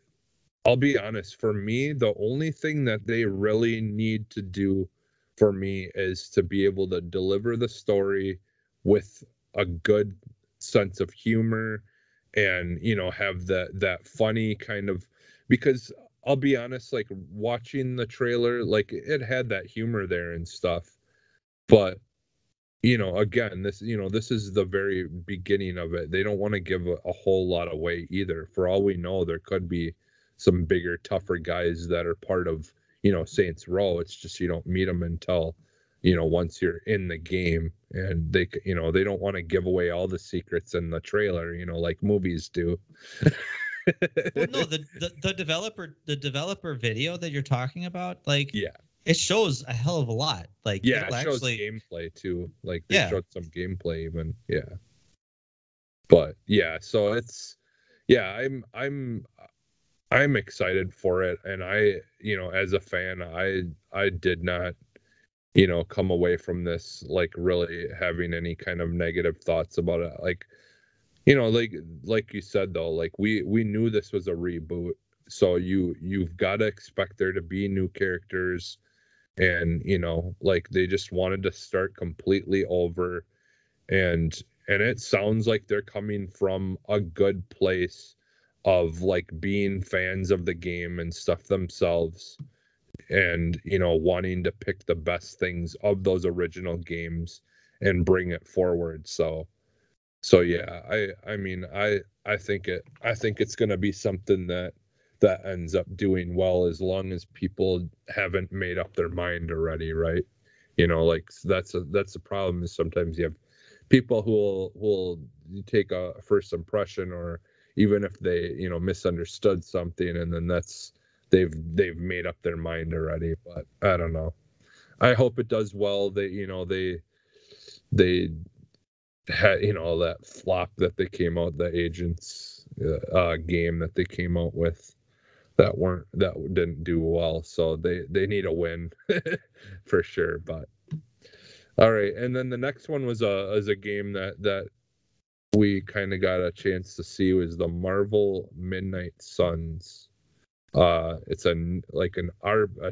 I'll be honest, for me, the only thing that they really need to do for me is to be able to deliver the story with a good sense of humor, and have that funny kind of, because I'll be honest, like, watching the trailer, like, it had that humor there and stuff, but again, this is the very beginning of it. They don't want to give a whole lot away either. For all we know, there could be some bigger, tougher guys that are part of Saints Row. It's just you don't meet them until once you're in the game, and they don't want to give away all the secrets in the trailer, like movies do. Well, no, the developer video that you're talking about, like, it shows a hell of a lot. Like, it shows gameplay too. Like, they showed some gameplay even. But so it's I'm I'm excited for it, and as a fan, I did not, come away from this like really having any kind of negative thoughts about it. Like, like you said though, like we knew this was a reboot, so you've got to expect there to be new characters, and like they just wanted to start completely over, and it sounds like they're coming from a good place of like being fans of the game and stuff themselves, and wanting to pick the best things of those original games and bring it forward. So yeah, I mean I think it's going to be something that ends up doing well, as long as people haven't made up their mind already, right? Like that's the problem, is sometimes you have people who will take a first impression, or even if they misunderstood something, and then they've made up their mind already. But I don't know. I hope it does well. They had that flop that they came out, the agents game that they came out with, that didn't do well, so they need a win for sure. But all right, and then the next one was a game that we kind of got a chance to see, was the Marvel Midnight Suns. It's a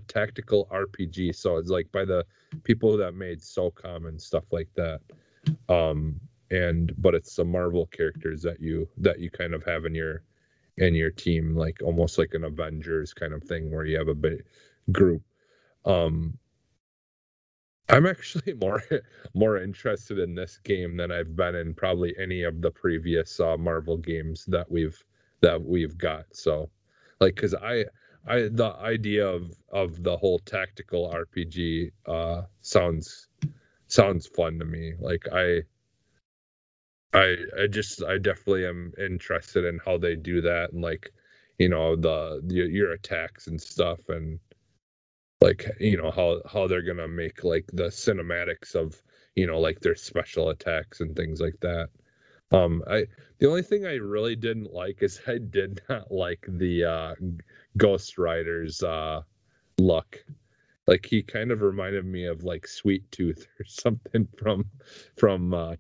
tactical RPG, so it's like by the people that made SOCOM and stuff like that. But it's the Marvel characters that you kind of have in your team, like almost like an Avengers kind of thing, where you have a big group. I'm actually more interested in this game than I've been in probably any of the previous Marvel games that we've got. So, like, because the idea of the whole tactical RPG sounds fun to me. Like I definitely am interested in how they do that, and like your attacks and stuff, and like how they're gonna make like the cinematics of like their special attacks and things like that. I The only thing I really didn't like is I did not like the Ghost Rider's look. Like he kind of reminded me of like Sweet Tooth or something from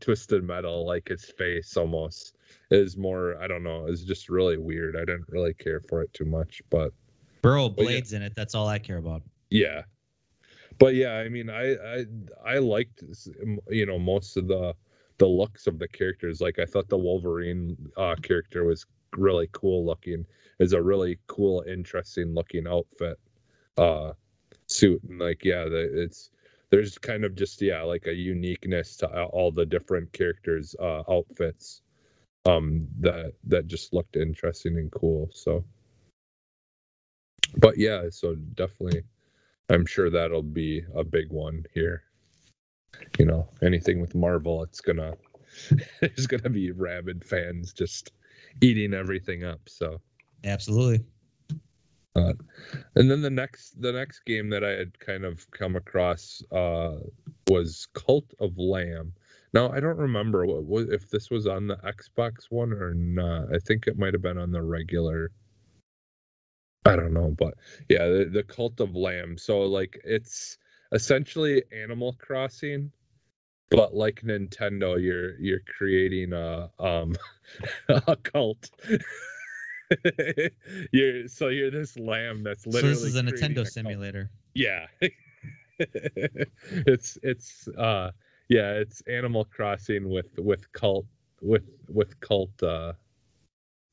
Twisted Metal. Like his face almost is more, I don't know, it's just really weird. I didn't really care for it too much, Burrow but yeah, blades in it. That's all I care about. yeah. But yeah, I mean, I liked most of the looks of the characters. Like I thought the Wolverine character was really cool looking. Is a really cool, interesting looking outfit, suit, and like yeah, there's kind of just like a uniqueness to all the different characters' outfits, that just looked interesting and cool. So, but yeah, so definitely, I'm sure that'll be a big one here. Anything with Marvel, it's gonna there's gonna be rabid fans just eating everything up. So Absolutely. and then the next game that I had kind of come across was Cult of Lamb. Now I don't remember if this was on the Xbox One or not. I think it might have been on the regular. I don't know, but yeah, the Cult of Lamb. So like it's essentially Animal Crossing, but like Nintendo, you're creating a cult. You're this lamb that's So this literally is a creating Nintendo a cult. simulator. Yeah. It's yeah, it's Animal Crossing with cult, with cult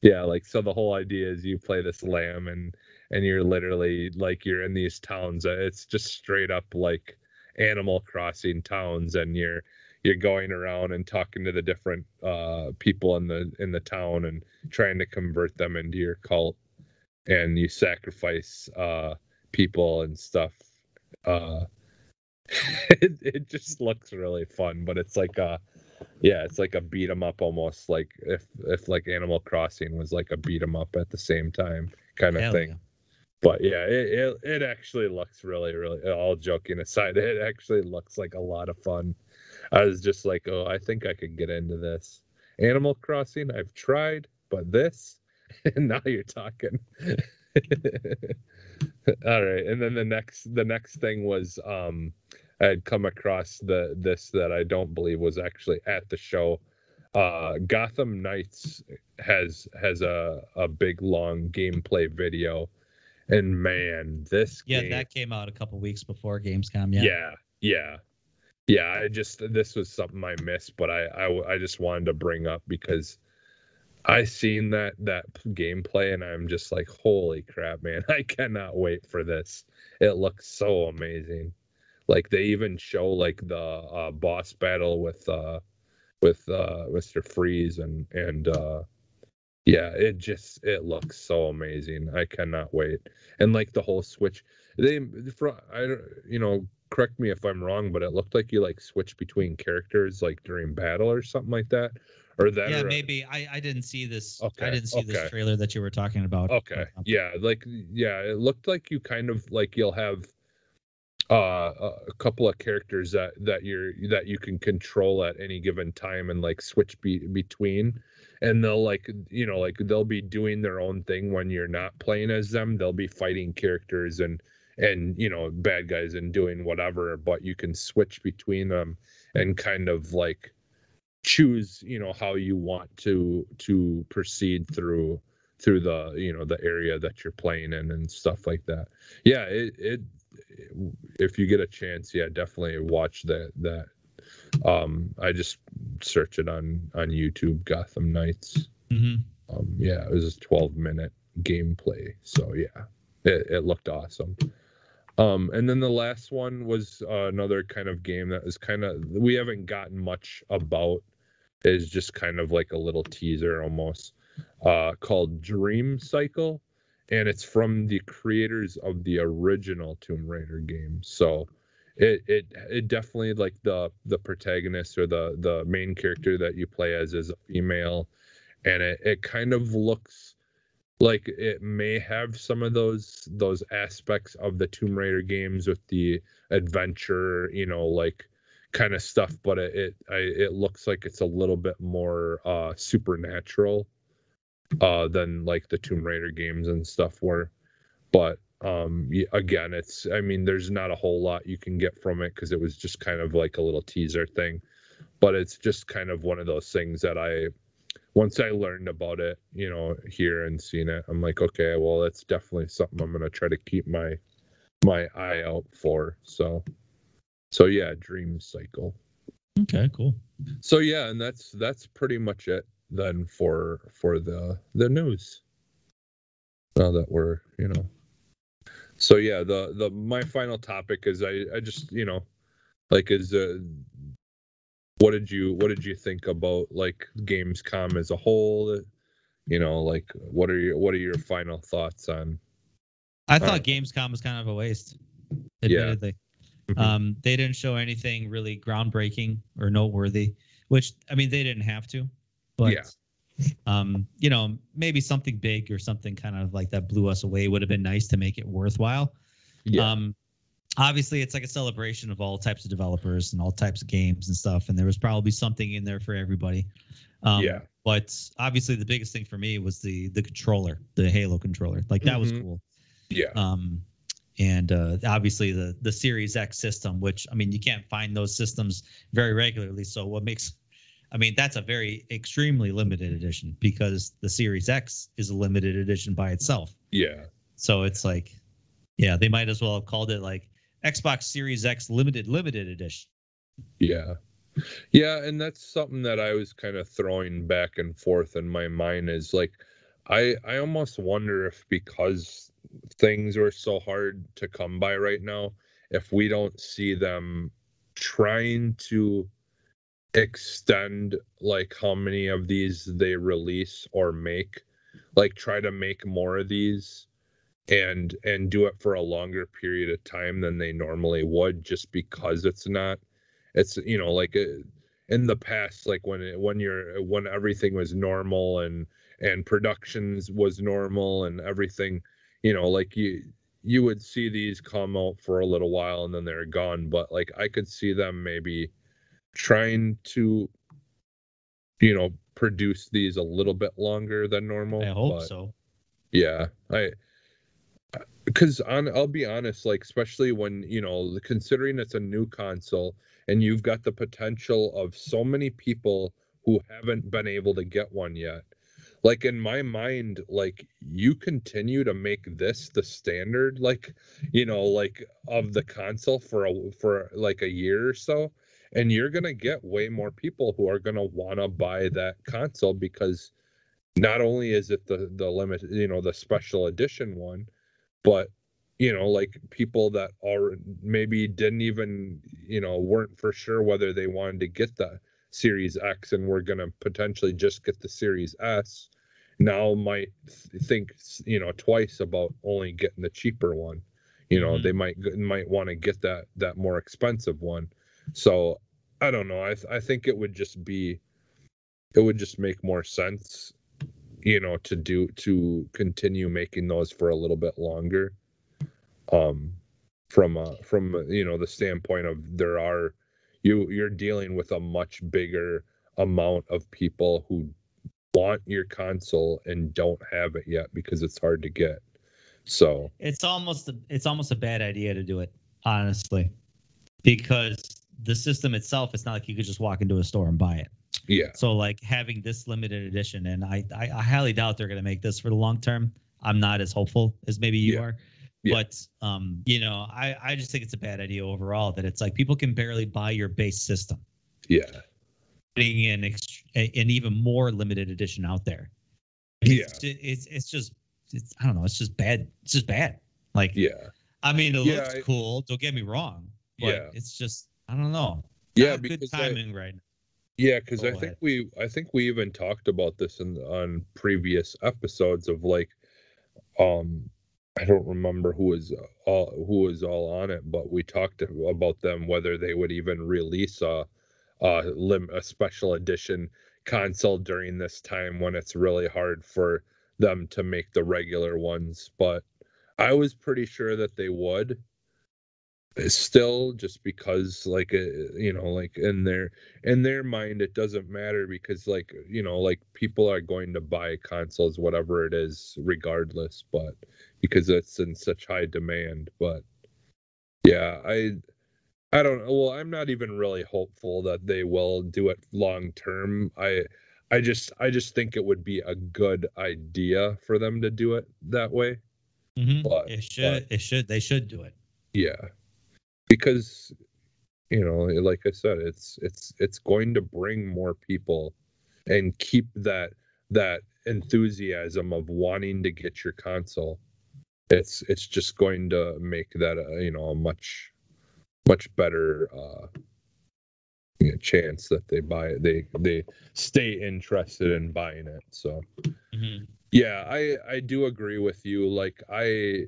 yeah, like so the whole idea is you play this lamb, and you're literally like you're in these towns. It's just straight up like Animal Crossing towns, and you're going around and talking to the different people in the town and trying to convert them into your cult, and you sacrifice people and stuff. Uh it just looks really fun, but it's like it's like a beat 'em up, almost like if like Animal Crossing was like a beat 'em up at the same time kind of Hell thing. yeah. But yeah, it actually looks really, really, all joking aside, it actually looks like a lot of fun. I was just like, oh, I think I could get into this. Animal Crossing, I've tried, but this, Now you're talking. All right, and then the next thing was I had come across this that I don't believe was actually at the show. Gotham Knights has a big long gameplay video, and man, this game, that came out a couple weeks before Gamescom. Yeah. This was something I missed, but I just wanted to bring up because I seen that gameplay and I'm just like, holy crap, man! I cannot wait for this. It looks so amazing. Like they even show like the boss battle with Mr. Freeze and yeah, it looks so amazing. I cannot wait. And like the whole switch, correct me if I'm wrong, but it looked like you like switch between characters like during battle or something like that. Or that. Yeah, maybe I didn't see this. Okay, I didn't see this trailer that you were talking about. Okay. Yeah, it looked like you kind of like you'll have a couple of characters that you can control at any given time and like switch between, and they'll they'll be doing their own thing when you're not playing as them. They'll be fighting characters and bad guys and doing whatever, but you can switch between them and kind of like choose how you want to proceed through the the area that you're playing in and stuff like that. Yeah, it if you get a chance, yeah, definitely watch that. I just search it on YouTube, Gotham Knights. Yeah, it was a 12-minute gameplay, so yeah, it looked awesome. And then the last one was another kind of game that is kind of, we haven't gotten much about, is just kind of like a little teaser almost, called Dream Cycle, and it's from the creators of the original Tomb Raider game. So it definitely, like the protagonist or the main character that you play as is a female, and it kind of looks like it may have some of those aspects of the Tomb Raider games with the adventure, like kind of stuff, but it looks like it's a little bit more supernatural than like the Tomb Raider games and stuff were. But again, there's not a whole lot you can get from it because it was just kind of like a little teaser thing. But it's just kind of one of those things that once I learned about it, here and seen it, I'm like, okay, well, that's definitely something I'm gonna try to keep my eye out for. So yeah, Dream Cycle. Okay, cool. So yeah, and that's pretty much it then for the news. Now that we're so yeah, the my final topic is I just what did you think about like Gamescom as a whole? Like what are your final thoughts on? I thought Gamescom was kind of a waste, admittedly. Yeah. They didn't show anything really groundbreaking or noteworthy, which they didn't have to, but maybe something big or something kind of like that blew us away would have been nice to make it worthwhile. Yeah. Obviously, it's like a celebration of all types of developers and all types of games and stuff, and there was probably something in there for everybody. But obviously, the biggest thing for me was the controller, the Halo controller. Like that was cool. Yeah. And obviously the Series X system, which you can't find those systems very regularly. So what makes, that's a very extremely limited edition because the Series X is a limited edition by itself. Yeah. So it's like, yeah, they might as well have called it like Xbox Series X limited edition. Yeah. Yeah, and that's something that I was kind of throwing back and forth in my mind is like, I almost wonder if because things are so hard to come by right now, if we don't see them trying to extend like how many of these they release or make, like try to make more of these and do it for a longer period of time than they normally would, just because it's like in the past, like when everything was normal and productions was normal and everything, like you would see these come out for a little while and then they're gone. But like I could see them maybe trying to produce these a little bit longer than normal. I hope but so. yeah, because I'll be honest, like especially when considering it's a new console and you've got the potential of so many people who haven't been able to get one yet. Like in my mind, like you continue to make this the standard, like like of the console for like a year or so, and you're gonna get way more people who are gonna wanna buy that console because not only is it the limit, the special edition one, but like people that are maybe didn't even weren't for sure whether they wanted to get the Series X and were going to potentially just get the Series S now might think twice about only getting the cheaper one. They might want to get that more expensive one. So I don't know, I think it would just make more sense to continue making those for a little bit longer, from the standpoint of you're dealing with a much bigger amount of people who want your console and don't have it yet because it's hard to get. So it's almost a bad idea to do it, honestly, because the system itself, it's not like you could just walk into a store and buy it. yeah. So like having this limited edition, and I highly doubt they're going to make this for the long term. I'm not as hopeful as maybe you are. Yeah. But I just think it's a bad idea overall that it's like people can barely buy your base system. Yeah. Putting in an even more limited edition out there. It's just I don't know. It's just bad. It's just bad. Like, yeah. I mean, it looks cool. Don't get me wrong. But it's just, I don't know. Yeah, because good timing right now. Yeah, because I think we even talked about this on previous episodes of like, I don't remember who was all on it, but we talked about them whether they would even release a special edition console during this time when it's really hard for them to make the regular ones. But I was pretty sure that they would. Still, just because like like in their mind it doesn't matter because like like people are going to buy consoles whatever it is regardless, but because it's in such high demand. But yeah, I don't know. Well, I'm not even really hopeful that they will do it long term. I just think it would be a good idea for them to do it that way. But they should do it. Yeah. Because like I said, it's going to bring more people and keep that enthusiasm of wanting to get your console. It's just going to make that a much better chance that they stay interested in buying it. So yeah, I do agree with you. Like I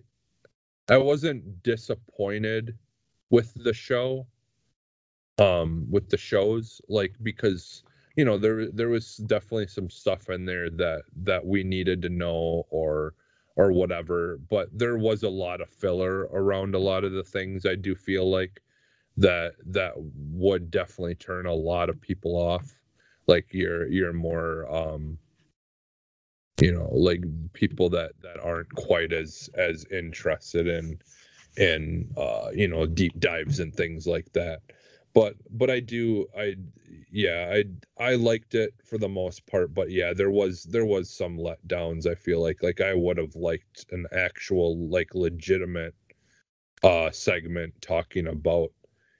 wasn't disappointed with the show, with the shows, like because there was definitely some stuff in there that we needed to know or whatever, but there was a lot of filler around a lot of the things. I do feel like that would definitely turn a lot of people off, like you're more like people that aren't quite as interested in deep dives and things like that. But I liked it for the most part. But yeah, there was some letdowns. I feel like I would have liked an actual like legitimate segment talking about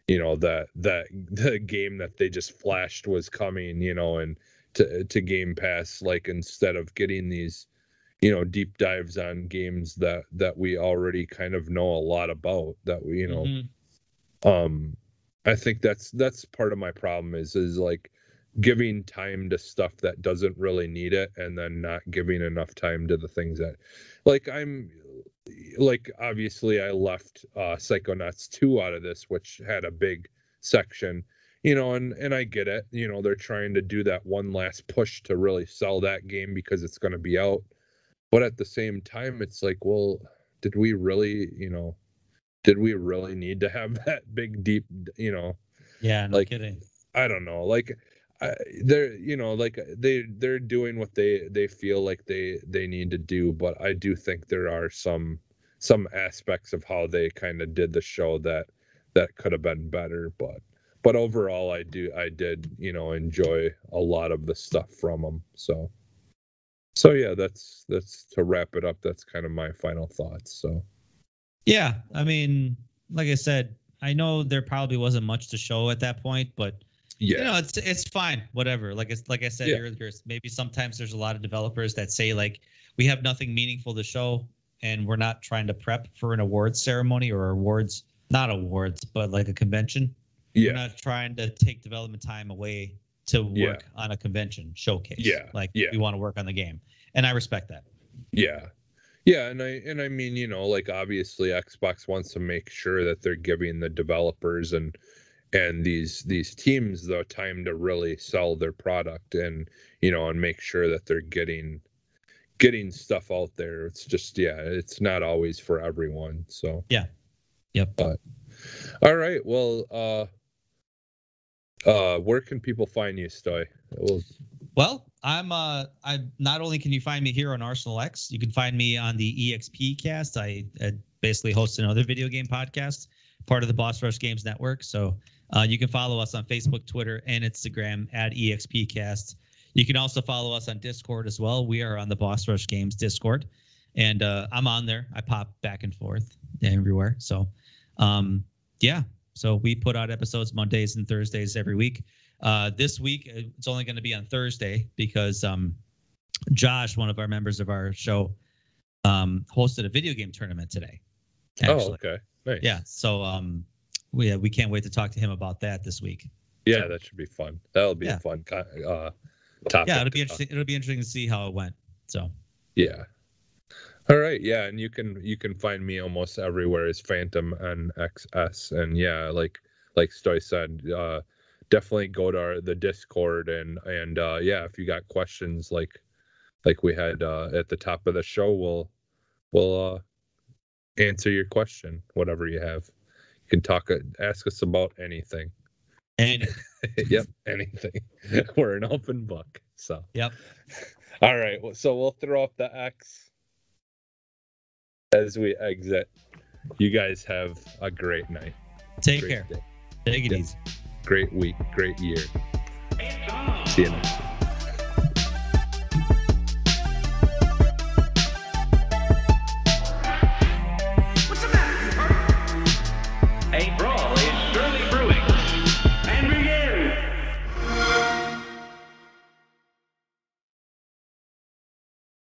that the game that they just flashed was coming, and to Game Pass, like instead of getting these deep dives on games that we already kind of know a lot about, that we I think that's part of my problem is like giving time to stuff that doesn't really need it and then not giving enough time to the things that like obviously I left Psychonauts 2 out of this, which had a big section, and I get it, they're trying to do that one last push to really sell that game because it's going to be out. But at the same time, it's like, well, did we really need to have that big, deep, Yeah, no kidding. I don't know. Like, they're like they're doing what they feel like they need to do, but I do think there are some aspects of how they kind of did the show that could have been better, but overall I did enjoy a lot of the stuff from them. So yeah, that's to wrap it up. That's kind of my final thoughts. So yeah, I mean, like I said, I know there probably wasn't much to show at that point, but yeah, it's fine, whatever. Like I said Yeah. earlier, maybe sometimes there's a lot of developers that say like we have nothing meaningful to show, and we're not trying to prep for an awards ceremony or not awards, but like a convention. yeah, We're not trying to take development time away to work on a convention showcase. Yeah. Like Yeah. we want to work on the game, and I respect that. yeah, and I mean, like obviously Xbox wants to make sure that they're giving the developers and these teams the time to really sell their product, and and make sure that they're getting stuff out there. It's just it's not always for everyone. So Yeah. Yep. But all right, well, where can people find you, Stoy? Well, I'm not only can you find me here on Arsenal X, you can find me on the EXP cast. I basically host another video game podcast, part of the Boss Rush Games Network. So you can follow us on Facebook, Twitter, and Instagram at EXPcast. You can also follow us on Discord as well. We are on the Boss Rush Games Discord, and I'm on there. I pop back and forth everywhere. So yeah, so we put out episodes Mondays and Thursdays every week. This week it's only going to be on Thursday because Josh, one of our members of our show, hosted a video game tournament today. Actually. Oh, okay, nice. Yeah, so we can't wait to talk to him about that this week. Yeah, so, that should be fun. That'll be a fun topic. Yeah, it'll be interesting. It'll be interesting to see how it went. So yeah. All right, yeah, and you can find me almost everywhere as Phantom and XS, and yeah, like Stoy said, definitely go to the Discord, and yeah, if you got questions like we had at the top of the show, we'll answer your question, whatever you have. You can ask us about anything. Yep, anything. We're an open book. So yep. All right, so we'll throw up the X as we exit. You guys have a great night. Take care. Day. Take it easy. Great week. Great year. See you next week.